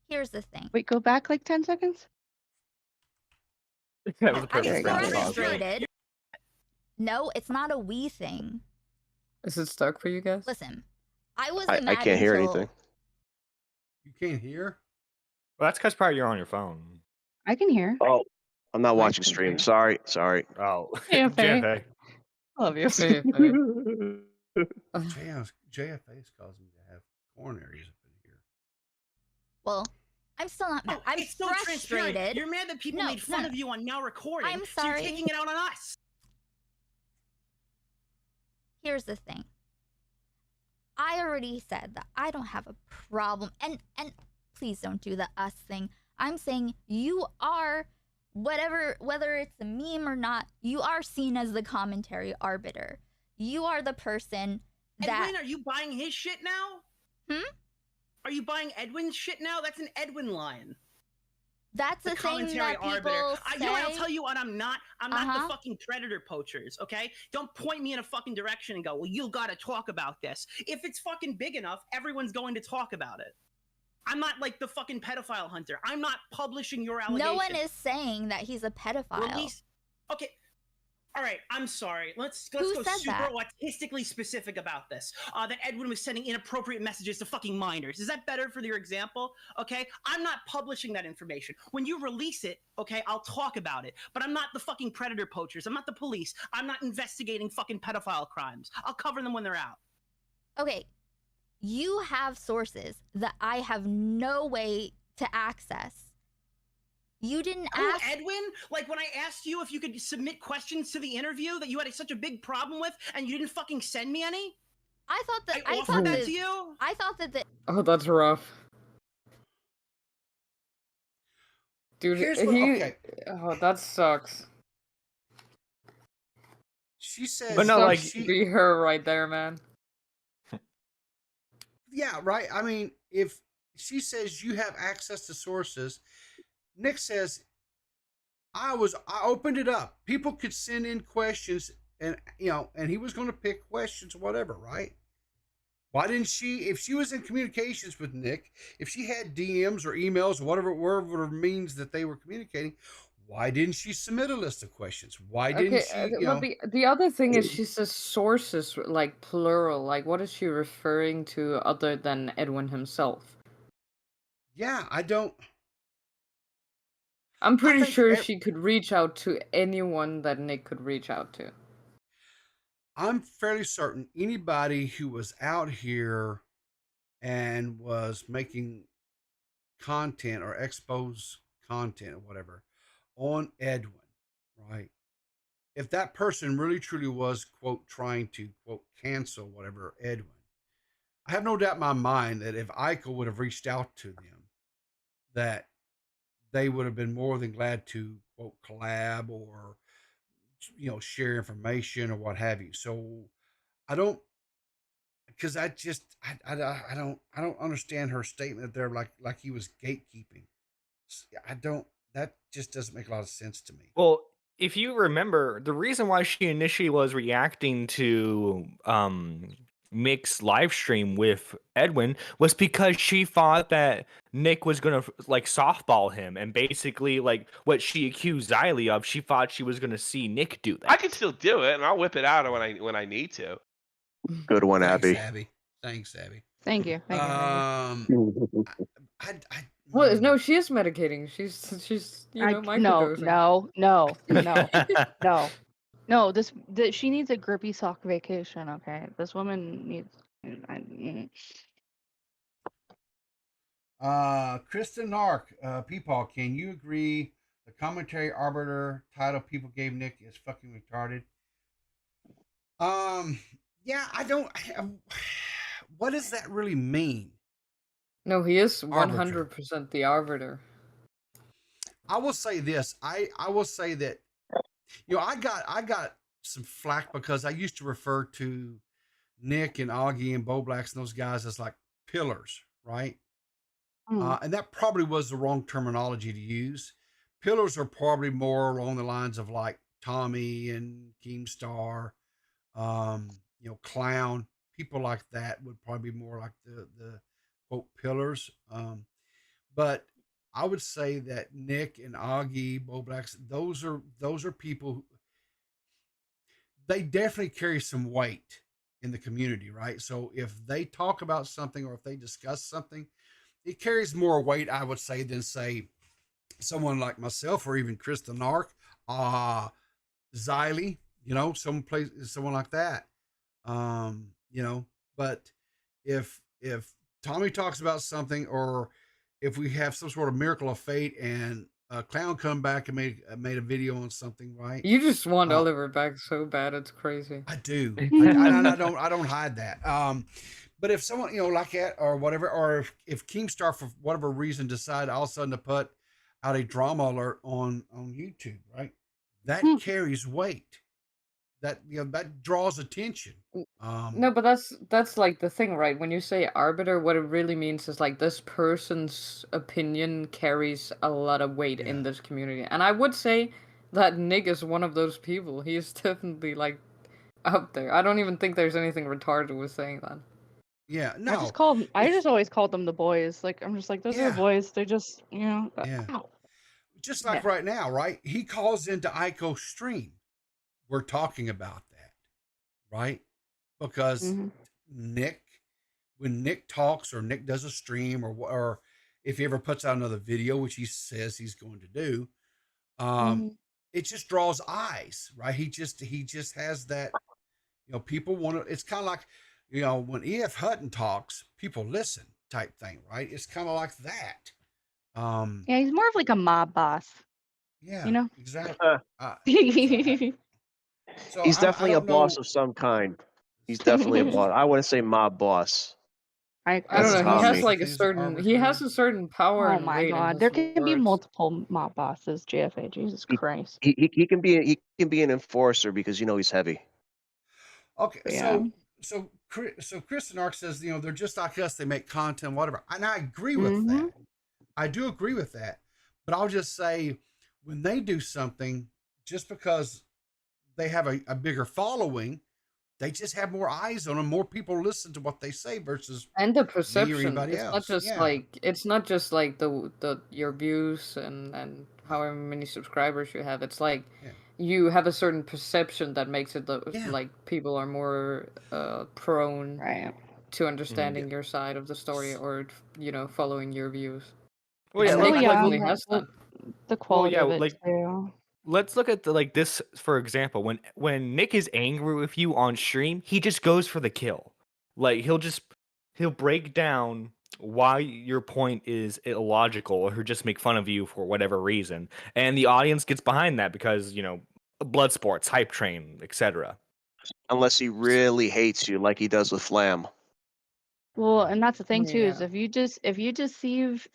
Speaker 13: Here's the thing.
Speaker 6: Wait, go back like 10 seconds.
Speaker 10: That was a
Speaker 13: I'm
Speaker 10: perfect round of pause.
Speaker 13: frustrated. No, it's not a we thing.
Speaker 12: Is it stuck for you guys?
Speaker 13: Listen, I wasn't
Speaker 15: I
Speaker 13: mad
Speaker 15: can't hear
Speaker 13: until-
Speaker 15: anything.
Speaker 2: You can't hear?
Speaker 10: Well, that's because probably you're on your phone.
Speaker 6: I can hear.
Speaker 15: Oh, I'm not
Speaker 6: I
Speaker 15: watching
Speaker 6: can
Speaker 15: stream.
Speaker 6: hear.
Speaker 15: Sorry.
Speaker 10: Oh,
Speaker 6: JFA.
Speaker 10: JFA.
Speaker 6: Love you.
Speaker 2: JFA's causing me to have coronaries up in here.
Speaker 13: Well, I'm still not mad. I'm
Speaker 14: It's so transparent.
Speaker 13: frustrated.
Speaker 14: You're mad that people made fun of you on now recording.
Speaker 13: I'm
Speaker 14: So
Speaker 13: sorry.
Speaker 14: you're taking it out on us.
Speaker 13: Here's the thing. I already said that I don't have a problem, and please don't do the us thing. I'm saying you are whatever, whether it's a meme or not, you are seen as the commentary arbiter. You are the person that.
Speaker 14: Edwin, are you buying his shit now? Are you buying Edwin's shit now? That's an Edwin line.
Speaker 13: That's the thing
Speaker 14: commentary
Speaker 13: that people say.
Speaker 14: You know what? I'll tell you what. I'm not
Speaker 13: Uh-huh.
Speaker 14: the fucking predator poachers. Okay, don't point me in a fucking direction and go, well, you got to talk about this. If it's fucking big enough, everyone's going to talk about it. I'm not like the fucking pedophile hunter. I'm not publishing your allegations.
Speaker 13: No one is saying that he's a pedophile.
Speaker 14: Okay. All right, I'm sorry. Let's
Speaker 13: Who
Speaker 14: go
Speaker 13: said
Speaker 14: super
Speaker 13: that?
Speaker 14: autistically specific about this. That Edwin was sending inappropriate messages to fucking minors. Is that better for your example? Okay, I'm not publishing that information. When you release it, okay, I'll talk about it. But I'm not the fucking predator poachers. I'm not the police. I'm not investigating fucking pedophile crimes. I'll cover them when they're out.
Speaker 13: Okay, you have sources that I have no way to access. You didn't ask.
Speaker 14: Edwin? Like when I asked you if you could submit questions to the interview that you had such a big problem with and you didn't fucking send me any?
Speaker 13: I thought that
Speaker 14: I offered that to you?
Speaker 13: I thought that the
Speaker 12: Oh, that's rough. Dude,
Speaker 2: okay.
Speaker 12: Oh, that sucks.
Speaker 2: She says,
Speaker 12: But no, like, be her right there, man.
Speaker 2: Yeah, right. I mean, if she says you have access to sources, Nick says, I opened it up. People could send in questions and he was going to pick questions or whatever, right? Why didn't she, if she was in communications with Nick, if she had DMs or emails or whatever means that they were communicating, why didn't she submit a list of questions? Why didn't she,
Speaker 12: But the other thing is she says sources, like, plural. Like, what is she referring to other than Edwin himself?
Speaker 2: Yeah, I don't.
Speaker 12: I'm pretty sure she could reach out to anyone that Nick could reach out to.
Speaker 2: I'm fairly certain anybody who was out here and was making content or expose content or whatever on Edwin, right? If that person really truly was, quote, trying to, quote, cancel whatever Edwin, I have no doubt in my mind that if Aiko would have reached out to them, that they would have been more than glad to, quote, collab or, share information or what have you. So I don't, because I don't understand her statement there, like he was gatekeeping. I don't. That just doesn't make a lot of sense to me.
Speaker 10: Well, if you remember, the reason why she initially was reacting to Nick's live stream with Edwin was because she thought that Nick was gonna like softball him, and basically like what she accused Xylee of, she thought she was gonna see Nick do that.
Speaker 8: I can still do it, and I'll whip it out when I need to.
Speaker 15: Good one,
Speaker 2: Thanks,
Speaker 15: Abby.
Speaker 2: Thanks, Abby.
Speaker 6: Thank you. Thank
Speaker 2: you.
Speaker 12: Well, no, she is medicating. She's
Speaker 6: no,
Speaker 12: microdosing.
Speaker 6: no. This she needs a grippy sock vacation. Okay, this woman needs.
Speaker 2: Kristen Ark, Peepaw, can you agree the commentary arbiter title people gave Nick is fucking retarded? Yeah, I don't. What does that really mean?
Speaker 12: No, he is 100% the arbiter.
Speaker 2: I will say this. I will say that I got some flack because I used to refer to Nick and Augie and Bo Blacks and those guys as like pillars, right? And that probably was the wrong terminology to use. Pillars are probably more along the lines of like Tommy and Keemstar, Clown, people like that would probably be more like the quote pillars. But I would say that Nick and Augie, Bo Blacks, those are people. They definitely carry some weight in the community, right? So if they talk about something or if they discuss something, it carries more weight, I would say, than say someone like myself or even Kristen Ark, Xylee, someone like that. But if Tommy talks about something, or if we have some sort of miracle of fate and a Clown come back and made a video on something, right?
Speaker 12: You just want Oliver back so bad, it's crazy.
Speaker 2: I do. I don't hide that. But if someone, like that or whatever, or if Keemstar for whatever reason decide all of a sudden to put out a drama alert on YouTube, right? That carries weight. That that draws attention.
Speaker 12: No, but that's like the thing, right? When you say arbiter, what it really means is like this person's opinion carries a lot of weight in this community. And I would say that Nick is one of those people. He is definitely like up there. I don't even think there's anything retarded with saying that.
Speaker 2: Yeah, no.
Speaker 6: I just always called them the boys. Like I'm just like those are the boys. They're just
Speaker 2: just like right now, right? He calls into Aiko's stream. We're talking about that, right? Because Nick, when Nick talks or Nick does a stream or if he ever puts out another video, which he says he's going to do, it just draws eyes, right? He just has that, people want to. It's kind of like, when E.F. Hutton talks, people listen type thing, right? It's kind of like that.
Speaker 6: Yeah, he's more of like a mob boss.
Speaker 2: Yeah, exactly. So
Speaker 15: He's definitely a boss of some kind. He's definitely a boss. I wouldn't say mob boss.
Speaker 12: I don't know. He has like a certain power.
Speaker 6: Oh my god, there can be multiple mob bosses. JFA, Jesus Christ.
Speaker 15: He can be an enforcer because he's heavy.
Speaker 2: Okay, so Kristen Ark says they're just like us. They make content, whatever, and I agree with that. I do agree with that, but I'll just say when they do something, just because they have a bigger following, they just have more eyes on them. More people listen to what they say versus
Speaker 12: and the perception.
Speaker 2: It's
Speaker 12: else. Not just like the your views and however many subscribers you have. It's like you have a certain perception that makes it like people are more prone to understanding your side of the story or following your views.
Speaker 10: Well,
Speaker 12: Nick definitely has that.
Speaker 6: The quality of it too.
Speaker 10: let's look at like this for example. When Nick is angry with you on stream, he just goes for the kill. Like he'll break down why your point is illogical, or he'll just make fun of you for whatever reason, and the audience gets behind that because blood sports, hype train, etc.
Speaker 15: Unless he really hates you, like he does with Flam.
Speaker 6: Well, and that's the thing too, is
Speaker 12: Yeah.
Speaker 6: if you deceive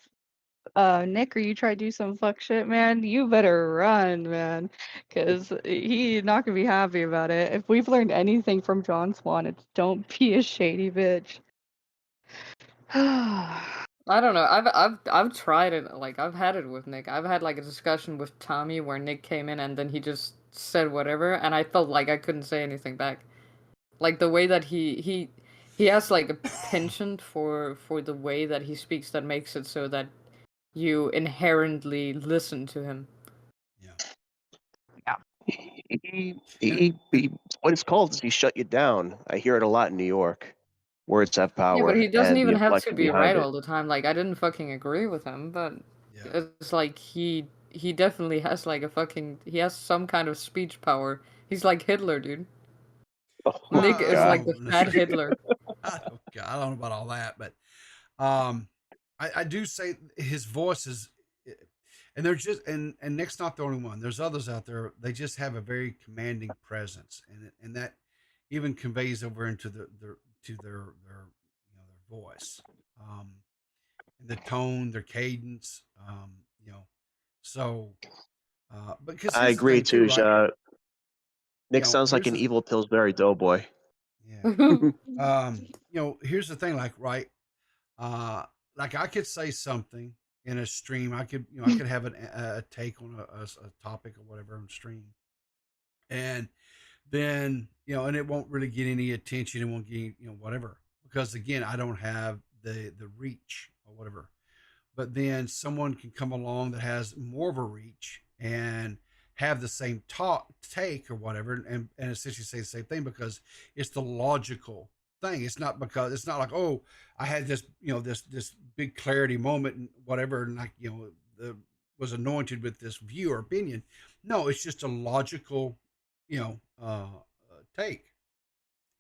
Speaker 6: Nick, or you try to do some fuck shit, man, you better run, man, because he's not gonna be happy about it. If we've learned anything from John Swan, it's don't be a shady bitch.
Speaker 12: I don't know. I've tried it. Like I've had it with Nick. I've had like a discussion with Tommy where Nick came in and then he just said whatever, and I felt like I couldn't say anything back. Like the way that he has like a penchant for the way that he speaks that makes it so that you inherently listen to him.
Speaker 15: What it's called is he shut you down. I hear it a lot in New York. Words have power.
Speaker 12: Yeah, but he doesn't
Speaker 15: and the
Speaker 12: even have to
Speaker 15: inflection
Speaker 12: be
Speaker 15: behind
Speaker 12: right
Speaker 15: it.
Speaker 12: all the time. Like I didn't fucking agree with him, but it's like he definitely has like he has some kind of speech power. He's like Hitler, dude. Nick is like the fat Hitler.
Speaker 2: I don't know about all that, but I do say his voice is, and they're just and Nick's not the only one. There's others out there. They just have a very commanding presence, and that even conveys over into their voice, and the tone, their cadence, So, because
Speaker 15: I
Speaker 2: here's the
Speaker 15: agree
Speaker 2: thing
Speaker 15: too.
Speaker 2: too, right?
Speaker 15: Nick sounds like
Speaker 2: Here's
Speaker 15: an
Speaker 2: the
Speaker 15: evil Pillsbury Doughboy.
Speaker 2: here's the thing, like, right, like I could say something in a stream. I could have a take on a topic or whatever on stream, and then and it won't really get any attention. It won't get whatever, because again, I don't have the reach or whatever. But then someone can come along that has more of a reach and have the same take or whatever, and essentially say the same thing, because it's the logical thing. It's not like, oh, I had this this big clarity moment and whatever, and like was anointed with this view or opinion. No, it's just a logical take.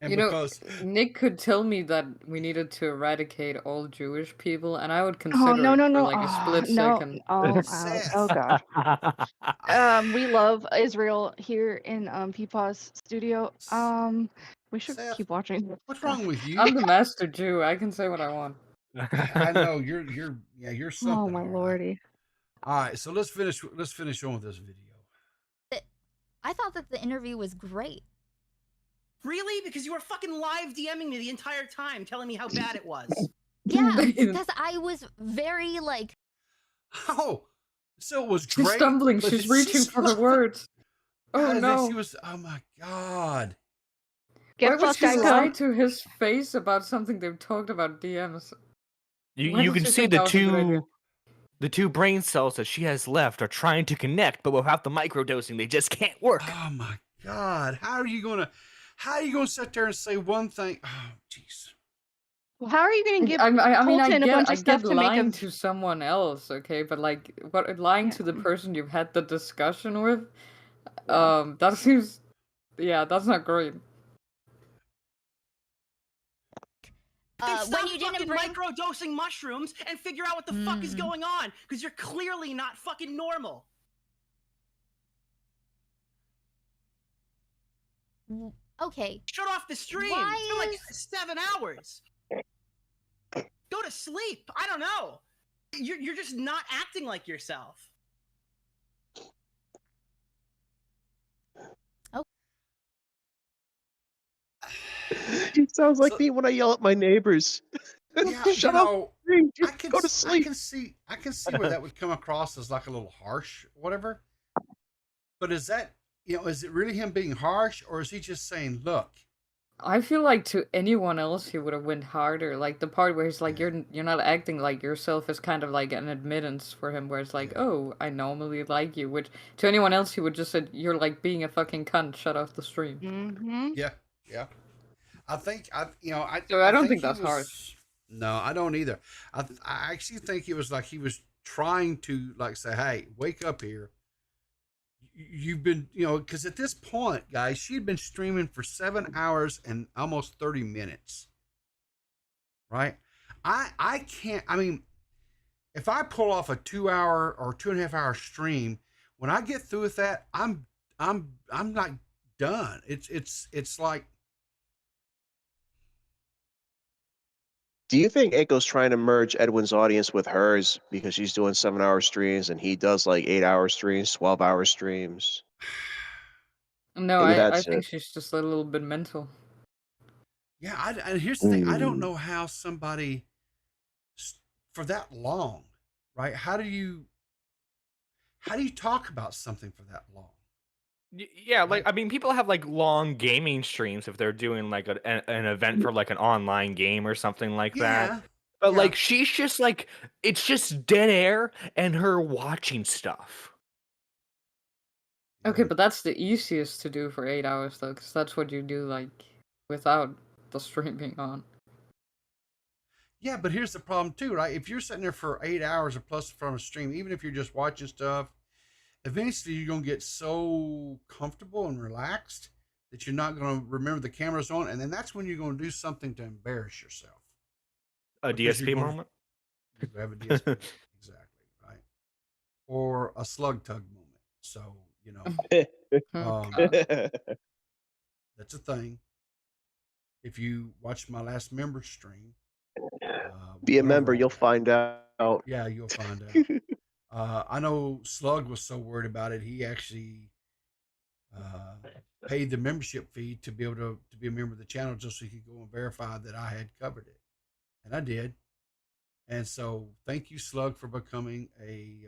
Speaker 2: And because
Speaker 12: Nick could tell me that we needed to eradicate all Jewish people, and I would consider
Speaker 6: no,
Speaker 12: it
Speaker 6: no,
Speaker 12: for
Speaker 6: no.
Speaker 12: like a split
Speaker 6: No.
Speaker 12: second.
Speaker 6: Oh god. We love Israel here in Peepaw's studio. We should keep watching.
Speaker 2: What's wrong with you?
Speaker 12: I'm the master Jew. I can say what I want.
Speaker 2: I know you're something.
Speaker 6: Oh my lordy.
Speaker 2: All right, so let's finish on with this video.
Speaker 13: I thought that the interview was great.
Speaker 14: Really? Because you were fucking live DMing me the entire time, telling me how bad it was.
Speaker 13: Yeah, because I was very like.
Speaker 2: Oh, so it was
Speaker 12: She's
Speaker 2: great.
Speaker 12: stumbling. She's reaching for her words. Oh no!
Speaker 2: She was. Oh my god!
Speaker 12: Why would she lie to his face about something they've talked about DMs?
Speaker 10: You can see the two brain cells that she has left are trying to connect, but without the microdosing, they just can't work.
Speaker 2: Oh my god! How are you gonna sit there and say one thing? Oh jeez.
Speaker 6: Well, how are you going to give
Speaker 12: I mean,
Speaker 6: Colton a bunch
Speaker 12: I
Speaker 6: of stuff
Speaker 12: get
Speaker 6: to make
Speaker 12: lying
Speaker 6: him?
Speaker 12: to someone else, okay? But like, lying to the person you've had the discussion with, that seems, that's not great.
Speaker 14: Then stop
Speaker 13: when you didn't
Speaker 14: fucking
Speaker 13: bring-
Speaker 14: microdosing mushrooms and figure out what the fuck is going on, because you're clearly not fucking normal.
Speaker 13: Okay.
Speaker 14: Shut off the stream. It's been like 7 hours. Go to sleep. I don't know. You're just not acting like yourself.
Speaker 15: He sounds like me when I yell at my neighbors.
Speaker 2: Yeah,
Speaker 15: Shut up. Go to sleep.
Speaker 2: I can see where that would come across as like a little harsh, whatever. But is that is it really him being harsh, or is he just saying, look?
Speaker 12: I feel like to anyone else he would have went harder. Like the part where he's like, you're not acting like yourself is kind of like an admittance for him, where it's like, oh, I normally like you. Which to anyone else he would just said, you're like being a fucking cunt. Shut off the stream.
Speaker 6: Mm-hmm.
Speaker 2: Yeah. I think I
Speaker 12: don't think
Speaker 2: he
Speaker 12: that's
Speaker 2: was,
Speaker 12: harsh.
Speaker 2: No, I don't either. I actually think it was like he was trying to like say, hey, wake up here. you've been, because at this point, guys, she had been streaming for 7 hours and almost 30 minutes. Right? I can't. I mean, if I pull off a 2 hour or 2.5 hour stream, when I get through with that, I'm not done. It's like.
Speaker 15: Do you think Aiko's trying to merge Edwin's audience with hers because she's doing 7-hour streams and he does like 8-hour streams, 12-hour streams?
Speaker 12: No,
Speaker 15: Maybe
Speaker 12: I
Speaker 15: that's
Speaker 12: think
Speaker 15: it.
Speaker 12: she's just a little bit mental.
Speaker 2: Yeah, and here's the thing. I don't know how somebody for that long, right? How do you talk about something for that long?
Speaker 10: Yeah, like I mean, people have like long gaming streams if they're doing like an event for like an online game or something like
Speaker 2: Yeah,
Speaker 10: that. But
Speaker 2: yeah.
Speaker 10: like she's just like it's just dead air and her watching stuff.
Speaker 12: Okay, but that's the easiest to do for 8 hours though, because that's what you do like without the stream being on.
Speaker 2: Yeah, but here's the problem too, right? If you're sitting there for 8 hours or plus from a stream, even if you're just watching stuff, eventually you're gonna get so comfortable and relaxed that you're not gonna remember the camera's on, and then that's when you're gonna do something to embarrass yourself.
Speaker 10: A
Speaker 2: Because
Speaker 10: DSP moment.
Speaker 2: You have a DSP moment, exactly, right? Or a slug tug moment. So that's a thing. If you watch my last member stream,
Speaker 15: Be a
Speaker 2: went over
Speaker 15: member,
Speaker 2: all
Speaker 15: you'll
Speaker 2: that.
Speaker 15: find out.
Speaker 2: Yeah, you'll find out. I know Slug was so worried about it, he actually paid the membership fee to be able to be a member of the channel just so he could go and verify that I had covered it. And I did. And so thank you, Slug, for becoming a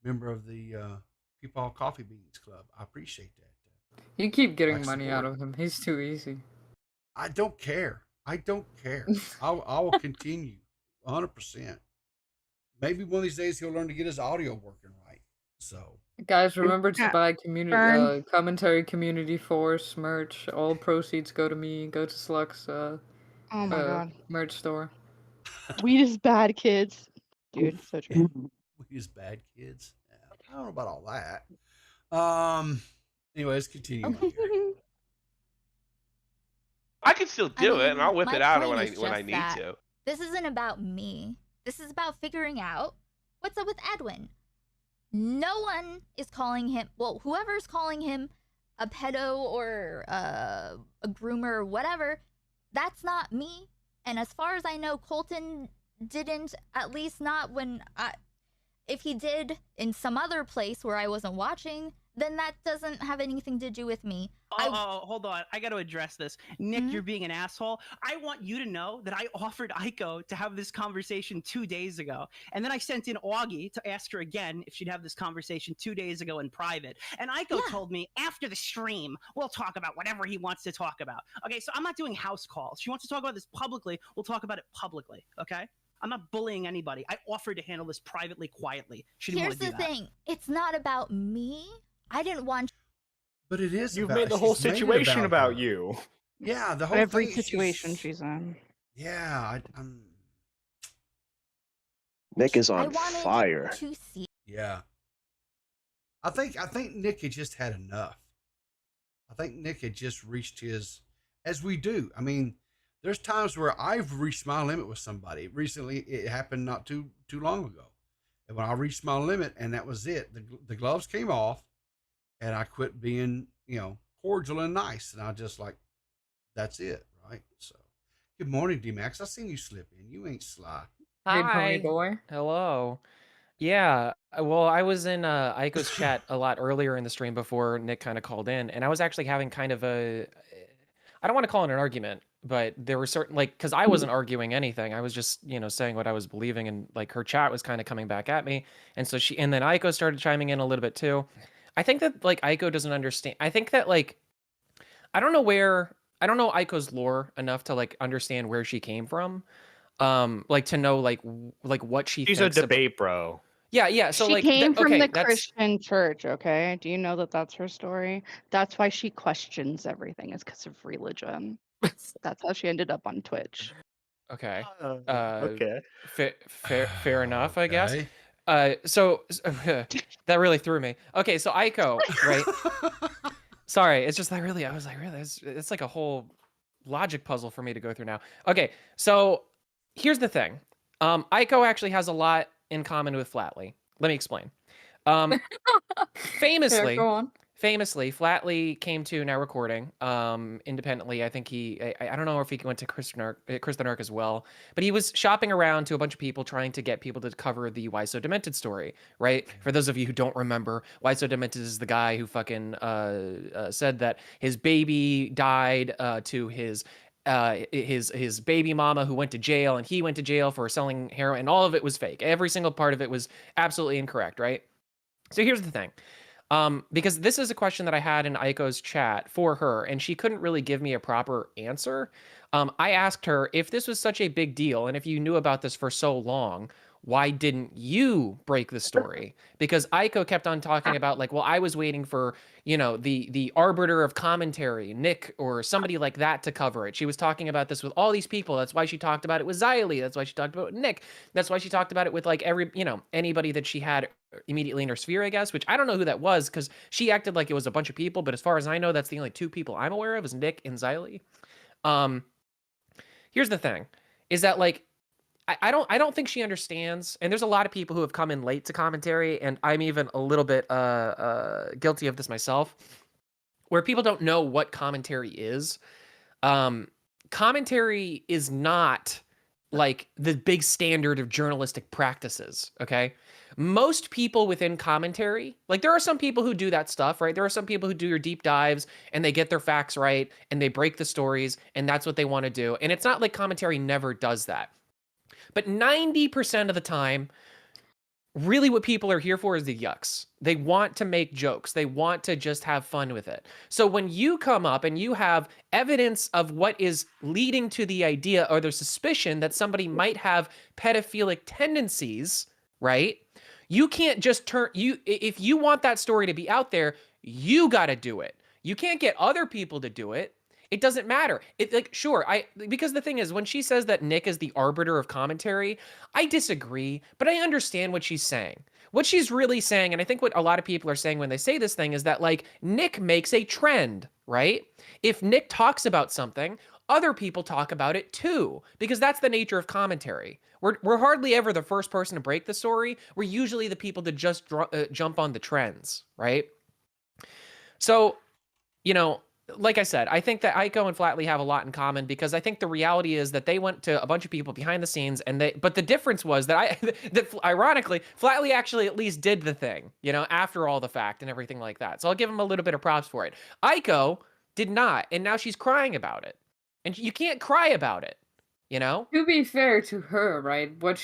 Speaker 2: member of the Peepaw Coffee Beans Club. I appreciate that.
Speaker 12: You keep getting
Speaker 2: Like
Speaker 12: money
Speaker 2: support.
Speaker 12: out of him. He's too easy.
Speaker 2: I don't care. I will continue 100%. Maybe one of these days he'll learn to get his audio working right. So,
Speaker 12: Guys, remember to
Speaker 6: Yeah.
Speaker 12: buy
Speaker 6: Burn.
Speaker 12: commentary community force merch. All proceeds go to me. Go to Slug's
Speaker 6: Oh my god.
Speaker 12: merch store.
Speaker 6: We just bad kids. Dude, so true.
Speaker 2: we as bad kids. I don't know about all that. Anyways, continue. on here.
Speaker 8: I can still do it, and I'll whip
Speaker 13: my
Speaker 8: it out
Speaker 13: point
Speaker 8: when
Speaker 13: is
Speaker 8: I
Speaker 13: just
Speaker 8: need
Speaker 13: that
Speaker 8: to.
Speaker 13: This isn't about me. This is about figuring out what's up with Edwin. No one is calling him, well, whoever's calling him a pedo or a groomer or whatever, that's not me. And as far as I know, Colton didn't, at least not when if he did in some other place where I wasn't watching, then that doesn't have anything to do with me.
Speaker 14: Oh, hold on. I got to address this. Nick, you're being an asshole. I want you to know that I offered Aiko to have this conversation 2 days ago. And then I sent in Augie to ask her again if she'd have this conversation 2 days ago in private. And Aiko told me after the stream, we'll talk about whatever he wants to talk about. Okay, so I'm not doing house calls. She wants to talk about this publicly. We'll talk about it publicly, okay? I'm not bullying anybody. I offered to handle this privately, quietly. She didn't
Speaker 13: Here's
Speaker 14: want to do
Speaker 13: the
Speaker 14: that.
Speaker 13: thing. It's not about me. I didn't want.
Speaker 2: But it is.
Speaker 10: You've
Speaker 2: about,
Speaker 10: made the whole
Speaker 2: she's made it
Speaker 10: situation about
Speaker 2: her.
Speaker 10: you.
Speaker 2: Yeah, the whole
Speaker 6: Every
Speaker 2: thing,
Speaker 6: situation she's in.
Speaker 2: Yeah, I'm.
Speaker 15: Nick is
Speaker 13: I
Speaker 15: on
Speaker 13: wanted
Speaker 15: fire.
Speaker 13: to see.
Speaker 2: Yeah. I think Nick had just had enough. I think Nick had just reached his, as we do. I mean, there's times where I've reached my limit with somebody. Recently, it happened not too long ago. And when I reached my limit, and that was it. The gloves came off, and I quit being, cordial and nice. And I just like, that's it, right? So, good morning, D-Max. I seen you slip in. You ain't sly.
Speaker 12: Hey, pony
Speaker 17: Hi.
Speaker 12: boy.
Speaker 17: Hello. Yeah, well, I was in Aiko's chat a lot earlier in the stream before Nick kind of called in, and I was actually having kind of I don't want to call it an argument, but there were certain, like, because I wasn't arguing anything. I was just, saying what I was believing, and like her chat was kind of coming back at me, and so and then Aiko started chiming in a little bit too. I think that like Aiko doesn't understand. I think that like, I don't know Aiko's lore enough to like understand where she came from. Like to know like what she
Speaker 10: She's a
Speaker 17: thinks about.
Speaker 10: debate bro.
Speaker 17: Yeah. So
Speaker 6: she
Speaker 17: like,
Speaker 6: came from
Speaker 17: okay,
Speaker 6: the
Speaker 17: that's
Speaker 6: Christian church, okay? Do you know that that's her story? That's why she questions everything. It's because of religion. That's how she ended up on Twitch.
Speaker 17: okay.
Speaker 10: Okay.
Speaker 17: Fair enough, I guess.
Speaker 2: Okay.
Speaker 17: So that really threw me. Okay, so Aiko, right? Sorry, it's just I was like, really, it's like a whole logic puzzle for me to go through now. Okay, so here's the thing. Aiko actually has a lot in common with Flatley. Let me explain. Famously,
Speaker 12: go on.
Speaker 17: Famously, Flatley came to Now Recording independently. I think I don't know if he went to Kristen Ark as well, but he was shopping around to a bunch of people trying to get people to cover the Why So Demented story, right? For those of you who don't remember, Why So Demented is the guy who fucking said that his baby died to his baby mama who went to jail, and he went to jail for selling heroin, and all of it was fake. Every single part of it was absolutely incorrect, right? So here's the thing. Because this is a question that I had in Aiko's chat for her, and she couldn't really give me a proper answer. I asked her if this was such a big deal, and if you knew about this for so long, why didn't you break the story? Because Aiko kept on talking about like, well, I was waiting for, the arbiter of commentary, Nick or somebody like that to cover it. She was talking about this with all these people. That's why she talked about it with Xylee. That's why she talked about it with Nick. That's why she talked about it with like anybody that she had immediately in her sphere, I guess, which I don't know who that was because she acted like it was a bunch of people. But as far as I know, that's the only two people I'm aware of is Nick and Xylee. Here's the thing is that like, I don't think she understands, and there's a lot of people who have come in late to commentary, and I'm even a little bit guilty of this myself, where people don't know what commentary is. Commentary is not like the big standard of journalistic practices, okay? Most people within commentary, like there are some people who do that stuff, right? There are some people who do your deep dives and they get their facts right and they break the stories and that's what they want to do. And it's not like commentary never does that. But 90% of the time, really what people are here for is the yucks. They want to make jokes. They want to just have fun with it. So when you come up and you have evidence of what is leading to the idea or the suspicion that somebody might have pedophilic tendencies, right? You can't just if you want that story to be out there, you got to do it. You can't get other people to do it. It doesn't matter. Because the thing is, when she says that Nick is the arbiter of commentary, I disagree, but I understand what she's saying. What she's really saying, and I think what a lot of people are saying when they say this thing is that like Nick makes a trend, right? If Nick talks about something, other people talk about it too, because that's the nature of commentary. We're hardly ever the first person to break the story. We're usually the people to just jump on the trends, right? So, like I said, I think that Aiko and Flatley have a lot in common because I think the reality is that they went to a bunch of people behind the scenes but the difference was that ironically, Flatley actually at least did the thing, after all the fact and everything like that. So I'll give him a little bit of props for it. Aiko did not, and now she's crying about it. And you can't cry about it,
Speaker 12: To be fair to her, right? What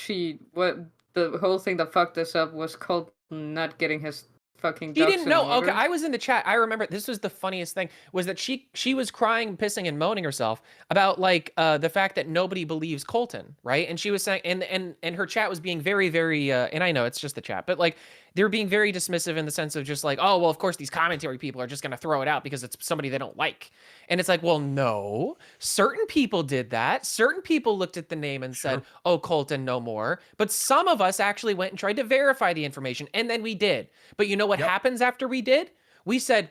Speaker 12: the whole thing that fucked us up was Colt not getting his fucking
Speaker 17: She didn't know. Okay, I was in the chat. I remember this was the funniest thing was that she was crying, pissing, and moaning herself about like the fact that nobody believes Colton, right? And she was saying, and her chat was being very, very, and I know it's just the chat, but like they were being very dismissive in the sense of just like, oh well, of course these commentary people are just gonna throw it out because it's somebody they don't like, and it's like, well, no, certain people did that. Certain people looked at the name and said, oh, Colton, no more. But some of us actually went and tried to verify the information, and then we did. But you know what happens after we did? We said,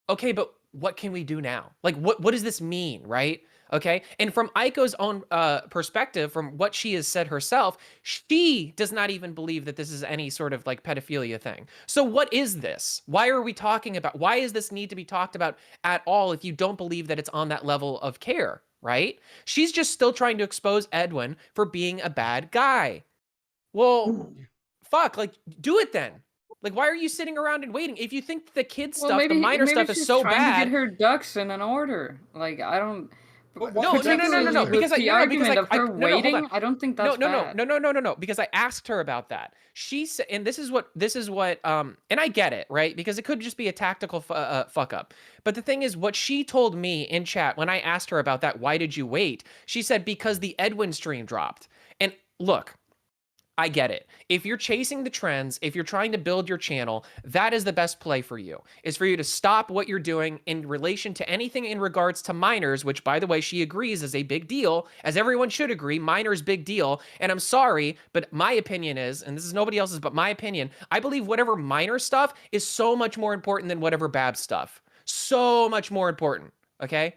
Speaker 17: okay, but what can we do now? Like, what does this mean, right? Okay, and from Aiko's own perspective, from what she has said herself, she does not even believe that this is any sort of like pedophilia thing. So what is this? Why are we talking about? Why does this need to be talked about at all if you don't believe that it's on that level of care, right? She's just still trying to expose Edwin for being a bad guy. Well, fuck, like do it then. Like, why are you sitting around and waiting? If you think the kid stuff, the minor stuff is so
Speaker 12: trying
Speaker 17: bad,
Speaker 12: to get her ducks in an order. Like I don't.
Speaker 17: No. Because
Speaker 12: the argument of her waiting, I don't think that's bad.
Speaker 17: No. Because I asked her about that. She said, and this is what, and I get it, right? Because it could just be a tactical fuck up. But the thing is, what she told me in chat when I asked her about that, why did you wait? She said because the Edwin stream dropped. And look, I get it. If you're chasing the trends, if you're trying to build your channel, that is the best play for you, is for you to stop what you're doing in relation to anything in regards to minors, which, by the way, she agrees is a big deal, as everyone should agree, minors big deal. And I'm sorry, but my opinion is, and this is nobody else's but my opinion, I believe whatever minor stuff is so much more important than whatever Bab stuff. So much more important, okay?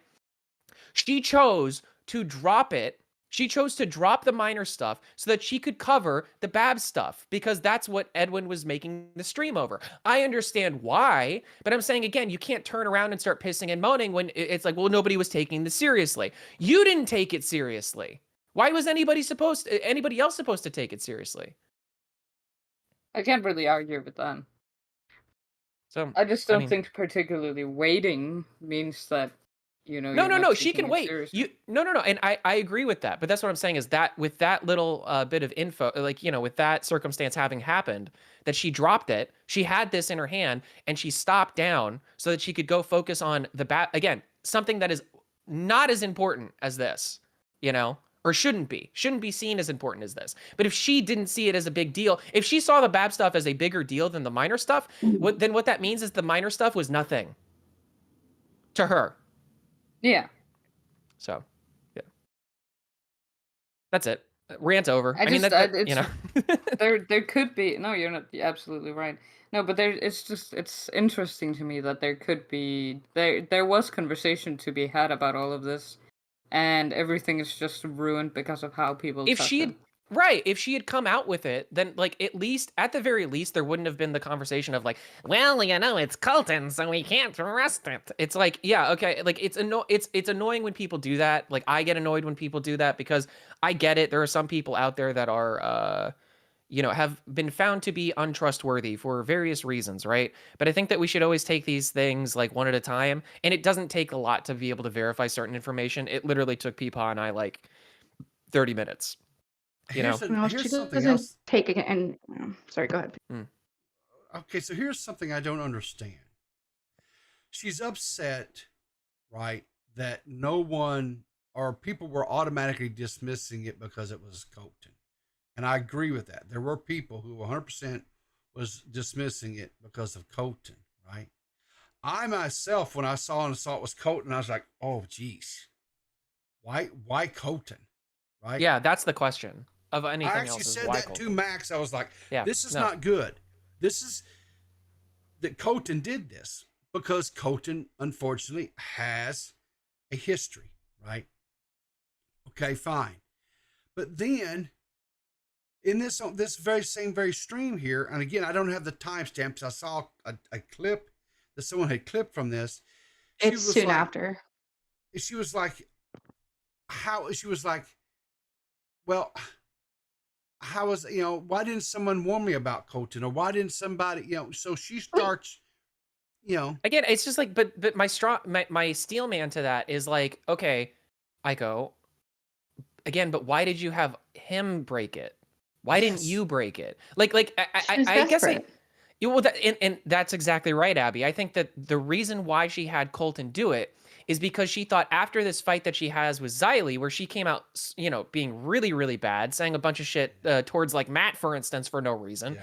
Speaker 17: She chose to drop it. She chose to drop the minor stuff so that she could cover the Bab stuff, because that's what Edwin was making the stream over. I understand why, but I'm saying, again, you can't turn around and start pissing and moaning when it's like, well, nobody was taking this seriously. You didn't take it seriously. Why was anybody else supposed to take it seriously?
Speaker 12: I can't really argue with that.
Speaker 17: So
Speaker 12: I just don't think particularly waiting means that, you know.
Speaker 17: No. She can wait. No. And I agree with that. But that's what I'm saying is that with that little bit of info, like, you know, with that circumstance having happened, that she dropped it, she had this in her hand and she stopped down so that she could go focus on again, something that is not as important as this, you know, or shouldn't be seen as important as this. But if she didn't see it as a big deal, if she saw the Bab stuff as a bigger deal than the minor stuff, then what that means is the minor stuff was nothing to her.
Speaker 12: Yeah.
Speaker 17: So, yeah. That's it. Rant over. I mean, you know.
Speaker 12: there could be, no, you're absolutely right. No, but it's interesting to me that there could be, there was conversation to be had about all of this, and everything is just ruined because of how people
Speaker 17: If
Speaker 12: touch
Speaker 17: she
Speaker 12: it.
Speaker 17: had, right, if she had come out with it, then, like, at the very least, there wouldn't have been the conversation of, like, well, you know, it's Colton, so we can't arrest it. It's like, yeah, okay, like, it's annoying when people do that. Like, I get annoyed when people do that, because I get it. There are some people out there that are, you know, have been found to be untrustworthy for various reasons, right? But I think that we should always take these things, like, one at a time, and it doesn't take a lot to be able to verify certain information. It literally took Peepaw and I, like, 30 minutes. You know?
Speaker 6: She doesn't take it, and sorry, go ahead.
Speaker 2: Okay, so here's something I don't understand. She's upset, right, that no one or people were automatically dismissing it because it was Colton. And I agree with that. There were people who 100% was dismissing it because of Colton, right? I myself, when I saw and saw it was Colton, I was like, oh, geez. Why Colton, right?
Speaker 17: Yeah, that's the question of anything else.
Speaker 2: I actually said that
Speaker 17: Colton?
Speaker 2: to Max. I was like,
Speaker 17: yeah,
Speaker 2: this is not good. This is that Colton did this because Colton, unfortunately, has a history, right? Okay, fine. But then in this very stream here, and again, I don't have the timestamps. I saw a clip that someone had clipped from this.
Speaker 6: It's soon after.
Speaker 2: She was like, well, how was, you know, why didn't someone warn me about Colton, or why didn't somebody, you know? So she starts, you know,
Speaker 17: again, it's just like, but my steel man to that is like, okay, Aiko, again, but why did you have him break it? Why didn't you break it? Like I guess well, and that's exactly right, Abby. I think that the reason why she had Colton do it is because she thought after this fight that she has with Xylee, where she came out, you know, being really, really bad, saying a bunch of shit towards, like, Matt, for instance, for no reason. Yeah.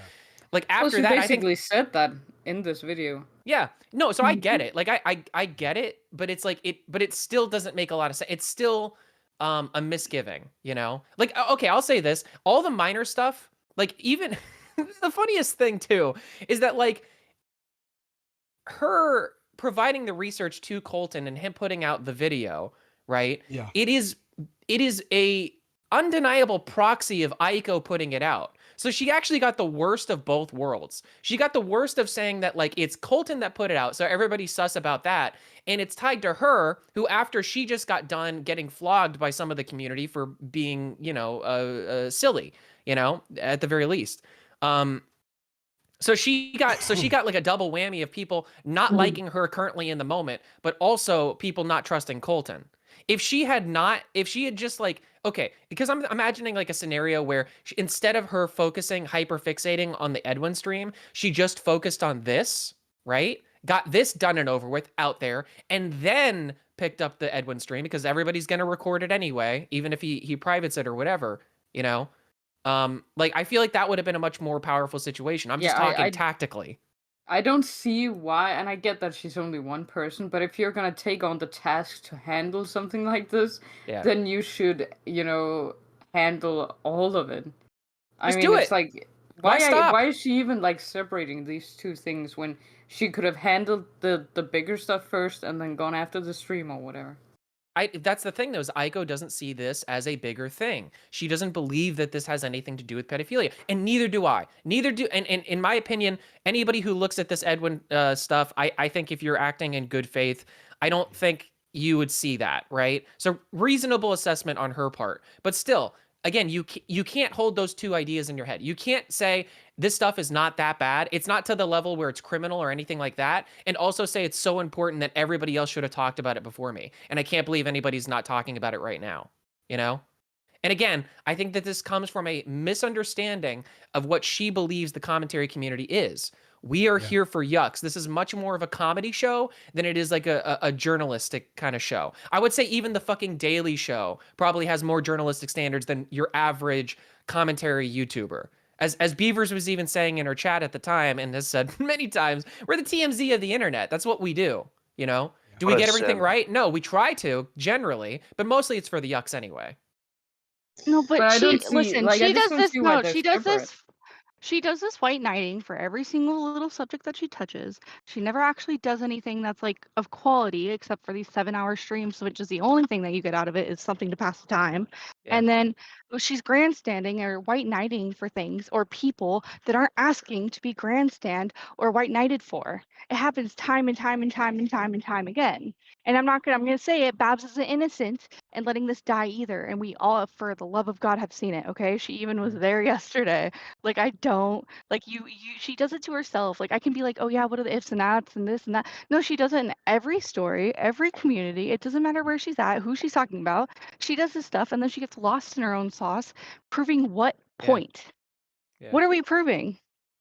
Speaker 17: Like, after that, I think...
Speaker 12: basically said that in this video.
Speaker 17: Yeah. No, so I get it. Like, I get it, but it's like, but it still doesn't make a lot of sense. It's still a misgiving, you know? Like, okay, I'll say this. All the minor stuff, like, even... the funniest thing, too, is that, like, her providing the research to Colton and him putting out the video, right?
Speaker 2: Yeah.
Speaker 17: It is a undeniable proxy of Aiko putting it out. So she actually got the worst of both worlds. She got the worst of saying that, like, it's Colton that put it out, so everybody's sus about that. And it's tied to her, who, after she just got done getting flogged by some of the community for being, you know, silly, you know, at the very least. So she got like a double whammy of people not liking her currently in the moment, but also people not trusting Colton. If she had just like, okay, because I'm imagining like a scenario where instead of her hyper-fixating on the Edwin stream, she just focused on this, right? Got this done and over with out there, and then picked up the Edwin stream because everybody's going to record it anyway, even if he privates it or whatever, you know? Like I feel like that would have been a much more powerful situation. I'm just talking tactically.
Speaker 12: I don't see why, and I get that she's only one person, but if you're gonna take on the task to handle something like this,
Speaker 17: Yeah.
Speaker 12: then you should, handle all of it.
Speaker 17: Just do
Speaker 12: it's
Speaker 17: it.
Speaker 12: like,
Speaker 17: Why stop?
Speaker 12: why is she even like separating these two things when she could have handled the bigger stuff first and then gone after the stream or whatever?
Speaker 17: That's the thing though, is Aiko doesn't see this as a bigger thing. She doesn't believe that this has anything to do with pedophilia, and neither do I. Neither do, and in my opinion, anybody who looks at this Edwin stuff, I think if you're acting in good faith, I don't think you would see that, right? So reasonable assessment on her part, but still, again, you can't hold those two ideas in your head. You can't say this stuff is not that bad. It's not to the level where it's criminal or anything like that. And also say it's so important that everybody else should have talked about it before me. And I can't believe anybody's not talking about it right now, you know? And again, I think that this comes from a misunderstanding of what she believes the commentary community is. We are here for yucks. This is much more of a comedy show than it is like a journalistic kind of show. I would say even the fucking Daily Show probably has more journalistic standards than your average commentary YouTuber. As Beavers was even saying in her chat at the time, and has said many times, we're the TMZ of the internet. That's what we do, you know? Do we get everything right? No, we try to, generally, but mostly it's for the yucks anyway.
Speaker 6: No, but
Speaker 12: I
Speaker 6: she
Speaker 12: don't see,
Speaker 6: listen.
Speaker 12: like, I
Speaker 6: She
Speaker 12: just
Speaker 6: does
Speaker 12: don't
Speaker 6: this.
Speaker 12: see why
Speaker 6: No,
Speaker 12: they're
Speaker 6: she does
Speaker 12: separate.
Speaker 6: this. She does this white knighting for every single little subject that she touches. She never actually does anything that's like of quality, except for these 7-hour streams, which is the only thing that you get out of it is something to pass the time.
Speaker 17: Yeah.
Speaker 6: And then she's grandstanding or white knighting for things or people that aren't asking to be grandstand or white knighted for. It happens time and time and time and time and time again. And I'm gonna say it, Babs isn't innocent in letting this die either. And we all, for the love of God, have seen it, okay? She even was there yesterday. Like, I don't, like, she does it to herself. Like, I can be like, oh yeah, what are the ifs and that's and this and that. No, she does it in every story, every community. It doesn't matter where she's at, who she's talking about. She does this stuff and then she gets lost in her own sauce, proving what point?
Speaker 17: Yeah.
Speaker 6: What are we proving?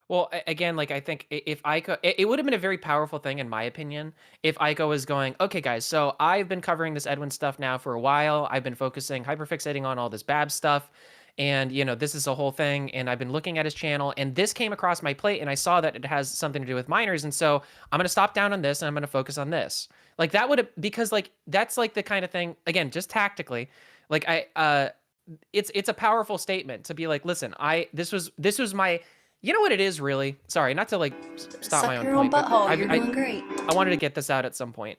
Speaker 17: Well, again, like I think if Aiko, it would have been a very powerful thing, in my opinion, if Aiko was going, okay, guys, so I've been covering this Edwin stuff now for a while. I've been hyperfixating on all this Bab stuff. And, you know, this is a whole thing. And I've been looking at his channel and this came across my plate and I saw that it has something to do with minors. And so I'm going to stop down on this and I'm going to focus on this. Like that would have, because like, that's like the kind of thing, again, just tactically, like it's a powerful statement to be like, listen, this was my, you know what it is really? Sorry, not to like stop my own
Speaker 11: your own
Speaker 17: point. but
Speaker 11: butthole. You're doing great.
Speaker 17: I wanted to get this out at some point.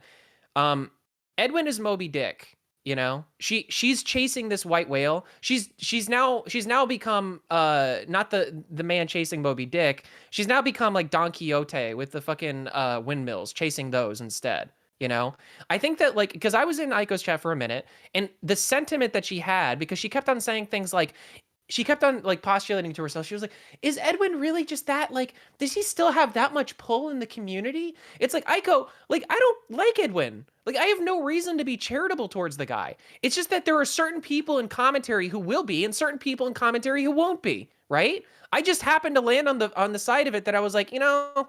Speaker 17: Edwin is Moby Dick. You know, she's chasing this white whale. She's now become not the man chasing Moby Dick. She's now become like Don Quixote with the fucking windmills, chasing those instead. You know, I think that like, because I was in Aiko's chat for a minute, and the sentiment that she had, because she kept on saying things like, she kept on like postulating to herself. She was like, is Edwin really just that? Like, does he still have that much pull in the community? It's like, Aiko, like, I don't like Edwin. Like, I have no reason to be charitable towards the guy. It's just that there are certain people in commentary who will be and certain people in commentary who won't be, right? I just happened to land on the side of it that I was like, you know,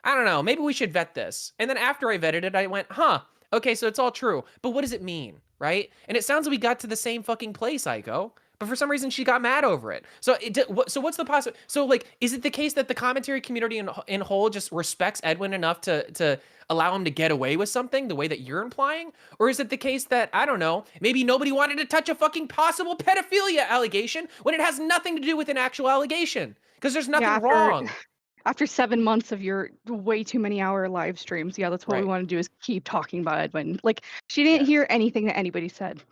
Speaker 17: I don't know, maybe we should vet this. And then after I vetted it, I went, huh, okay, so it's all true. But what does it mean, right? And it sounds like we got to the same fucking place, Aiko. But for some reason, she got mad over it. So, what's the possible? So, like, is it the case that the commentary community in whole just respects Edwin enough to allow him to get away with something the way that you're implying? Or is it the case that, I don't know, maybe nobody wanted to touch a fucking possible pedophilia allegation when it has nothing to do with an actual allegation? Because there's nothing wrong.
Speaker 6: After 7 months of your way too many hour live streams, yeah, that's what we want to do is keep talking about Edwin. Like, she didn't hear anything that anybody said.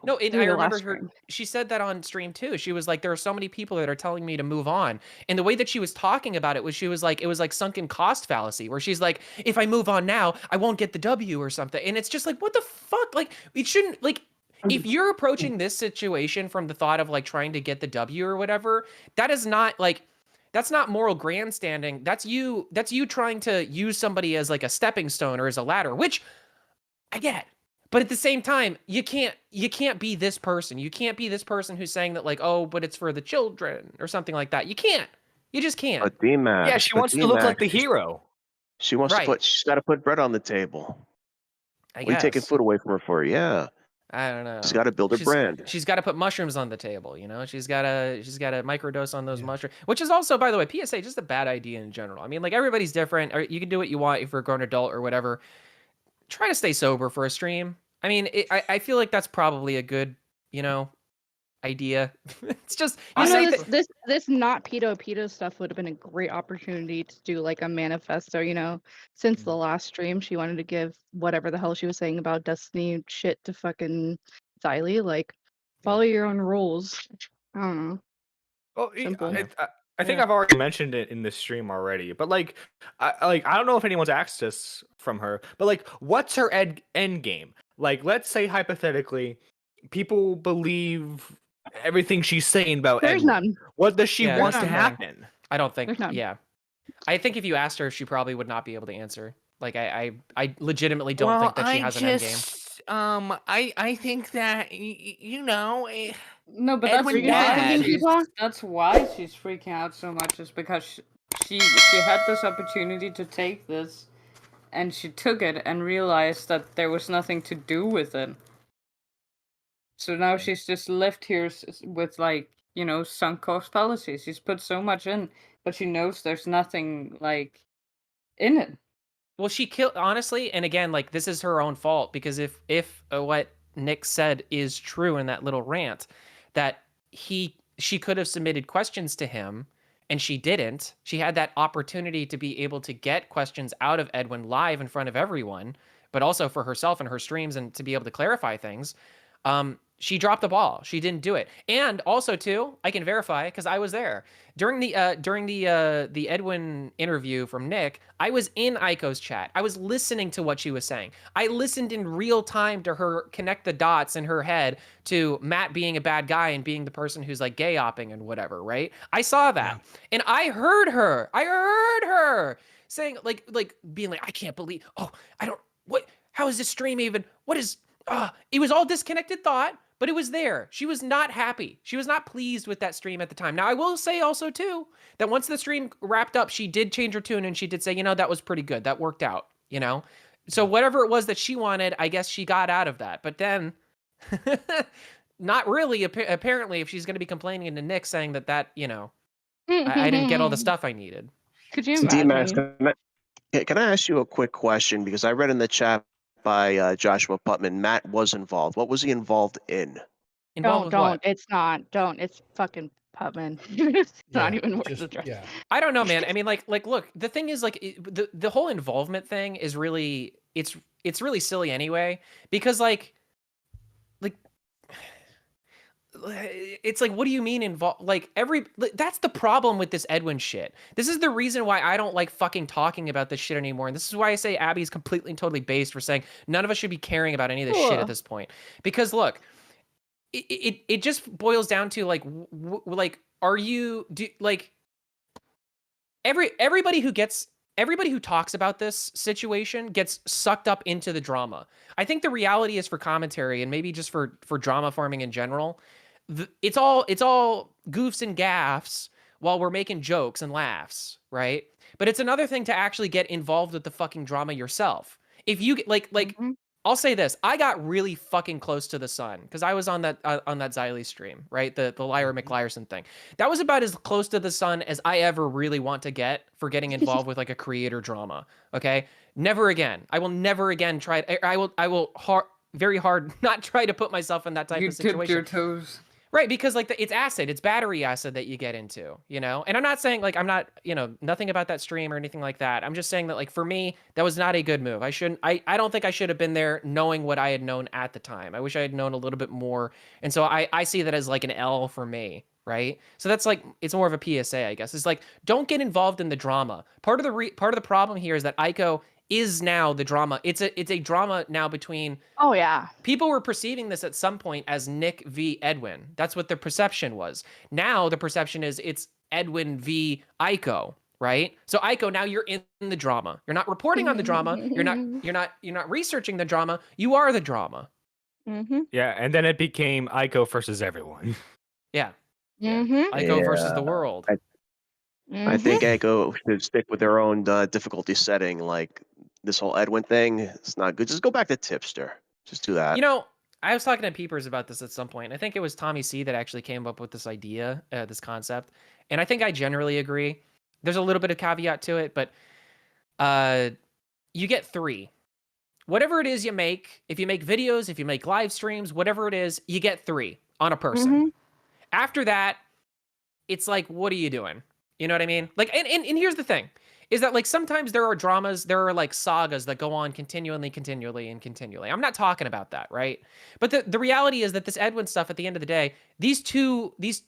Speaker 17: No, and
Speaker 6: through
Speaker 17: I
Speaker 6: the
Speaker 17: remember
Speaker 6: last
Speaker 17: her,
Speaker 6: stream.
Speaker 17: she said that on stream too. She was like, there are so many people that are telling me to move on. And the way that she was talking about it was, she was like, it was like sunken cost fallacy, where she's like, if I move on now, I won't get the W or something. And it's just like, what the fuck? Like, it shouldn't, like, if you're approaching this situation from the thought of like trying to get the W or whatever, that is not like, that's not moral grandstanding. That's you trying to use somebody as like a stepping stone or as a ladder, which I get. But at the same time, you can't be this person. You can't be this person who's saying that like, oh, but it's for the children or something like that. You can't. You just can't.
Speaker 15: But D-Max,
Speaker 10: Yeah, she wants to look like the hero.
Speaker 15: She wants to she's got to put bread on the table.
Speaker 17: I
Speaker 15: What are you taking
Speaker 17: guess.
Speaker 15: food away from her for? Yeah.
Speaker 17: I don't know.
Speaker 15: She's got to build her brand.
Speaker 17: She's got to put mushrooms on the table, you know. She's got to microdose on those mushrooms, which is also, by the way, PSA, just a bad idea in general. I mean, like everybody's different. Or you can do what you want if you're a grown adult or whatever. Try to stay sober for a stream. I mean, I feel like that's probably a good, you know, idea. It's just you say
Speaker 6: this not pedo stuff would have been a great opportunity to do like a manifesto, you know. Since the last stream, she wanted to give whatever the hell she was saying about Destiny shit to fucking Xylee. Like, follow your own rules. I don't know.
Speaker 10: Well,
Speaker 6: Simple.
Speaker 10: I think I've already mentioned it in this stream already, but like, I don't know if anyone's asked this from her, but like, what's her end game? Like, let's say hypothetically, people believe everything she's saying about
Speaker 6: There's
Speaker 10: Edward.
Speaker 6: none.
Speaker 10: What does she want to
Speaker 17: none.
Speaker 10: happen?
Speaker 17: I don't think.
Speaker 6: There's none.
Speaker 17: Yeah, I think if you asked her, she probably would not be able to answer. Like, I legitimately don't think that she has an end game.
Speaker 10: I think that you know.
Speaker 12: No, but
Speaker 10: Edwin
Speaker 12: that's why she's freaking out so much. Is because she had this opportunity to take this, and she took it and realized that there was nothing to do with it. So now she's just left here with, like, you know, sunk cost fallacies. She's put so much in, but she knows there's nothing, like, in it.
Speaker 17: Well, she killed, honestly, and again, like, this is her own fault, because if what Nick said is true in that little rant, that she could have submitted questions to him, and she didn't. She had that opportunity to be able to get questions out of Edwin live in front of everyone, but also for herself and her streams, and to be able to clarify things. She dropped the ball. She didn't do it. And also, too, I can verify because I was there during the Edwin interview from Nick. I was in Aiko's chat. I was listening to what she was saying. I listened in real time to her connect the dots in her head to Matt being a bad guy and being the person who's like gay opping and whatever. Right? I saw that, and I heard her. I heard her saying like being like, I can't believe. Oh, I don't. What? How is this stream even? What is? It was all disconnected thought. But it was there. She was not happy. She was not pleased with that stream at the time. Now, I will say also, too, that once the stream wrapped up, she did change her tune and she did say, you know, that was pretty good. That worked out, you know? So whatever it was that she wanted, I guess she got out of that. But then, not really, apparently, if she's going to be complaining to Nick saying that, you know, I didn't get all the stuff I needed.
Speaker 6: Could you
Speaker 15: D-Max,
Speaker 6: imagine?
Speaker 15: can I ask you a quick question? Because I read in the chat by Joshua Putman, Matt was involved. What was he involved in?
Speaker 6: Don't. It's not. Don't. It's fucking Putman. It's not even worth the try.
Speaker 2: Yeah.
Speaker 17: I don't know, man. I mean, like, look, the thing is, like, the whole involvement thing is really, it's really silly anyway, because like, it's like, what do you mean involved? Like, that's the problem with this Edwin shit. This is the reason why I don't like fucking talking about this shit anymore. And this is why I say Abby's completely and totally based for saying none of us should be caring about any of this shit at this point. Because look, it just boils down to like, are you, everybody who talks about this situation gets sucked up into the drama. I think the reality is, for commentary and maybe just for drama farming in general, it's all goofs and gaffs while we're making jokes and laughs, right? But it's another thing to actually get involved with the fucking drama yourself. If you I'll say this, I got really fucking close to the sun because I was on that Xylee stream, right? The Lyra McLyerson thing. That was about as close to the sun as I ever really want to get for getting involved with like a creator drama. Okay, never again. I will never again try. I will very hard not try to put myself in that type of situation.
Speaker 12: You dipped your toes.
Speaker 17: Right, because like it's acid, it's battery acid that you get into, you know? And I'm not saying like, I'm not, you know, nothing about that stream or anything like that. I'm just saying that like, for me, that was not a good move. I don't think I should have been there knowing what I had known at the time. I wish I had known a little bit more. And so I see that as like an L for me, right? So that's like, it's more of a PSA, I guess. It's like, don't get involved in the drama. Part of the problem here is that Aiko is now the drama. It's a drama now between.
Speaker 6: Oh yeah.
Speaker 17: People were perceiving this at some point as Nick v. Edwin. That's what their perception was. Now the perception is it's Edwin v. Aiko, right? So Aiko, now you're in the drama. You're not reporting on the drama. You're not researching the drama. You are the drama.
Speaker 6: Mm-hmm.
Speaker 10: Yeah, and then it became Aiko versus everyone.
Speaker 17: Yeah.
Speaker 6: Mm-hmm.
Speaker 17: Aiko versus the world.
Speaker 15: I think Aiko should stick with their own difficulty setting. Like this whole Edwin thing, it's not good. Just go back to Tipster. Just do that.
Speaker 17: You know, I was talking to Peepers about this at some point. I think it was TommyC that actually came up with this idea, this concept, and I think I generally agree. There's a little bit of caveat to it, but you get 3. Whatever it is you make, if you make videos, if you make live streams, whatever it is, you get 3 on a person. After that, it's like, what are you doing? You know what I mean? Like, and here's the thing, is that like sometimes there are dramas, there are like sagas that go on continually. I'm not talking about that, right? But the reality is that this Edwin stuff, at the end of the day, these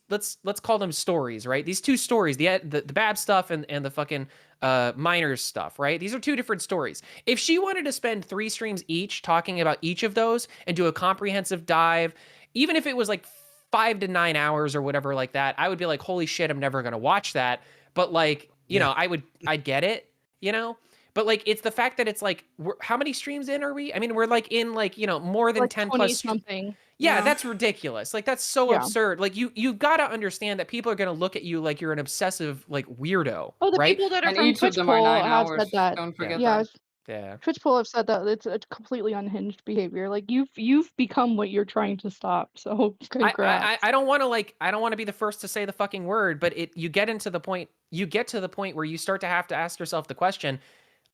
Speaker 17: let's call them stories, right? These 2 stories, the Bab stuff and the fucking miners stuff, right? These are 2 different stories. If she wanted to spend 3 streams each talking about each of those and do a comprehensive dive, even if it was like 5 to 9 hours or whatever like that, I would be like, holy shit, I'm never gonna watch that. But like, you know, I'd get it, you know? But like, it's the fact that it's like, how many streams in are we? I mean, we're like in like, you know, more than
Speaker 6: Like
Speaker 17: 10
Speaker 6: 20
Speaker 17: plus.
Speaker 6: something.
Speaker 17: Yeah,
Speaker 6: Yeah.
Speaker 17: that's ridiculous. Like, that's so
Speaker 6: Yeah.
Speaker 17: absurd. Like, you've got to understand that people are going to look at you like you're an obsessive, like, weirdo,
Speaker 6: Oh, the
Speaker 17: right?
Speaker 6: people that are
Speaker 12: And
Speaker 6: from
Speaker 12: each of
Speaker 6: Twitch
Speaker 12: them are
Speaker 6: poll
Speaker 12: 9
Speaker 6: have
Speaker 12: hours.
Speaker 6: said that.
Speaker 12: Don't forget
Speaker 6: Yeah,
Speaker 12: that.
Speaker 17: Yeah.
Speaker 6: Twitch poll have said that it's a completely unhinged behavior. Like you've become what you're trying to stop. So congrats.
Speaker 17: I don't want to be the first to say the fucking word, but you get to the point where you start to have to ask yourself the question,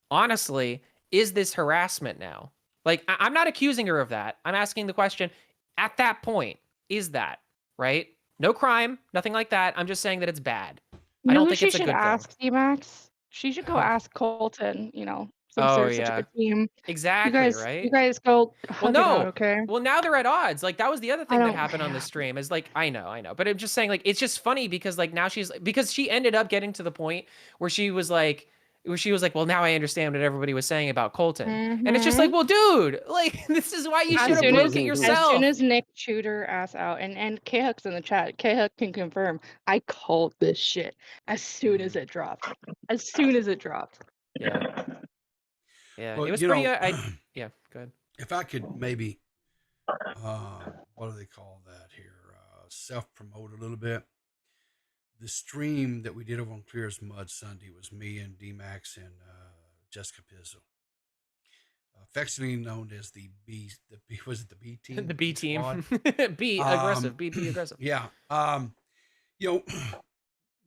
Speaker 17: honestly, is this harassment now? Like, I'm not accusing her of that. I'm asking the question, at that point, is that, right? No crime, nothing like that. I'm just saying that it's bad. I don't think it's a good
Speaker 6: She should
Speaker 17: thing.
Speaker 6: ask D-Max. She should go ask Colton, you know, since
Speaker 17: Oh,
Speaker 6: they're such
Speaker 17: yeah.
Speaker 6: a good team.
Speaker 17: Exactly, right?
Speaker 6: You guys go
Speaker 17: Well,
Speaker 6: hug it out,
Speaker 17: no.
Speaker 6: okay?
Speaker 17: Well, now they're at odds. Like, that was the other thing that
Speaker 6: don't-
Speaker 17: happened on the stream is like, I know. But I'm just saying, like, it's just funny because like now because she ended up getting to the point where she was like, well, now I understand what everybody was saying about Colton. And it's just like, well, dude, like, this is why you should have broke it yourself.
Speaker 6: As soon as Nick chewed her ass out, and K-Hook's in the chat, K-Hook can confirm, I called this shit as soon as it dropped. As soon as it dropped.
Speaker 17: Yeah. Yeah,
Speaker 2: Well,
Speaker 17: it was
Speaker 2: you
Speaker 17: pretty.
Speaker 2: know,
Speaker 17: Yeah, go ahead.
Speaker 2: If I could maybe, what do they call that here? Self-promote a little bit. The stream that we did over on Clear as Mud Sunday was me and D-Max and Jessica Pizzle. Affectionately known as the B, was it the B team?
Speaker 17: The B team.
Speaker 2: Squad?
Speaker 17: B aggressive. Be aggressive.
Speaker 2: Yeah. You know,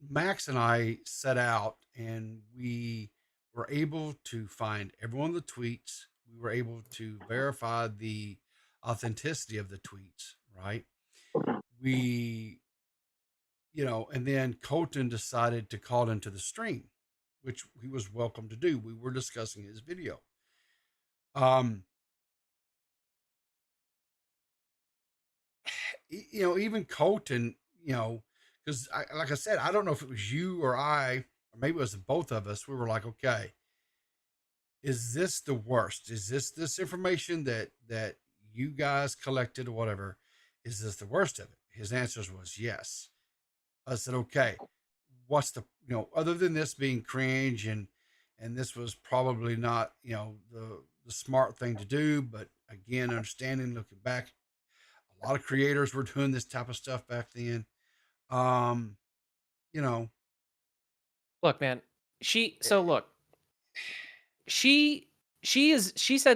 Speaker 2: Max and I set out and we were able to find every one of the tweets. We were able to verify the authenticity of the tweets, right? We, you know, and then Colton decided to call into the stream, which he was welcome to do. We were discussing his video. You know, even Colton, you know, because like I said, I don't know if it was you or I, or maybe it was both of us. We were like, okay, is this the worst? Is this information that you guys collected or whatever? Is this the worst of it? His answers was yes. I said, okay, what's the, you know, other than this being cringe and this was probably not, you know, the smart thing to do, but again, understanding, looking back, a lot of creators were doing this type of stuff back then. You know,
Speaker 17: Look, man, she said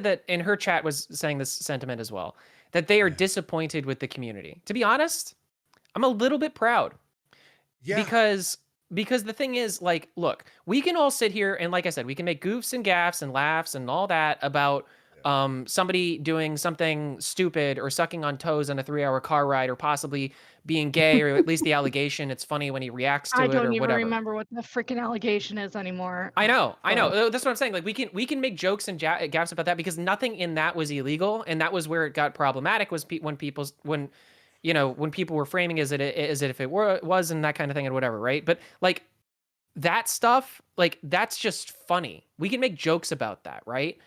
Speaker 17: that in her chat was saying this sentiment as well, that they are disappointed with the community. To be honest, I'm a little bit proud.
Speaker 2: Yeah.
Speaker 17: Because the thing is, like, look, we can all sit here and, like I said, we can make goofs and gaffs and laughs and all that about somebody doing something stupid or sucking on toes on a 3-hour car ride or possibly being gay, or at least the allegation. It's funny when he reacts to
Speaker 6: I
Speaker 17: it
Speaker 6: don't
Speaker 17: or
Speaker 6: even
Speaker 17: whatever.
Speaker 6: remember what the freaking allegation is anymore.
Speaker 17: I know. That's what I'm saying. Like, we can make jokes and gaffs about that because nothing in that was illegal, and that was where it got problematic. Was when people were framing as if it was and that kind of thing and whatever, right? But like that stuff, like that's just funny. We can make jokes about that, right?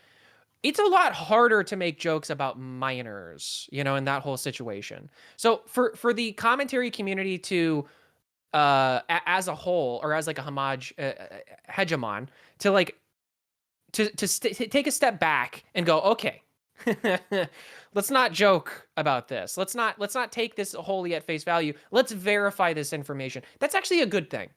Speaker 17: It's a lot harder to make jokes about minors, you know, in that whole situation. So for the commentary community to as a whole, or as like a hegemon, to like to take a step back and go, okay, let's not joke about this. Let's not take this wholly at face value. Let's verify this information. That's actually a good thing,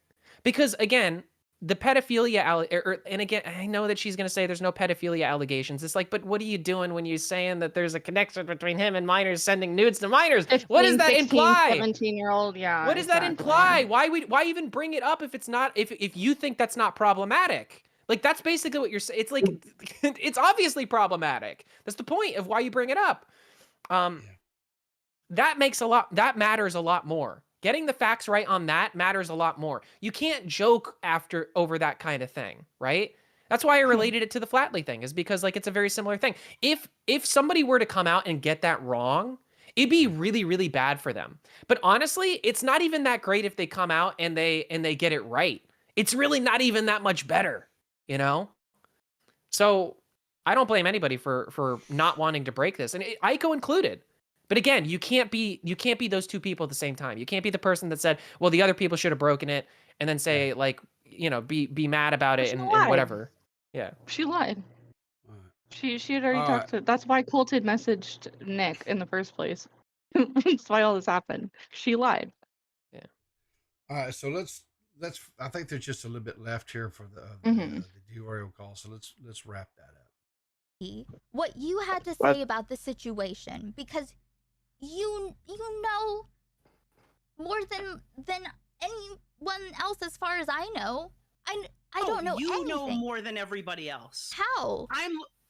Speaker 17: because again, the pedophilia and again, I know that she's going to say there's no pedophilia allegations. It's like, but what are you doing when you're saying that there's a connection between him and minors sending nudes to minors?
Speaker 6: 15,
Speaker 17: What does that
Speaker 6: 16,
Speaker 17: imply?
Speaker 6: 17-year-old, yeah.
Speaker 17: What does that imply? Why even bring it up if it's not if you think that's not problematic? Like that's basically what you're saying. It's like it's obviously problematic. That's the point of why you bring it up. That matters a lot more. Getting the facts right on that matters a lot more. You can't joke over that kind of thing, right? That's why I related it to the Flatley thing, is because like it's a very similar thing. If somebody were to come out and get that wrong, it'd be really, really bad for them. But honestly, it's not even that great if they come out and they get it right. It's really not even that much better, you know? So I don't blame anybody for not wanting to break this, and Aiko included. But again, you can't be those two people at the same time. You can't be the person that said, well, the other people should have broken it, and then say like, you know, be mad about it and whatever. Yeah.
Speaker 6: She lied. She had already talked to. That's why Colton messaged Nick in the first place. That's why all this happened. She lied.
Speaker 17: Yeah.
Speaker 2: All right, so let's. I think there's just a little bit left here for the Diorio call. So let's wrap that up.
Speaker 13: What you had to say about the situation, because you know more than anyone else, as far as I know. I don't know
Speaker 14: You
Speaker 13: anything.
Speaker 14: know more than everybody else.
Speaker 13: How?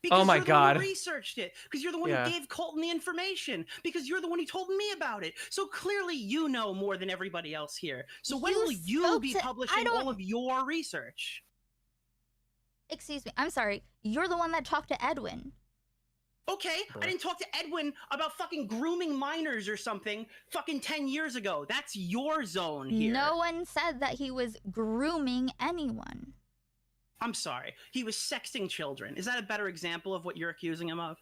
Speaker 14: Because
Speaker 17: Oh my
Speaker 14: you're the
Speaker 17: God.
Speaker 14: one who researched it. Because you're the one
Speaker 17: Yeah.
Speaker 14: who gave Colton the information. Because you're the one who told me about it. So clearly you know more than everybody else here. So when will you be publishing all of your research?
Speaker 13: Excuse me. I'm sorry. You're the one that talked to Edwin.
Speaker 14: Okay, I didn't talk to Edwin about fucking grooming minors or something fucking 10 years ago. That's your zone here.
Speaker 13: No one said that he was grooming anyone.
Speaker 14: I'm sorry. He was sexting children. Is that a better example of what you're accusing him of?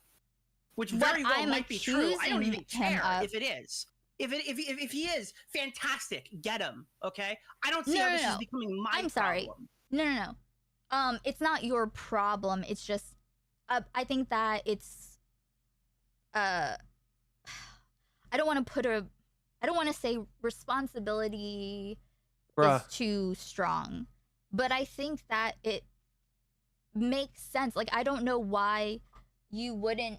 Speaker 14: Which very well might be true. I don't even care if it is. If he is, fantastic. Get him, okay? I don't see how this is becoming my problem.
Speaker 13: I'm sorry. No. It's not your problem. It's just, I think that it's, I don't want to say responsibility is too strong, but I think that it makes sense. Like, I don't know why you wouldn't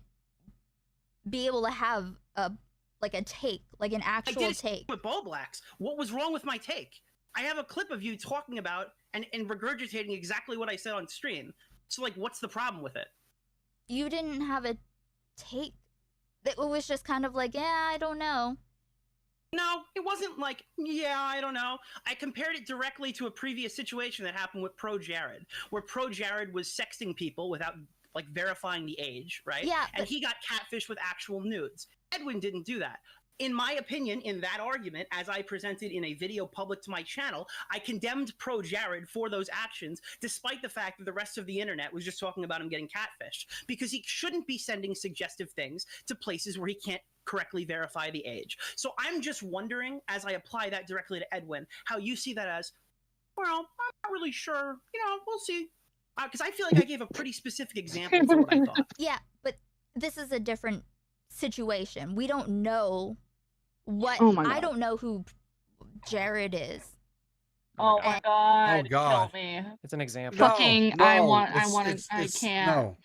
Speaker 13: be able to have a take, like an actual take.
Speaker 14: With Ball Blacks, what was wrong with my take? I have a clip of you talking about and regurgitating exactly what I said on stream. So, like, what's the problem with it?
Speaker 13: You didn't have a take. It was just kind of like, yeah, I don't know.
Speaker 14: No, it wasn't like, yeah, I don't know. I compared it directly to a previous situation that happened with Pro Jared, where Pro Jared was sexting people without, like, verifying the age, right?
Speaker 13: Yeah.
Speaker 14: And he got catfished with actual nudes. Edwin didn't do that. In my opinion, in that argument, as I presented in a video public to my channel, I condemned Pro Jared for those actions, despite the fact that the rest of the internet was just talking about him getting catfished, because he shouldn't be sending suggestive things to places where he can't correctly verify the age. So I'm just wondering, as I apply that directly to Edwin, how you see that as, well, I'm not really sure. You know, we'll see. Because I feel like I gave a pretty specific example for what I thought.
Speaker 13: Yeah, but this is a different situation. We don't know what.
Speaker 6: Oh my God.
Speaker 13: I don't know who Jared is.
Speaker 6: Oh my God!
Speaker 2: Oh God.
Speaker 6: Kill me.
Speaker 17: It's an example.
Speaker 6: Fucking, I
Speaker 2: it's-
Speaker 6: can't.
Speaker 2: No.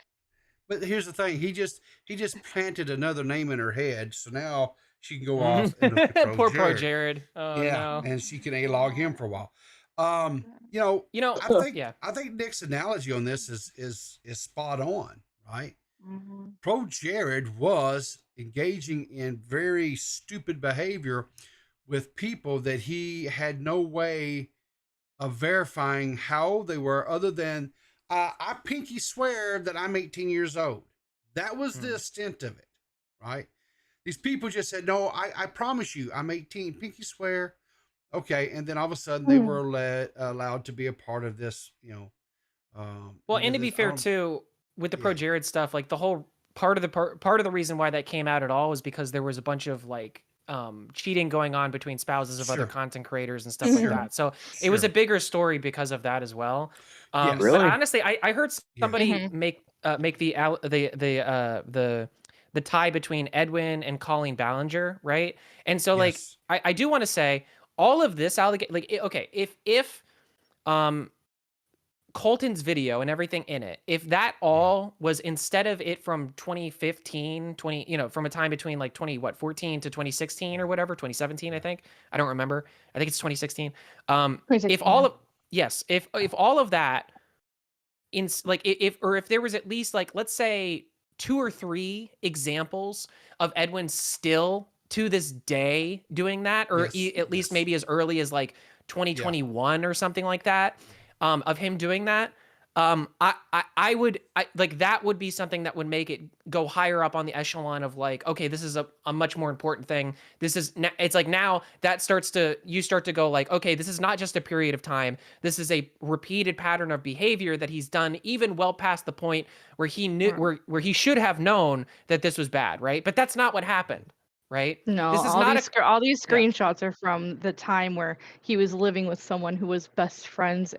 Speaker 2: But here's the thing. He just planted another name in her head, so now she can go off. And look at
Speaker 17: Poor Pro Jared. Oh
Speaker 2: yeah,
Speaker 17: no.
Speaker 2: and she can A-log him for a while. I think Nick's analogy on this is spot on, right? Pro Jared was engaging in very stupid behavior with people that he had no way of verifying how old they were, other than I pinky swear that I'm 18 years old. That was the extent of it, right? These people just said, no, I promise you I'm 18, pinky swear. Okay, and then all of a sudden they were allowed to be a part of this,
Speaker 17: Well, and to be fair too, with the Pro Jared stuff, like the whole part of the reason why that came out at all was because there was a bunch of like cheating going on between spouses of other content creators and stuff like that. So it was a bigger story because of that as well.
Speaker 15: Really?
Speaker 17: But honestly, I heard somebody make the tie between Edwin and Colleen Ballinger, right? And so like I do want to say all of this if Colton's video and everything in it, if that all was instead of it from 2015, from a time between like 14 to 2016 or whatever, 2017, I think. I don't remember. I think it's 2016. If all of if all of that if there was at least like, let's say 2 or 3 examples of Edwin still to this day doing that, or at least maybe as early as like 2021 or something like that, of him doing that, I would like that would be something that would make it go higher up on the echelon of like, okay, this is a much more important thing. It's like now that you start to go like, okay, this is not just a period of time. This is a repeated pattern of behavior that he's done even well past the point where he knew where he should have known that this was bad, right? But that's not what happened. Right?
Speaker 6: No,
Speaker 17: This is
Speaker 6: all
Speaker 17: not
Speaker 6: these all these screenshots are from the time where he was living with someone who was best friends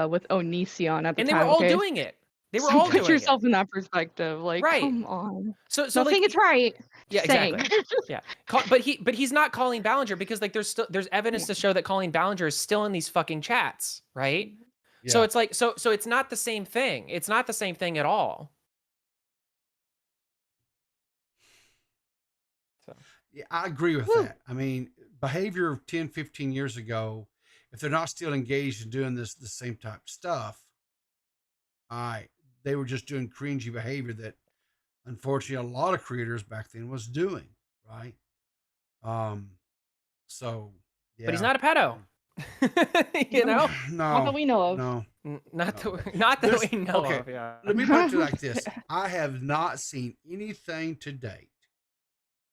Speaker 6: with Onision at the
Speaker 17: and
Speaker 6: time.
Speaker 17: they were all
Speaker 6: okay?
Speaker 17: doing it. They were
Speaker 6: So
Speaker 17: all
Speaker 6: put
Speaker 17: doing
Speaker 6: yourself
Speaker 17: it.
Speaker 6: in that perspective. Like,
Speaker 17: Right.
Speaker 6: come on.
Speaker 17: So
Speaker 6: Not
Speaker 17: like,
Speaker 6: saying it's right.
Speaker 17: Yeah,
Speaker 6: Just saying.
Speaker 17: exactly. Yeah, but he's not Colleen Ballinger because like there's evidence to show that Colleen Ballinger is still in these fucking chats, right? So
Speaker 2: Yeah.
Speaker 17: it's like so it's not the same thing. It's not the same thing at all.
Speaker 2: Yeah, I agree with that. I mean, behavior of 10, 15 years ago, if they're not still engaged in doing the same type of stuff, they were just doing cringy behavior that unfortunately a lot of creators back then was doing, right? So yeah.
Speaker 17: But he's not a pedo. You know?
Speaker 2: No.
Speaker 6: Not that we know of.
Speaker 2: No.
Speaker 17: Not that we know of, yeah.
Speaker 2: Let me put it like this. I have not seen anything to date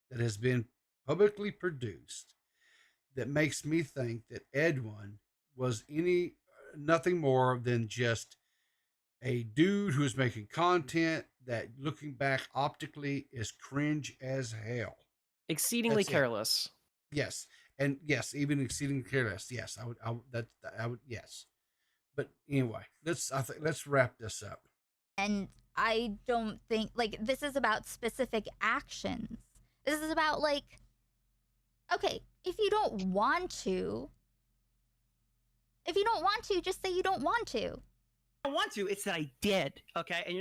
Speaker 2: that has been publicly produced that makes me think that Edwin was nothing more than just a dude who's making content that, looking back optically, is cringe as hell.
Speaker 17: Exceedingly careless.
Speaker 2: Yes, and yes, even exceedingly careless. Yes, I would. Yes, but anyway, let's wrap this up.
Speaker 13: And I don't think like this is about specific actions. This is about like, okay, if you don't want to, just say you don't want to.
Speaker 14: I want to. It's that I did. Okay, and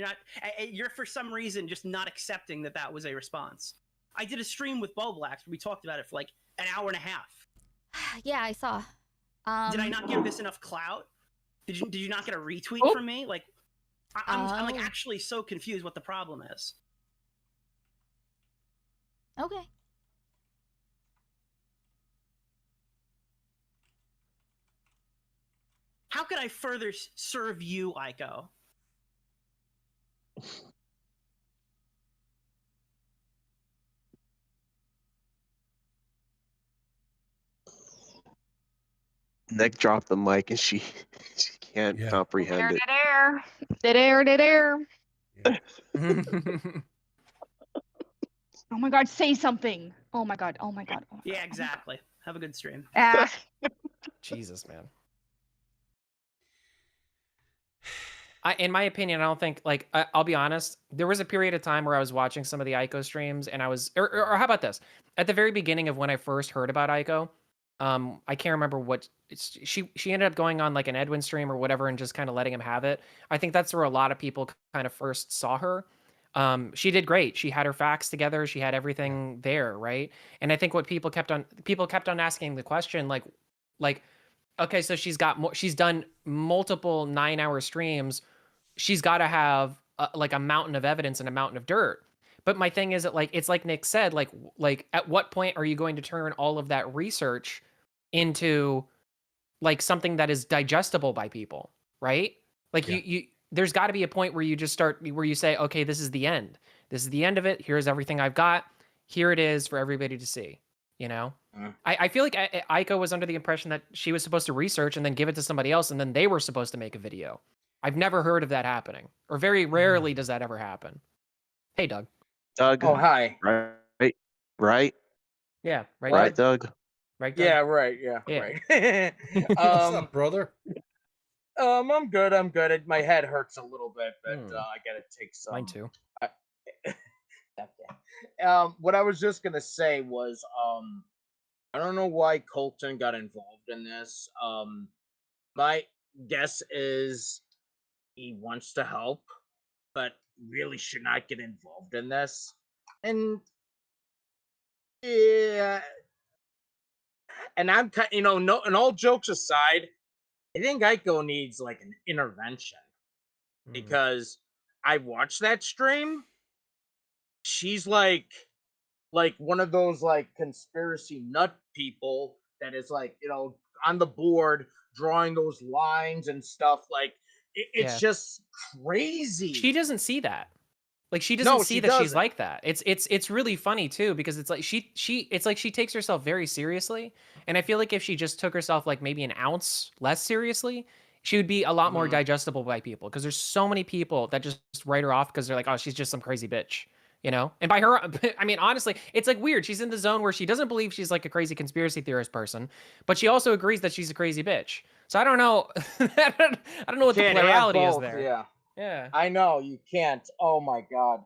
Speaker 14: you're for some reason just not accepting that was a response. I did a stream with Bubble Blacks where we talked about it for like an hour and a half.
Speaker 13: Yeah, I saw.
Speaker 14: Did I not give this enough clout? Did you not get a retweet from me? Like, I'm like actually so confused what the problem is.
Speaker 13: Okay.
Speaker 14: How could I further serve you, Aiko?
Speaker 15: Nick dropped the mic and she can't comprehend it.
Speaker 6: Dead air. Oh my god, say something. Oh my god.
Speaker 14: Yeah, exactly. Have a good stream.
Speaker 17: Jesus, man. In my opinion, I don't think, like, I'll be honest, there was a period of time where I was watching some of the Aiko streams and I was, or how about this? At the very beginning of when I first heard about Aiko, I can't remember what, she ended up going on like an Edwin stream or whatever and just kind of letting him have it. I think that's where a lot of people kind of first saw her. She did great. She had her facts together. She had everything there, right? And I think what people kept on asking the question, like, okay, so she's done multiple 9-hour streams. She's got to have like a mountain of evidence and a mountain of dirt. But my thing is that, like, it's like Nick said, like at what point are you going to turn all of that research into like something that is digestible by people, right? Like you there's got to be a point where you just where you say, okay, this is the end. This is the end of it. Here's everything I've got. Here it is for everybody to see, you know? I feel like Aiko was under the impression that she was supposed to research and then give it to somebody else, and then they were supposed to make a video. I've never heard of that happening, or very rarely does that ever happen. Hey, Doug.
Speaker 15: Doug.
Speaker 18: Oh, hi.
Speaker 15: Right.
Speaker 17: Yeah.
Speaker 15: Right, Doug.
Speaker 17: Right. Doug?
Speaker 18: Yeah. Right. Yeah. Right.
Speaker 2: What's up, brother?
Speaker 18: I'm good. My head hurts a little bit, but I gotta take some.
Speaker 17: Mine too.
Speaker 18: What I was just gonna say was, I don't know why Colton got involved in this. My guess is he wants to help, but really should not get involved in this. And yeah, and I'm kind, no, and all jokes aside, I think Aiko needs like an intervention because I watched that stream. She's like one of those like conspiracy nut people that is like, on the board drawing those lines and stuff. Like it's
Speaker 17: Yeah.
Speaker 18: just crazy.
Speaker 17: She doesn't see that. Like she doesn't
Speaker 18: No,
Speaker 17: see
Speaker 18: she
Speaker 17: that she's
Speaker 18: doesn't.
Speaker 17: like that. It's really funny too because it's like it's like she takes herself very seriously, and I feel like if she just took herself like maybe an ounce less seriously, she would be a lot more digestible by people. Because there's so many people that just write her off because they're like, oh, she's just some crazy bitch, And by her, I mean honestly, it's like weird. She's in the zone where she doesn't believe she's like a crazy conspiracy theorist person, but she also agrees that she's a crazy bitch. So I don't know. I don't know what the
Speaker 18: Can't have
Speaker 17: plurality is
Speaker 18: both,
Speaker 17: there.
Speaker 18: Yeah.
Speaker 17: Yeah.
Speaker 18: I know you can't. Oh my god.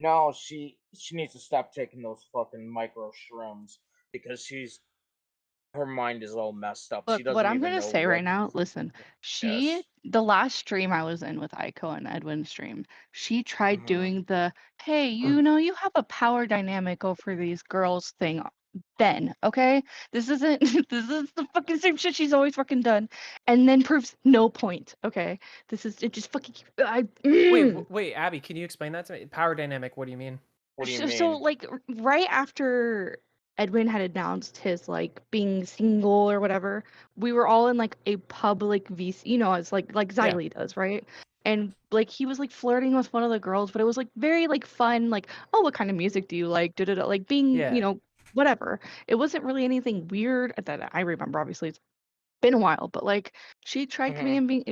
Speaker 18: No, she needs to stop taking those fucking micro shrooms because her mind is all messed up.
Speaker 6: Look,
Speaker 18: She
Speaker 6: what
Speaker 18: doesn't
Speaker 6: I'm
Speaker 18: even
Speaker 6: gonna
Speaker 18: know
Speaker 6: say right
Speaker 18: what.
Speaker 6: now, listen, the last stream I was in with Aiko and Edwin's stream, she tried doing the, hey, you have a power dynamic over these girls thing then, okay? This isn't, this is the fucking same shit she's always fucking done, and then proves no point, okay? It just fucking,
Speaker 17: Wait, Abby, can you explain that to me? Power dynamic, what do you mean?
Speaker 6: So like right after Edwin had announced his like being single or whatever, we were all in like a public VC, as like
Speaker 17: Yeah.
Speaker 6: Xylee does, right? And like he was like flirting with one of the girls, but it was like very like fun, like, oh, what kind of music do you like? Da-da-da, like being,
Speaker 17: Yeah.
Speaker 6: whatever. It wasn't really anything weird that I remember. Obviously, it's been a while, but like she tried coming in being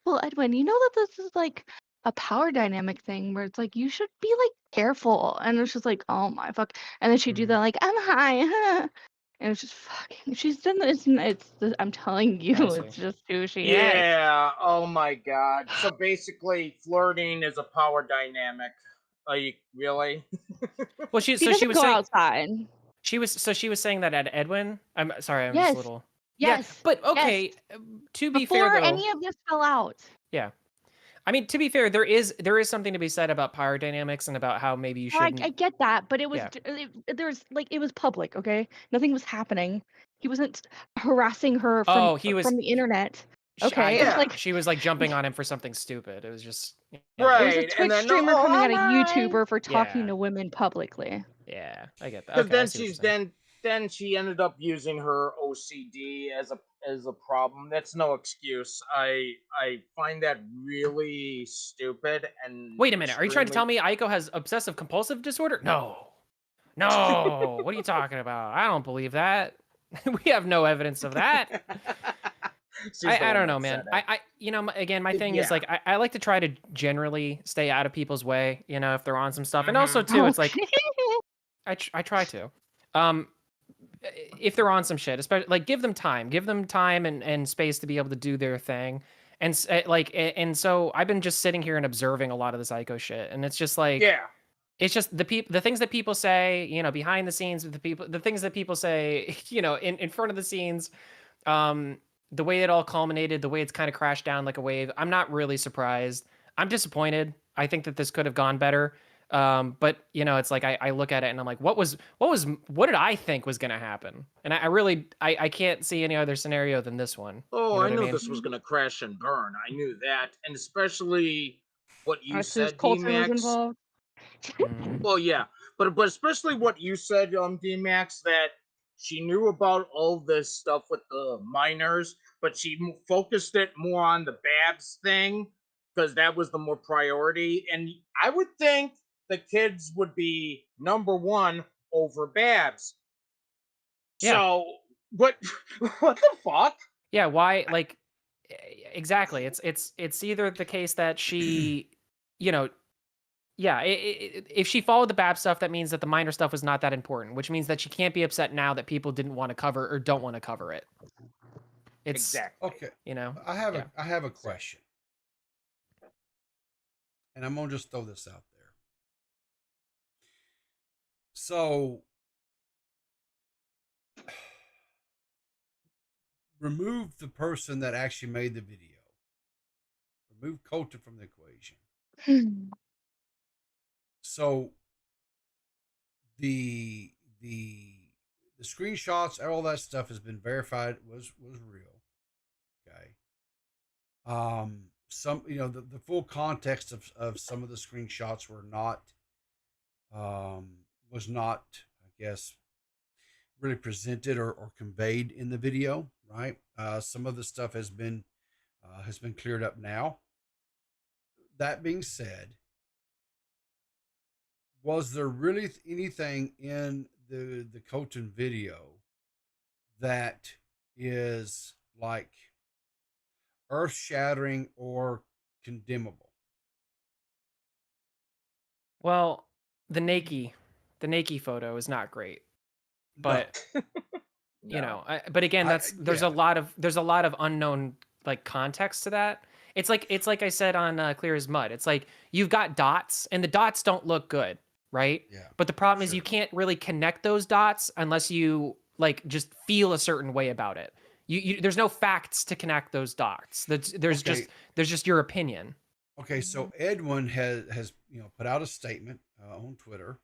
Speaker 6: well, Edwin, you know that this is like a power dynamic thing where it's like you should be like careful, and it's just like, oh my fuck, and then she'd do that like I'm high, and it's just fucking. She's done this. I'm telling you,
Speaker 17: Honestly.
Speaker 6: it's just who she is.
Speaker 18: Yeah. Oh my god. So basically, flirting is a power dynamic. Are you really?
Speaker 17: Well, she
Speaker 6: She doesn't
Speaker 17: was
Speaker 6: go
Speaker 17: saying
Speaker 6: outside.
Speaker 17: she was saying that at Edwin. I'm sorry, I'm just
Speaker 6: Yes.
Speaker 17: a little.
Speaker 6: Yes.
Speaker 17: Yeah, but okay.
Speaker 6: Yes.
Speaker 17: To be
Speaker 6: Before
Speaker 17: fair, though.
Speaker 6: any of this fell out.
Speaker 17: Yeah. I mean, to be fair, there is something to be said about power dynamics and about how maybe you
Speaker 6: No, I
Speaker 17: shouldn't.
Speaker 6: get that, but it was
Speaker 17: Yeah.
Speaker 6: there's like it was public, okay? Nothing was happening. He wasn't harassing her
Speaker 17: Oh, he was
Speaker 6: from the internet.
Speaker 17: She,
Speaker 6: Okay, it was like
Speaker 17: she was like jumping on him for something stupid. It was just
Speaker 6: it was a
Speaker 18: Right,
Speaker 6: Twitch
Speaker 18: and then
Speaker 6: streamer
Speaker 18: oh,
Speaker 6: coming at a
Speaker 18: I'm
Speaker 6: YouTuber for talking
Speaker 17: Yeah.
Speaker 6: to women publicly.
Speaker 17: Yeah, I get that.
Speaker 18: Because
Speaker 17: Okay, I
Speaker 18: then
Speaker 17: see what you're
Speaker 18: she's
Speaker 17: saying.
Speaker 18: then she ended up using her OCD as a problem. That's no excuse. I find that really stupid and
Speaker 17: Wait a minute. Are you trying to tell me Aiko has obsessive compulsive disorder? No. No. What are you talking about? I don't believe that. We have no evidence of that. I don't know, man. Again, my thing is like I like to try to generally stay out of people's way, if they're on some stuff. And also too, it's like I try to. If they're on some shit, especially like give them time and space to be able to do their thing. And so I've been just sitting here and observing a lot of this Aiko shit, and it's just like, it's just the things that people say, behind the scenes, the things that people say, in front of the scenes, the way it all culminated, the way it's kind of crashed down like a wave. I'm not really surprised. I'm disappointed. I think that this could have gone better. But it's like I look at it and I'm like, what did I think was gonna happen? And I can't see any other scenario than this one.
Speaker 18: Oh,
Speaker 17: You know
Speaker 18: I
Speaker 17: what
Speaker 18: knew
Speaker 17: mean?
Speaker 18: this was gonna crash and burn. I knew that, and especially what you
Speaker 6: As soon as
Speaker 18: said,
Speaker 6: Colton was
Speaker 18: D-Max.
Speaker 6: involved.
Speaker 18: Well, yeah, but especially what you said, D-Max, that she knew about all this stuff with the minors, but she focused it more on the Babs thing because that was the more priority. And I would think the kids would be number one over Babs.
Speaker 17: Yeah.
Speaker 18: So, what the fuck?
Speaker 17: Yeah, why? Like, exactly. It's either the case that she, yeah, if she followed the BAP stuff, that means that the minor stuff was not that important, which means that she can't be upset now that people didn't want to cover or don't want to cover it. It's
Speaker 18: exactly
Speaker 2: okay.
Speaker 17: I
Speaker 2: have a question, and I'm gonna just throw this out there. So, remove the person that actually made the video. move Colton from the equation.
Speaker 6: Hmm.
Speaker 2: So the screenshots, all that stuff has been verified was real. Okay. Some, you know, the full context of some of the screenshots were not was not, I guess, really presented or conveyed in the video, right? Some of the stuff has been cleared up now. That being said, was there really anything in the Colton video that is like earth-shattering or condemnable?
Speaker 17: Well, the Nike photo is not great, but you know, but again, there's a lot of unknown like context to that. It's like I said on Clear as Mud. It's like you've got dots, and the dots don't look good, right?
Speaker 2: Yeah.
Speaker 17: But the problem is you can't really connect those dots unless you like just feel a certain way about it. You there's no facts to connect those dots. There's just your opinion.
Speaker 2: Okay, so Edwin has you know put out a statement on Twitter,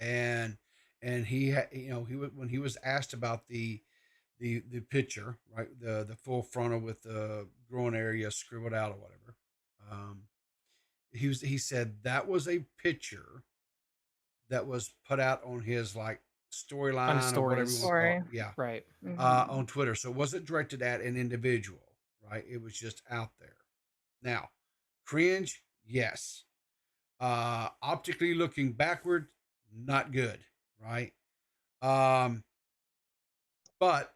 Speaker 2: and he when he was asked about the picture, right, the full frontal with the groin area scribbled out or whatever, he said that was a picture that was put out on his like storyline or whatever you want to call it. Yeah,
Speaker 17: right.
Speaker 2: On Twitter. So it wasn't directed at an individual, right? It was just out there. Now, cringe, yes. Optically looking backward, not good, right? But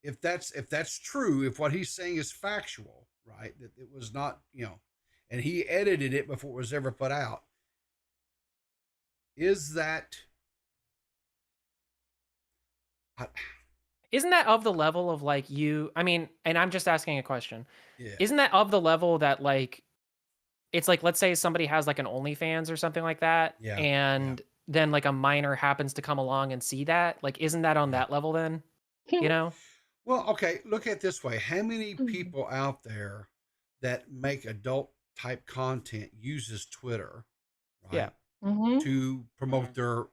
Speaker 2: if that's true, if what he's saying is factual, right, that it was not, you know, and he edited it before it was ever put out, is that
Speaker 17: Isn't that of the level of like you? I mean, and I'm just asking a question.
Speaker 2: Yeah.
Speaker 17: Isn't that of the level that like it's like, let's say somebody has like an OnlyFans or something like that,
Speaker 2: Yeah.
Speaker 17: and then like a minor happens to come along and see that? Like, isn't that on that level then? You know?
Speaker 2: Well, okay, look at it this way. How many people out there that make adult type content uses Twitter, right?
Speaker 17: Yeah.
Speaker 2: To promote their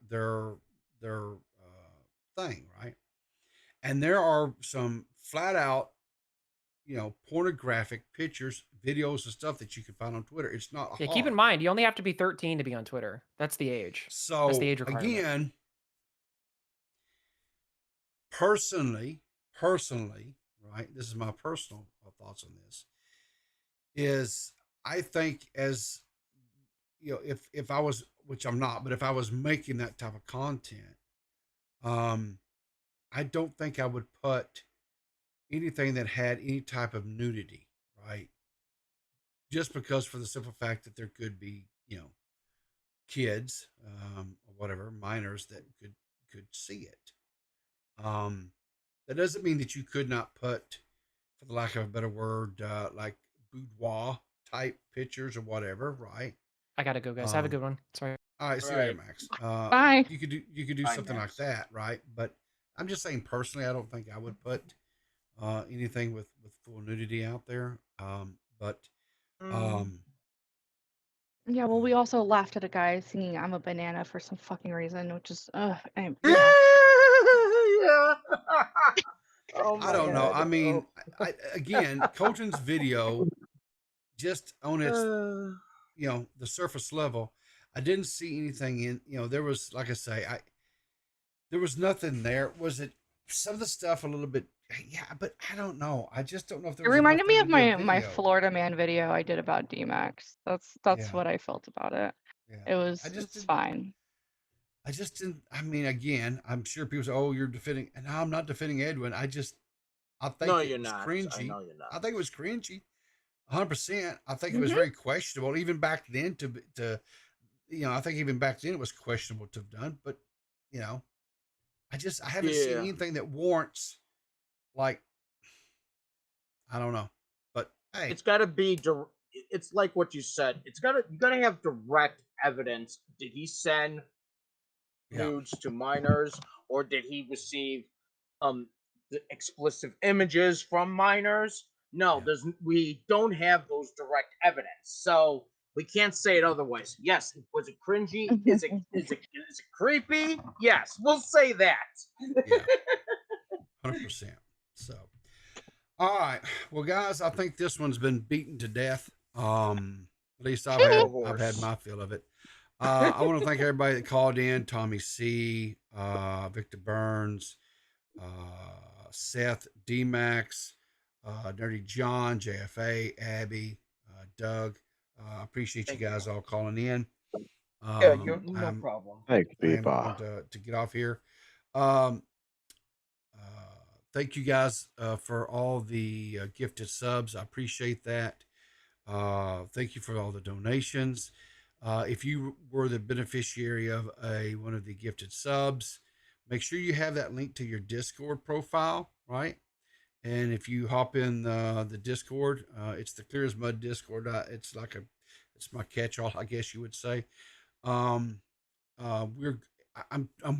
Speaker 2: thing, right? And there are some flat out, you know, pornographic pictures, videos, and stuff that you can find on Twitter. It's not
Speaker 17: Yeah,
Speaker 2: hard.
Speaker 17: keep in mind, you only have to be 13 to be on Twitter. That's the age.
Speaker 2: So
Speaker 17: that's the age requirement.
Speaker 2: again, personally, right? This is my personal thoughts on this. Is I think as you know, if I was, which I'm not, but if I was making that type of content, I don't think I would put anything that had any type of nudity, right? Just because for the simple fact that there could be, you know, kids, or whatever, minors that could see it. That doesn't mean that you could not put, for the lack of a better word, like boudoir type pictures or whatever, right?
Speaker 17: I gotta go, guys. Have a good one. Sorry.
Speaker 2: All right, see you later, Max.
Speaker 6: Bye.
Speaker 2: You could do
Speaker 18: Bye,
Speaker 2: something
Speaker 18: Max.
Speaker 2: like that, right? But I'm just saying personally, I don't think I would put anything with full nudity out there. But
Speaker 6: Yeah, well, we also laughed at a guy singing "I'm a Banana" for some fucking reason, which is
Speaker 18: yeah. Oh
Speaker 2: I don't know.
Speaker 18: God.
Speaker 2: I mean, again, Colton's video, just on its, you know, the surface level, I didn't see anything in, you know, there was, like I say, there was nothing there. Was it some of the stuff a little bit? Yeah, but I don't know. I just don't know if there
Speaker 6: It
Speaker 2: was
Speaker 6: reminded me of
Speaker 2: enough to do a
Speaker 6: my
Speaker 2: video.
Speaker 6: Florida Man video I did about D-Max. That's
Speaker 2: Yeah.
Speaker 6: what I felt about it.
Speaker 2: Yeah.
Speaker 6: It was it's fine.
Speaker 2: I just didn't. I mean, again, I'm sure people say, "Oh, you're defending," and I'm not defending Edwin. I think
Speaker 18: No,
Speaker 2: it
Speaker 18: you're
Speaker 2: was
Speaker 18: not.
Speaker 2: cringy.
Speaker 18: I know you're not.
Speaker 2: I think it was cringy, 100%. I think it was very questionable, even back then. To you know, I think even back then it was questionable to have done. But you know, I haven't seen
Speaker 18: Yeah.
Speaker 2: anything that warrants, like, I don't know. But hey,
Speaker 18: It's got to be. It's like what you said. You got to have direct evidence. Did he send nudes to minors, or did he receive the explicit images from minors? No, we don't have those direct evidence, so we can't say it otherwise. Yes, was it cringy? Is it creepy? Yes, we'll say that.
Speaker 2: Yeah, 100%. So, all right, well, guys, I think this one's been beaten to death. At least I've had my fill of it. I want to thank everybody that called in: TommyC, Victor Burns, Seth, D-Max, Nerdy John, JFA, Abby, Doug. I appreciate you guys all calling in.
Speaker 18: Yeah, no problem.
Speaker 15: Thank you,
Speaker 2: I'm going to get off here. Thank you guys for all the gifted subs. I appreciate that. Thank you for all the donations. If you were the beneficiary of one of the gifted subs, make sure you have that link to your Discord profile, right? And if you hop in the Discord, it's the Clear as Mud Discord. It's my catch-all, I guess you would say. I'm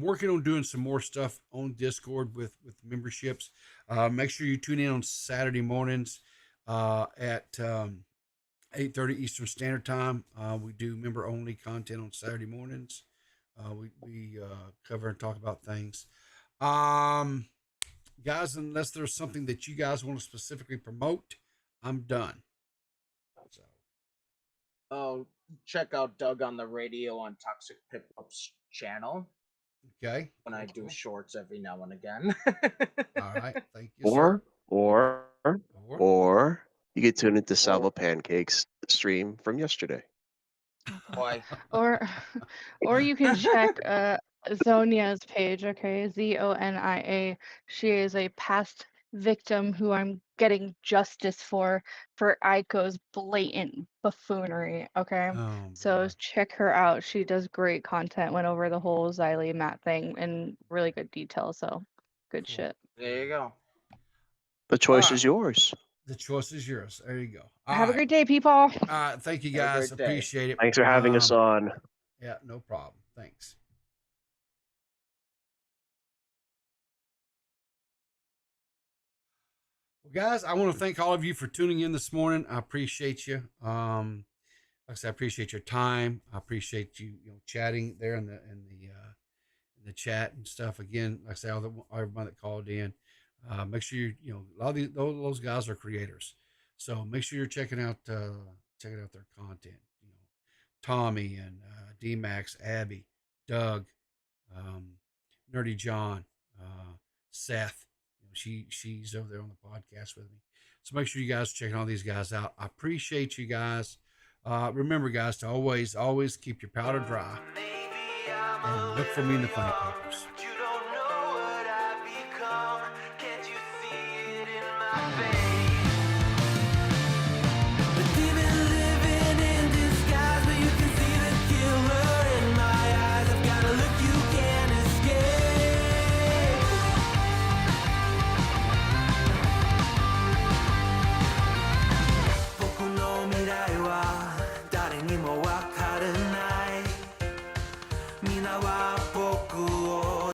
Speaker 2: working on doing some more stuff on Discord with memberships. Make sure you tune in on Saturday mornings at 8:30 Eastern Standard Time. We do member-only content on Saturday mornings. We cover and talk about things. Guys, unless there's something that you guys want to specifically promote, I'm done. So.
Speaker 18: Oh, check out Doug on the radio on Toxic Pip-Up's channel.
Speaker 2: Okay.
Speaker 18: When I do shorts every now and again.
Speaker 2: All right. Thank you, sir.
Speaker 15: Or you get tuned into Salvo Pancakes stream from yesterday.
Speaker 18: Why?
Speaker 6: Or you can check Zonia's page, okay? Zonia. She is a past victim who I'm getting justice for Aiko's blatant buffoonery, okay? So check her out. She does great content, went over the whole Xylee Matt thing in really good detail, so good shit.
Speaker 18: There you go.
Speaker 15: The choice is yours.
Speaker 2: The choice is yours. There you go.
Speaker 6: Have a great day, people.
Speaker 2: Thank you guys. Appreciate it.
Speaker 15: Thanks for having us on.
Speaker 2: Yeah, no problem. Thanks. Well, guys, I want to thank all of you for tuning in this morning. I appreciate you. Like I said, I appreciate your time. I appreciate you, chatting there in the chat and stuff. Again, like I say, everybody that called in. Make sure a lot of those guys are creators, so make sure you're checking out their content. Tommy and D-Max, Abby, Doug, Nerdy John, Seth. She's over there on the podcast with me. So make sure you guys checking all these guys out. I appreciate you guys. Remember, guys, to always keep your powder dry and look for me in the funny papers.